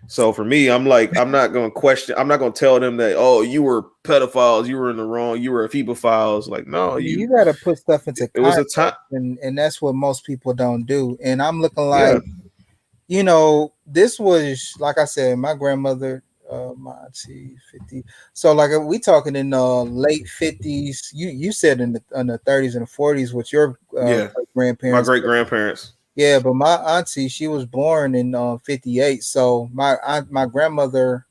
So for me, I'm like, I'm not going to tell them that, oh, you were pedophiles, you were in the wrong, you were ephebophiles. Like, no, you got to put stuff into it was a time, and that's what most people don't do. And I'm looking like, you know, this was, like I said, my grandmother, my auntie, 50. So like we talking in the late 50s. You said in the 30s and the 40s with your grandparents. My great grandparents. Yeah, but my auntie, she was born in 58. So my grandmother,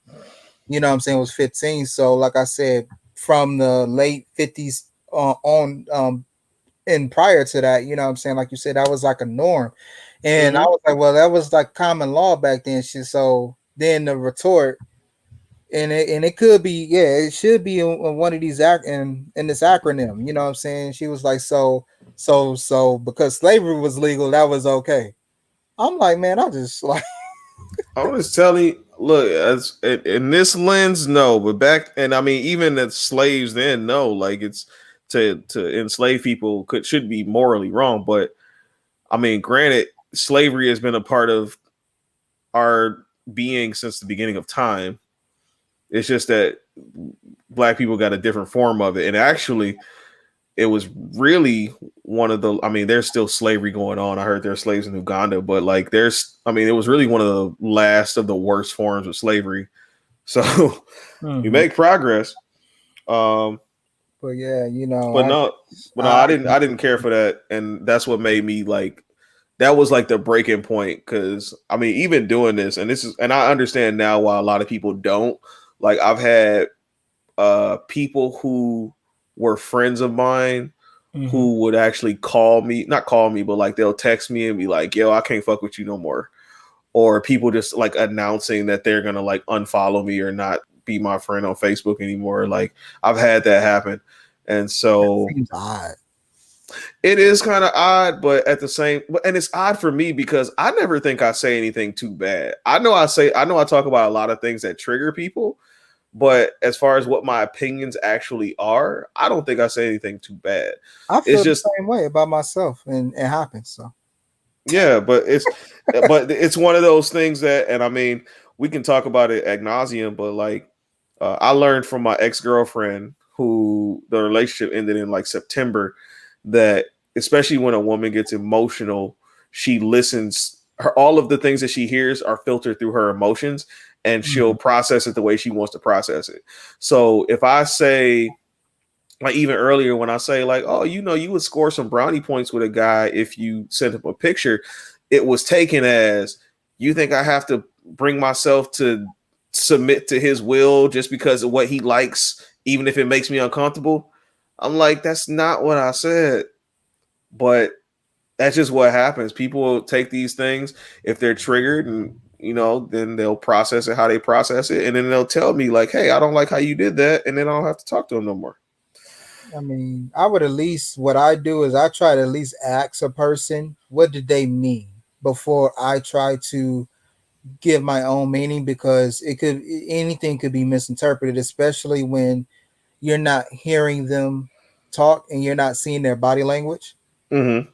you know what I'm saying, was 15. So like I said, from the late 50s on and prior to that, you know what I'm saying, like you said, that was like a norm. And I was like, well, that was like common law back then. So then the retort, and it could be, yeah, it should be in one of these in this acronym. You know what I'm saying? She was like, so because slavery was legal, that was okay. I'm like, man, I just like, I'm just telling you, look, as in this lens, no, but back, and I mean, even the slaves then, no, like it's to enslave people should be morally wrong, but I mean, granted, slavery has been a part of our being since the beginning of time. It's just that black people got a different form of it, and actually, it was really one of the. I mean, there's still slavery going on. I heard there's slaves in Uganda, but like, there's. I mean, it was really one of the last of the worst forms of slavery. So you make progress. But yeah, you know, But no, but no, I didn't care for that, and that's what made me like. That was like the breaking point because I mean, even doing this, and I understand now why a lot of people don't. Like, I've had people who were friends of mine who would actually not call me, but like they'll text me and be like, "Yo, I can't fuck with you no more," or people just like announcing that they're gonna like unfollow me or not be my friend on Facebook anymore. Like, I've had that happen, and so seems odd. it is kind of odd, but at the same, and it's odd for me because I never think I say anything too bad. I know I talk about a lot of things that trigger people, but as far as what my opinions actually are, I don't think I say anything too bad. I feel It's just, the same way about myself, and it happens. So yeah, but it's one of those things that, and I mean, we can talk about it ad nauseum, but like, I learned from my ex-girlfriend who the relationship ended in like September that especially when a woman gets emotional, she listens. All of the things that she hears are filtered through her emotions, and she'll process it the way she wants to process it. So if I say, like even earlier when I say like, oh, you know, you would score some brownie points with a guy if you sent him a picture, it was taken as, you think I have to bring myself to submit to his will just because of what he likes, even if it makes me uncomfortable. I'm like, that's not what I said. But that's just what happens. People will take these things if they're triggered, and you know, then they'll process it how they process it, and then they'll tell me like, "Hey, I don't like how you did that," and then I don't have to talk to them no more. I mean, I would at least, what I do is I try to at least ask a person what did they mean before I try to give my own meaning, because anything could be misinterpreted, especially when you're not hearing them talk and you're not seeing their body language, Mm-hmm.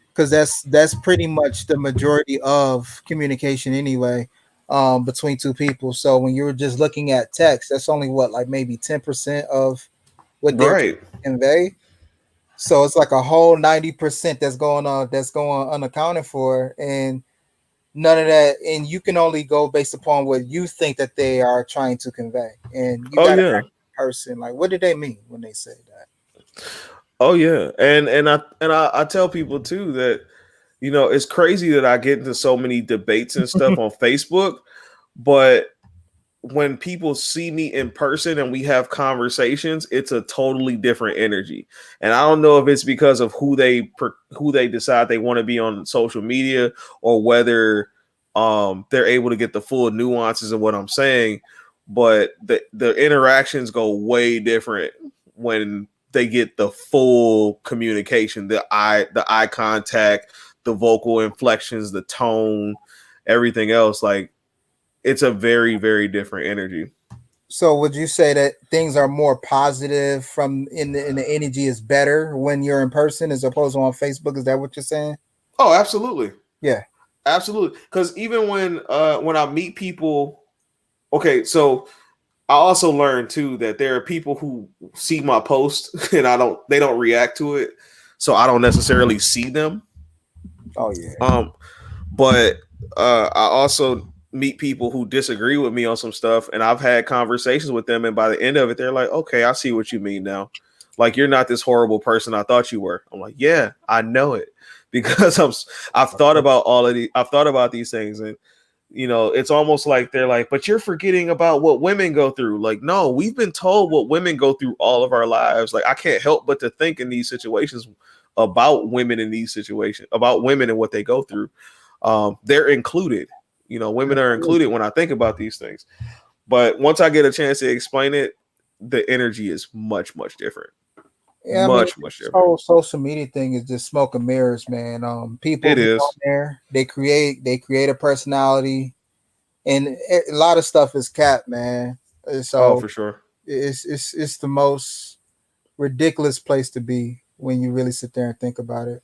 because that's pretty much the majority of communication anyway, between two people. So when you're just looking at text, that's only what, like maybe 10% of what they're trying Right. to convey. So it's like a whole 90% that's going unaccounted for, and none of that. And you can only go based upon what you think that they are trying to convey, and you Oh got to yeah. ask the person like, what did they mean when they say that? Oh yeah. And I tell people too that, you know, it's crazy that I get into so many debates and stuff on Facebook, but when people see me in person and we have conversations, it's a totally different energy. And I don't know if it's because of who they decide they want to be on social media, or whether they're able to get the full nuances of what I'm saying, but the interactions go way different when they get the full communication, the eye contact, the vocal inflections, the tone, everything else. Like, it's a very, very different energy. So would you say that things are more positive from in the energy is better when you're in person as opposed to on Facebook? Is that what you're saying? Oh, absolutely. Yeah. Absolutely. Because even when I meet people, okay, so I also learned too that there are people who see my post and they don't react to it. So I don't necessarily see them. Oh yeah. Um, but I also meet people who disagree with me on some stuff, and I've had conversations with them, and by the end of it, they're like, "Okay, I see what you mean now. Like, you're not this horrible person I thought you were." I'm like, "Yeah, I know it because I've thought about these things, and you know, it's almost like they're like, but you're forgetting about what women go through." Like, no, we've been told what women go through all of our lives. Like, I can't help but to think in these situations about women in these situations, about women and what they go through. They're included. You know, women are included when I think about these things. But once I get a chance to explain it, the energy is much, much different. Yeah, I mean, Much, much this different. whole social media thing is just smoke and mirrors, man. People It get on is. there, they create a personality, and a lot of stuff is capped, man. Oh, So for sure. it's the most ridiculous place to be when you really sit there and think about it.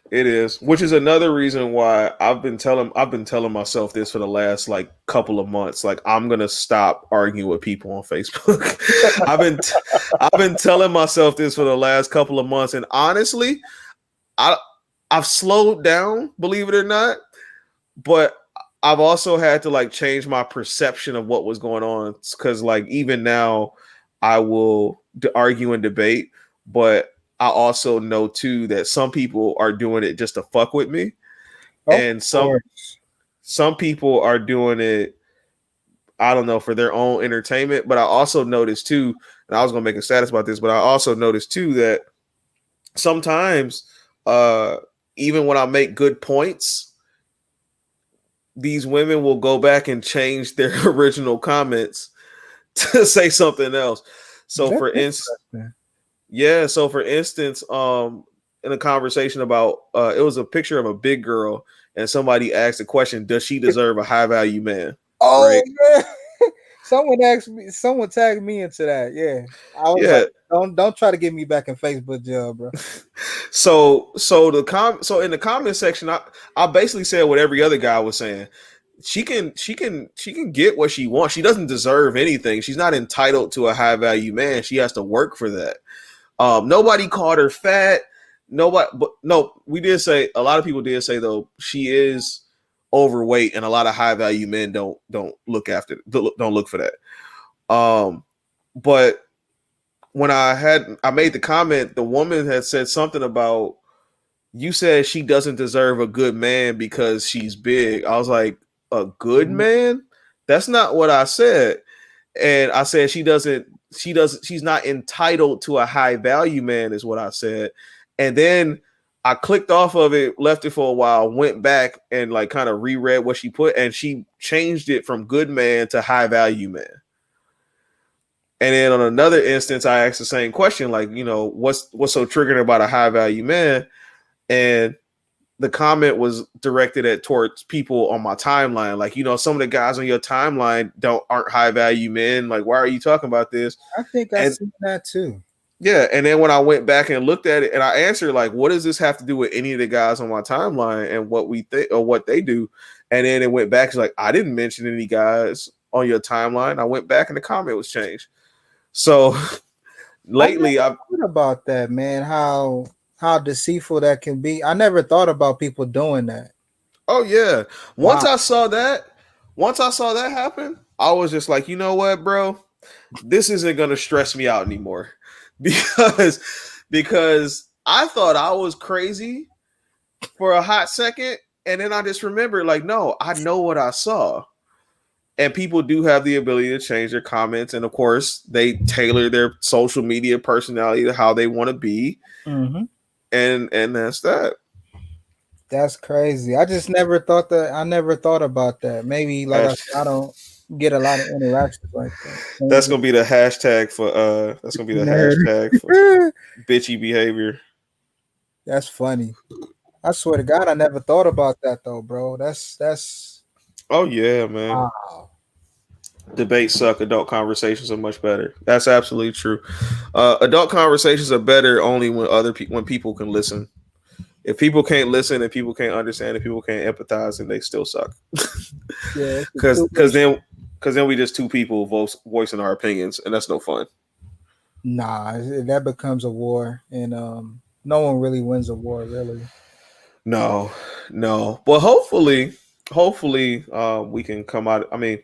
It is, which is another reason why I've been telling myself this for the last like couple of months. Like I'm gonna stop arguing with people on Facebook. I've been telling myself this for the last couple of months, and honestly, I I've slowed down, believe it or not, but I've also had to like change my perception of what was going on because like even now I will argue and debate, but I also know too that some people are doing it just to fuck with me, Of and course. some people are doing it, I don't know, for their own entertainment. But I also noticed too, and I was gonna make a status about this, but I also noticed too that sometimes, uh, even when I make good points, these women will go back and change their original comments to say something else. So That's for instance, interesting. yeah, so for instance, in a conversation about it was a picture of a big girl and somebody asked the question, does she deserve a high value man? Oh Right? man, someone tagged me into that. Yeah, I was like, Yeah. don't try to get me back in Facebook jail, bro. So in the comment section, I basically said what every other guy was saying. She can get what she wants. She doesn't deserve anything. She's not entitled to a high value man. She has to work for that. Nobody called her fat. Nobody, but no, we did say a lot of people did say though she is overweight, and a lot of high value men don't don't look for that. Um, but when I made the comment, the woman had said something about, you said she doesn't deserve a good man because she's big. I was like, a good man? That's not what I said. And I said she's not entitled to a high value man is what I said. And then I clicked off of it, left it for a while, went back and like kind of reread what she put, and she changed it from good man to high value man. And then on another instance, I asked the same question, like, what's so triggering about a high value man? And the comment was directed at towards people on my timeline. Like, some of the guys on your timeline aren't high value men. Like, why are you talking about this? I think I And seen that too. yeah, and then when I went back and looked at it and I answered, like, what does this have to do with any of the guys on my timeline and what we think or what they do? And then it went back, it's like, I didn't mention any guys on your timeline. I went back and the comment was changed. So lately I thought about that, man. How deceitful that can be. I never thought about people doing that. oh yeah. Wow. Once I saw that happen, I was just like, you know what, bro? This isn't gonna stress me out anymore. Because I thought I was crazy for a hot second, and then I just remembered, like, no, I know what I saw. And people do have the ability to change their comments, and of course, they tailor their social media personality to how they want to be, Mm-hmm. and that's that. That's crazy. I just never thought that. I never thought about that. Maybe like Hash- I don't get a lot of interactions like that. that's gonna be the hashtag for bitchy behavior. That's funny. I swear to God, I never thought about that though, bro. That's Oh yeah, man. wow. Debates suck. Adult conversations are much better. That's absolutely true. Adult conversations are better only when people can listen. If people can't listen and people can't understand and people can't empathize, then they still suck. Yeah, it's a Because two-way then we just two people voicing our opinions, and that's no fun. Nah, that becomes a war, and no one really wins a war, really. No, no. But hopefully, we can come out. I mean,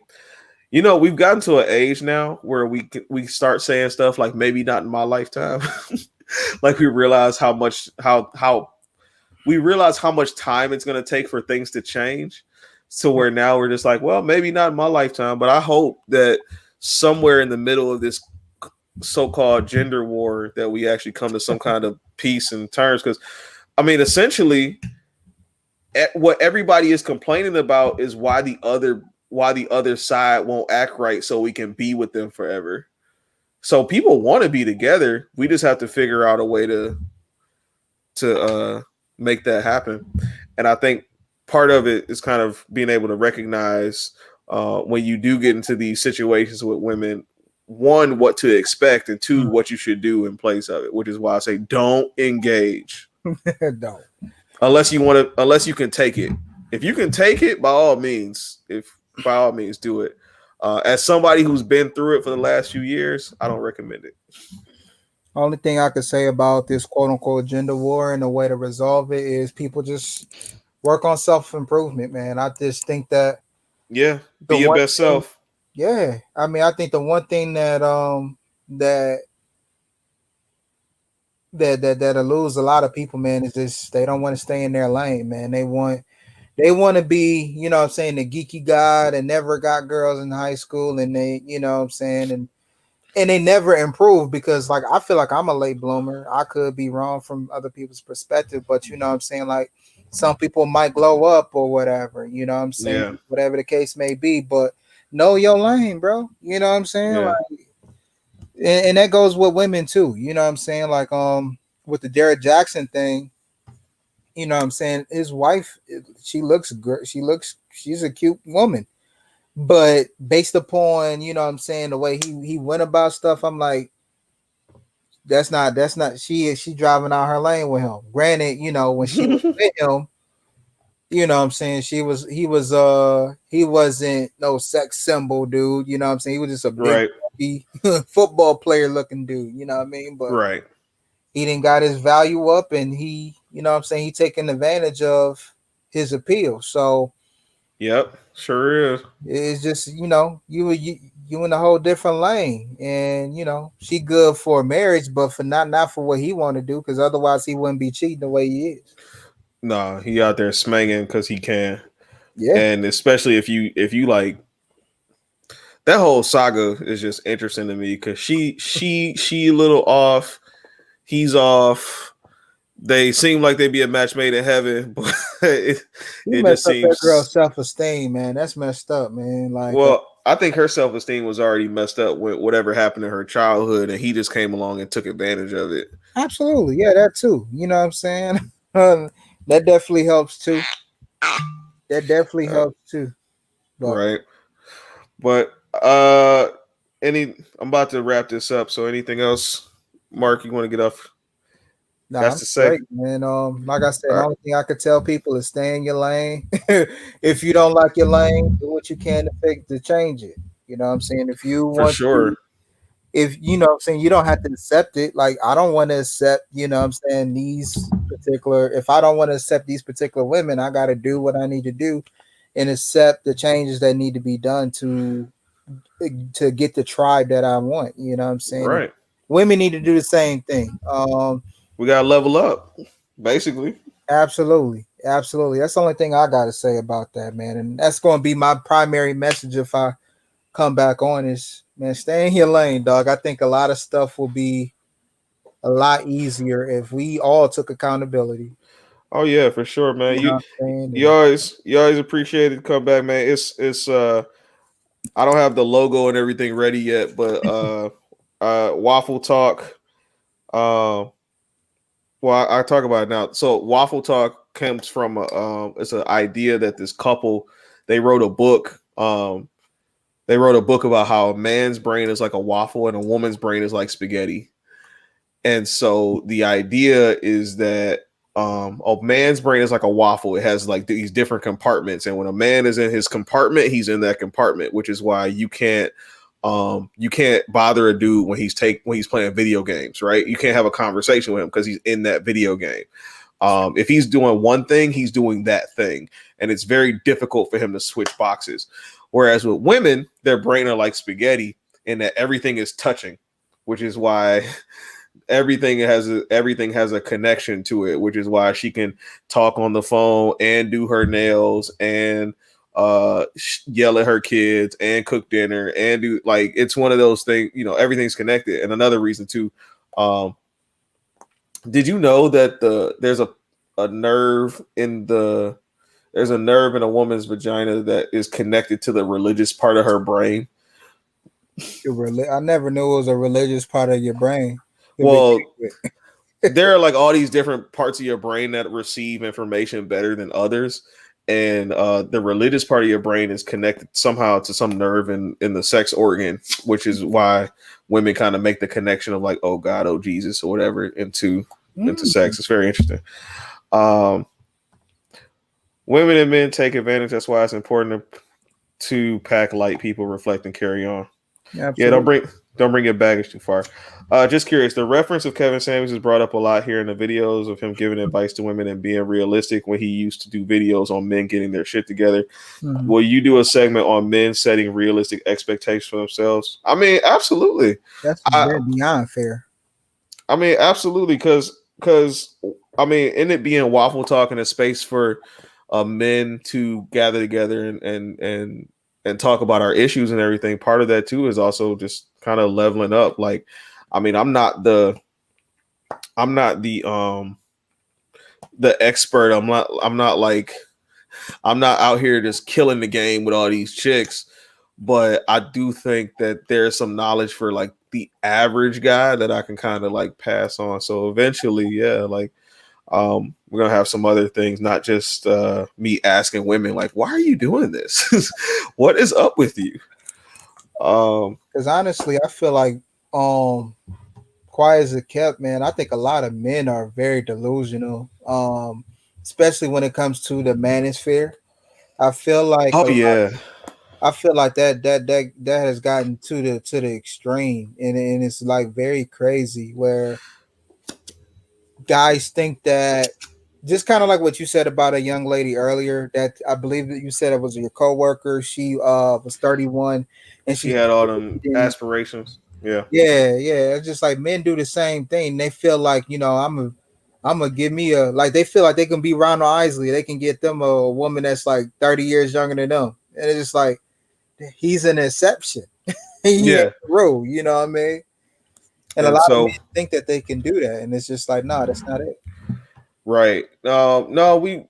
we've gotten to an age now where we start saying stuff like maybe not in my lifetime. Like we realize how much time it's going to take for things to change. So where now we're just like, well, maybe not in my lifetime, but I hope that somewhere in the middle of this so-called gender war that we actually come to some kind of peace and terms. Because I mean, essentially, what everybody is complaining about is why the other why the other side won't act right so we can be with them forever. So people want to be together. We just have to figure out a way to make that happen. And I think part of it is kind of being able to recognize when you do get into these situations with women, one, what to expect, and two, what you should do in place of it. Which is why I say don't engage Don't. unless you can take it. If you can take it, by all means, do it. As somebody who's been through it for the last few years, I don't recommend it. Only thing I could say about this quote unquote gender war and the way to resolve it is people just work on self improvement, man. I just think that Yeah, the be your one best thing, self. yeah, I mean, I think the one thing that that eludes a lot of people, man, is just they don't want to stay in their lane, man. They want to be, you know what I'm saying, the geeky guy that never got girls in high school, and they, you know what I'm saying, and they never improve because, like, I feel like I'm a late bloomer. I could be wrong from other people's perspective, but you know what I'm saying, like, some people might glow up or whatever, you know what I'm saying, Yeah, whatever the case may be, but know your lane, bro. You know what I'm saying? yeah, Like, and that goes with women too. You know what I'm saying? Like, with the Derek Jackson thing, you know what I'm saying? His wife, she looks good. She's a cute woman. But based upon, you know what I'm saying, the way he went about stuff, I'm like, that's not she driving out her lane with him. Granted, you know, when she was with him, you know what I'm saying, he wasn't no sex symbol dude, you know what I'm saying? He was just a big right, football player looking dude, you know what I mean? But right. he didn't got his value up, and he, you know what I'm saying, he taking advantage of his appeal. So Yep, sure is. it's just, you know, you in a whole different lane, and you know she good for marriage, but for not for what he want to do, because otherwise he wouldn't be cheating the way he is. Nah, he out there smanging because he can, Yeah, and especially if you like that whole saga is just interesting to me because she a little off, he's off. They seem like they'd be a match made in heaven, but he it messed just up that girl's seems. self-esteem, man. That's messed up, man. Like, Well, I think her self esteem was already messed up with whatever happened in her childhood, and he just came along and took advantage of it. absolutely, yeah, that too, you know what I'm saying. That definitely helps too. That definitely Uh, helps too. But right, but any I'm about to wrap this up. So anything else, Mark, you want to get off? nah, That's I'm to say. straight, man. Like I said, All the right, only thing I could tell people is stay in your lane. If you don't like your lane, do what you can to change it. You know what I'm saying? If you for want to, sure. if you know what I'm saying, you don't have to accept it. Like, I don't want to accept, you know what I'm saying, if I don't want to accept these particular women, I got to do what I need to do and accept the changes that need to be done to get the tribe that I want. You know what I'm saying? And Right. women need to do the same thing. We gotta level up, basically. Absolutely. Absolutely. That's the only thing I got to say about that, man. And that's going to be my primary message if I come back on is, man, stay in your lane, dog. I think a lot of stuff will be a lot easier if we all took accountability. Oh yeah, for sure, man. You know You what I'm saying? you always you always appreciate it. Come back, man. It's I don't have the logo and everything ready yet, but Waffle Talk. Uh, well, I talk about it now. So Waffle Talk comes from it's an idea that this couple they wrote a book. They wrote a book about how a man's brain is like a waffle and a woman's brain is like spaghetti. And so the idea is that a man's brain is like a waffle. It has like these different compartments, and when a man is in his compartment, he's in that compartment, which is why you can't bother a dude when he's playing video games, right? You can't have a conversation with him because he's in that video game. If he's doing one thing, he's doing that thing, and it's very difficult for him to switch boxes. Whereas with women, their brain are like spaghetti, in that everything is touching, which is why everything has a connection to it, which is why she can talk on the phone and do her nails and yell at her kids and cook dinner and do, like, it's one of those things, everything's connected. And another reason too, um did you know that there's a nerve in the There's a nerve in a woman's vagina that is connected to the religious part of her brain. I never knew it was a religious part of your brain. Well, there are like all these different parts of your brain that receive information better than others. And the religious part of your brain is connected somehow to some nerve in the sex organ, which is why women kind of make the connection of like, oh God, oh Jesus, or whatever into sex. It's very interesting. Women and men take advantage. That's why it's important to pack light. People reflect and carry on. Absolutely. Yeah, don't bring your baggage too far. Just curious, the reference of Kevin Samuels is brought up a lot here in the videos of him giving advice to women and being realistic when he used to do videos on men getting their shit together. Mhm. Will you do a segment on men setting realistic expectations for themselves? I mean, absolutely. That's very beyond fair. I mean, absolutely, because I mean, in it being Waffle Talk in a space for men to gather together and talk about our issues and everything. Part of that too is also just kind of leveling up. Like, I mean, I'm not the expert. I'm not out here just killing the game with all these chicks, but I do think that there's some knowledge for like the average guy that I can kind of like pass on. So eventually, yeah, like we're gonna have some other things, not just me asking women like, why are you doing this? What is up with you? Because honestly, I feel like quiet as it kept, man, I think a lot of men are very delusional. Especially when it comes to the manosphere. I feel like Oh yeah. I feel like that has gotten to the extreme, and it's like very crazy where guys think that, just kind of like what you said about a young lady earlier, that I believe that you said it was your coworker. She was 31 and She had all them aspirations. Yeah. yeah. It's just like men do the same thing. They feel like, I'm gonna give me they feel like they can be Ronald Isley. They can get them a woman that's like 30 years younger than them. And it's just like he's an exception. He ain't the rule, you know what I mean? And a lot of men think that they can do that, and it's just like, no, that's not it. Right. No, we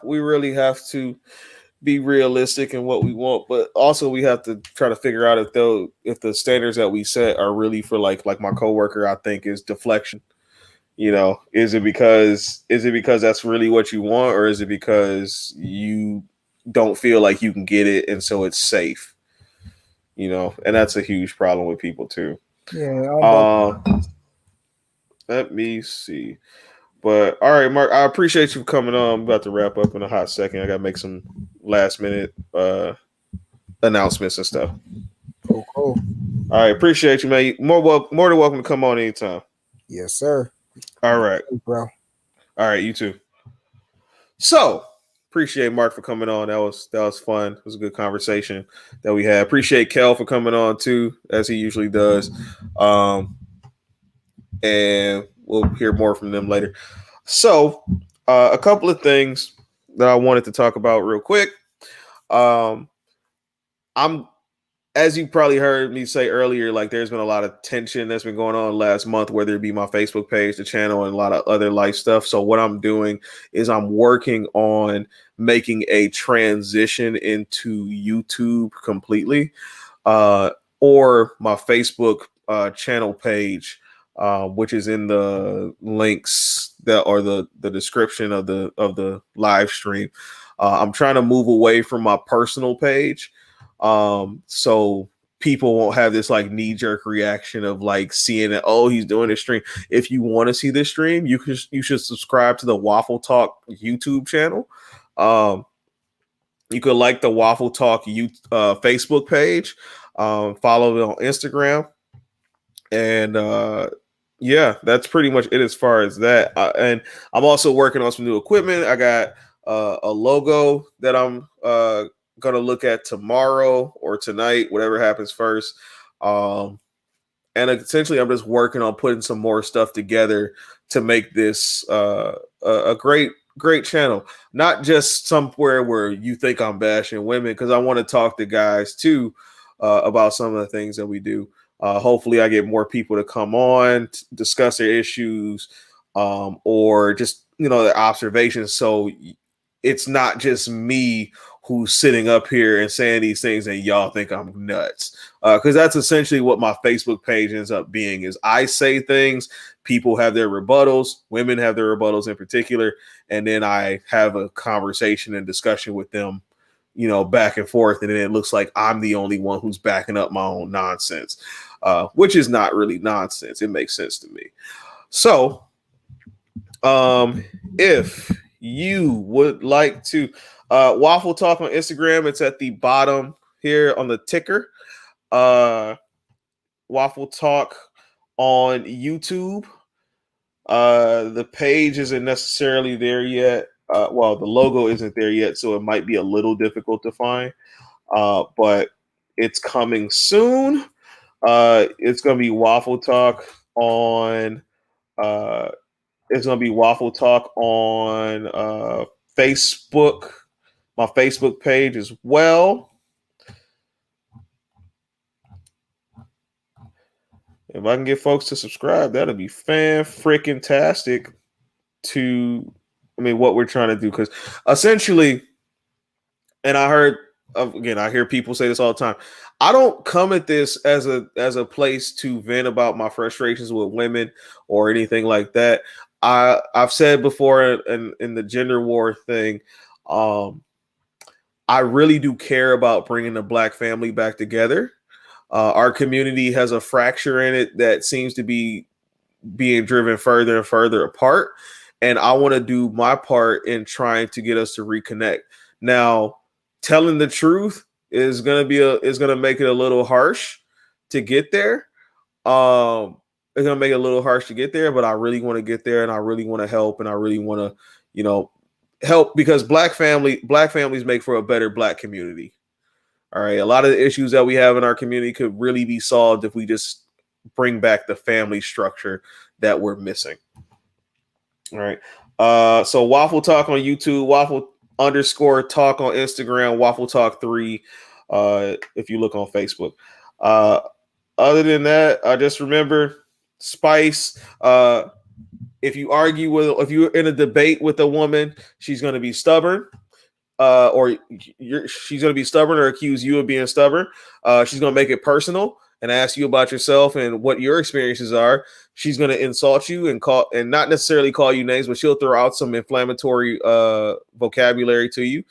really have to be realistic in what we want, but also we have to try to figure out if the standards that we set are really for like my coworker, I think, is deflection. You know, is it because that's really what you want, or is it because you don't feel like you can get it and so it's safe? You know, and that's a huge problem with people too. Yeah. Let me see. But all right, Mark, I appreciate you coming on. I'm about to wrap up in a hot second. I gotta make some last minute announcements and stuff. Cool. All right, appreciate you, man. More than welcome to come on anytime. Yes, sir. All right, bro. All right, you too. So appreciate Mark for coming on. That was fun. It was a good conversation that we had. Appreciate Kel for coming on too, as he usually does. And we'll hear more from them later. So, a couple of things that I wanted to talk about real quick. I'm, as you probably heard me say earlier, like there's been a lot of tension that's been going on last month, whether it be my Facebook page, the channel, and a lot of other life stuff. So what I'm doing is I'm working on making a transition into YouTube completely, or my Facebook channel page, which is in the links that or the description of the live stream. I'm trying to move away from my personal page, so people won't have this like knee-jerk reaction of like seeing that, oh, he's doing a stream. If you want to see this stream, you should subscribe to the Waffle Talk YouTube channel. You could like the Waffle Talk Facebook page, follow it on Instagram, and yeah, that's pretty much it as far as that. And I'm also working on some new equipment. I got a logo that I'm gonna look at tomorrow or tonight, whatever happens first. And essentially, I'm just working on putting some more stuff together to make this a great channel, not just somewhere where you think I'm bashing women, because I want to talk to guys too about some of the things that we do. Hopefully I get more people to come on, discuss their issues, or just, their observations. So it's not just me who's sitting up here and saying these things and y'all think I'm nuts. Because that's essentially what my Facebook page ends up being is I say things, people have their rebuttals, women have their rebuttals in particular, and then I have a conversation and discussion with them, you know, back and forth, and then it looks like I'm the only one who's backing up my own nonsense, which is not really nonsense. It makes sense to me. So, if you would like to Waffle Talk on Instagram, it's at the bottom here on the ticker. Waffle Talk on YouTube. The page isn't necessarily there yet. Well, the logo isn't there yet, so it might be a little difficult to find. But it's coming soon. It's gonna be Waffle Talk on it's gonna be Waffle Talk on Facebook, my Facebook page as well. If I can get folks to subscribe, that'll be fan-freaking-tastic to, I mean, what we're trying to do. Because essentially, and I heard, again, I hear people say this all the time. I don't come at this as a place to vent about my frustrations with women or anything like that. I've said before in the gender war thing, I really do care about bringing the Black family back together. Our community has a fracture in it that seems to be being driven further and further apart. And I want to do my part in trying to get us to reconnect. Now, telling the truth is going to make it a little harsh to get there. It's going to make it a little harsh to get there, but I really want to get there, and I really want to help, and I really want to, you know, help, because Black families make for a better Black community. All right. A lot of the issues that we have in our community could really be solved if we just bring back the family structure that we're missing. All right. So Waffle Talk on YouTube, Waffle_talk on Instagram, Waffle Talk 3 if you look on Facebook. Other than that, just remember, Spice, if you're in a debate with a woman, she's going to be stubborn. She's going to be stubborn or accuse you of being stubborn. She's going to make it personal and ask you about yourself and what your experiences are. She's going to insult you and not necessarily call you names, but she'll throw out some inflammatory vocabulary to you.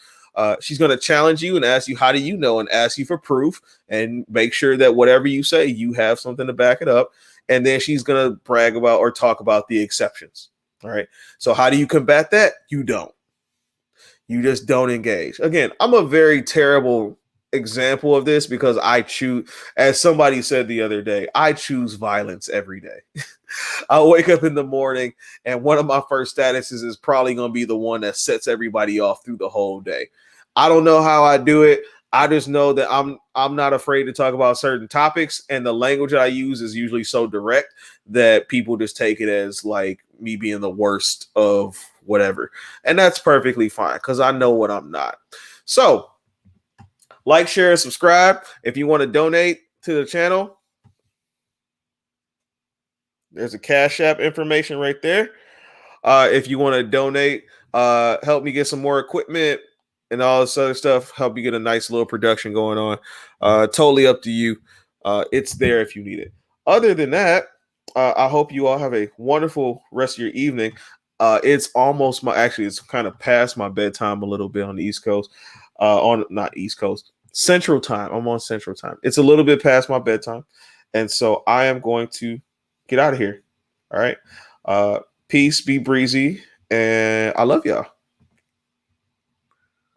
She's going to challenge you and ask you, how do you know, and ask you for proof, and make sure that whatever you say, you have something to back it up. And then she's going to brag about or talk about the exceptions. All right. So how do you combat that? You don't. You just don't engage. Again, I'm a very terrible example of this because I choose, as somebody said the other day, I choose violence every day. I wake up in the morning and one of my first statuses is probably going to be the one that sets everybody off through the whole day. I don't know how I do it. I just know that I'm not afraid to talk about certain topics, and the language that I use is usually so direct that people just take it as like me being the worst of whatever. And that's perfectly fine because I know what I'm not. So like, share, and subscribe. If you want to donate to the channel, there's a Cash App information right there. If you want to donate, help me get some more equipment and all this other stuff, help you get a nice little production going on. Totally up to you. It's there if you need it. Other than that, I hope you all have a wonderful rest of your evening. It's almost it's kind of past my bedtime a little bit on the East Coast. Not East Coast, Central Time. I'm on Central Time. It's a little bit past my bedtime. And so I am going to get out of here. All right. Peace, be breezy, and I love y'all.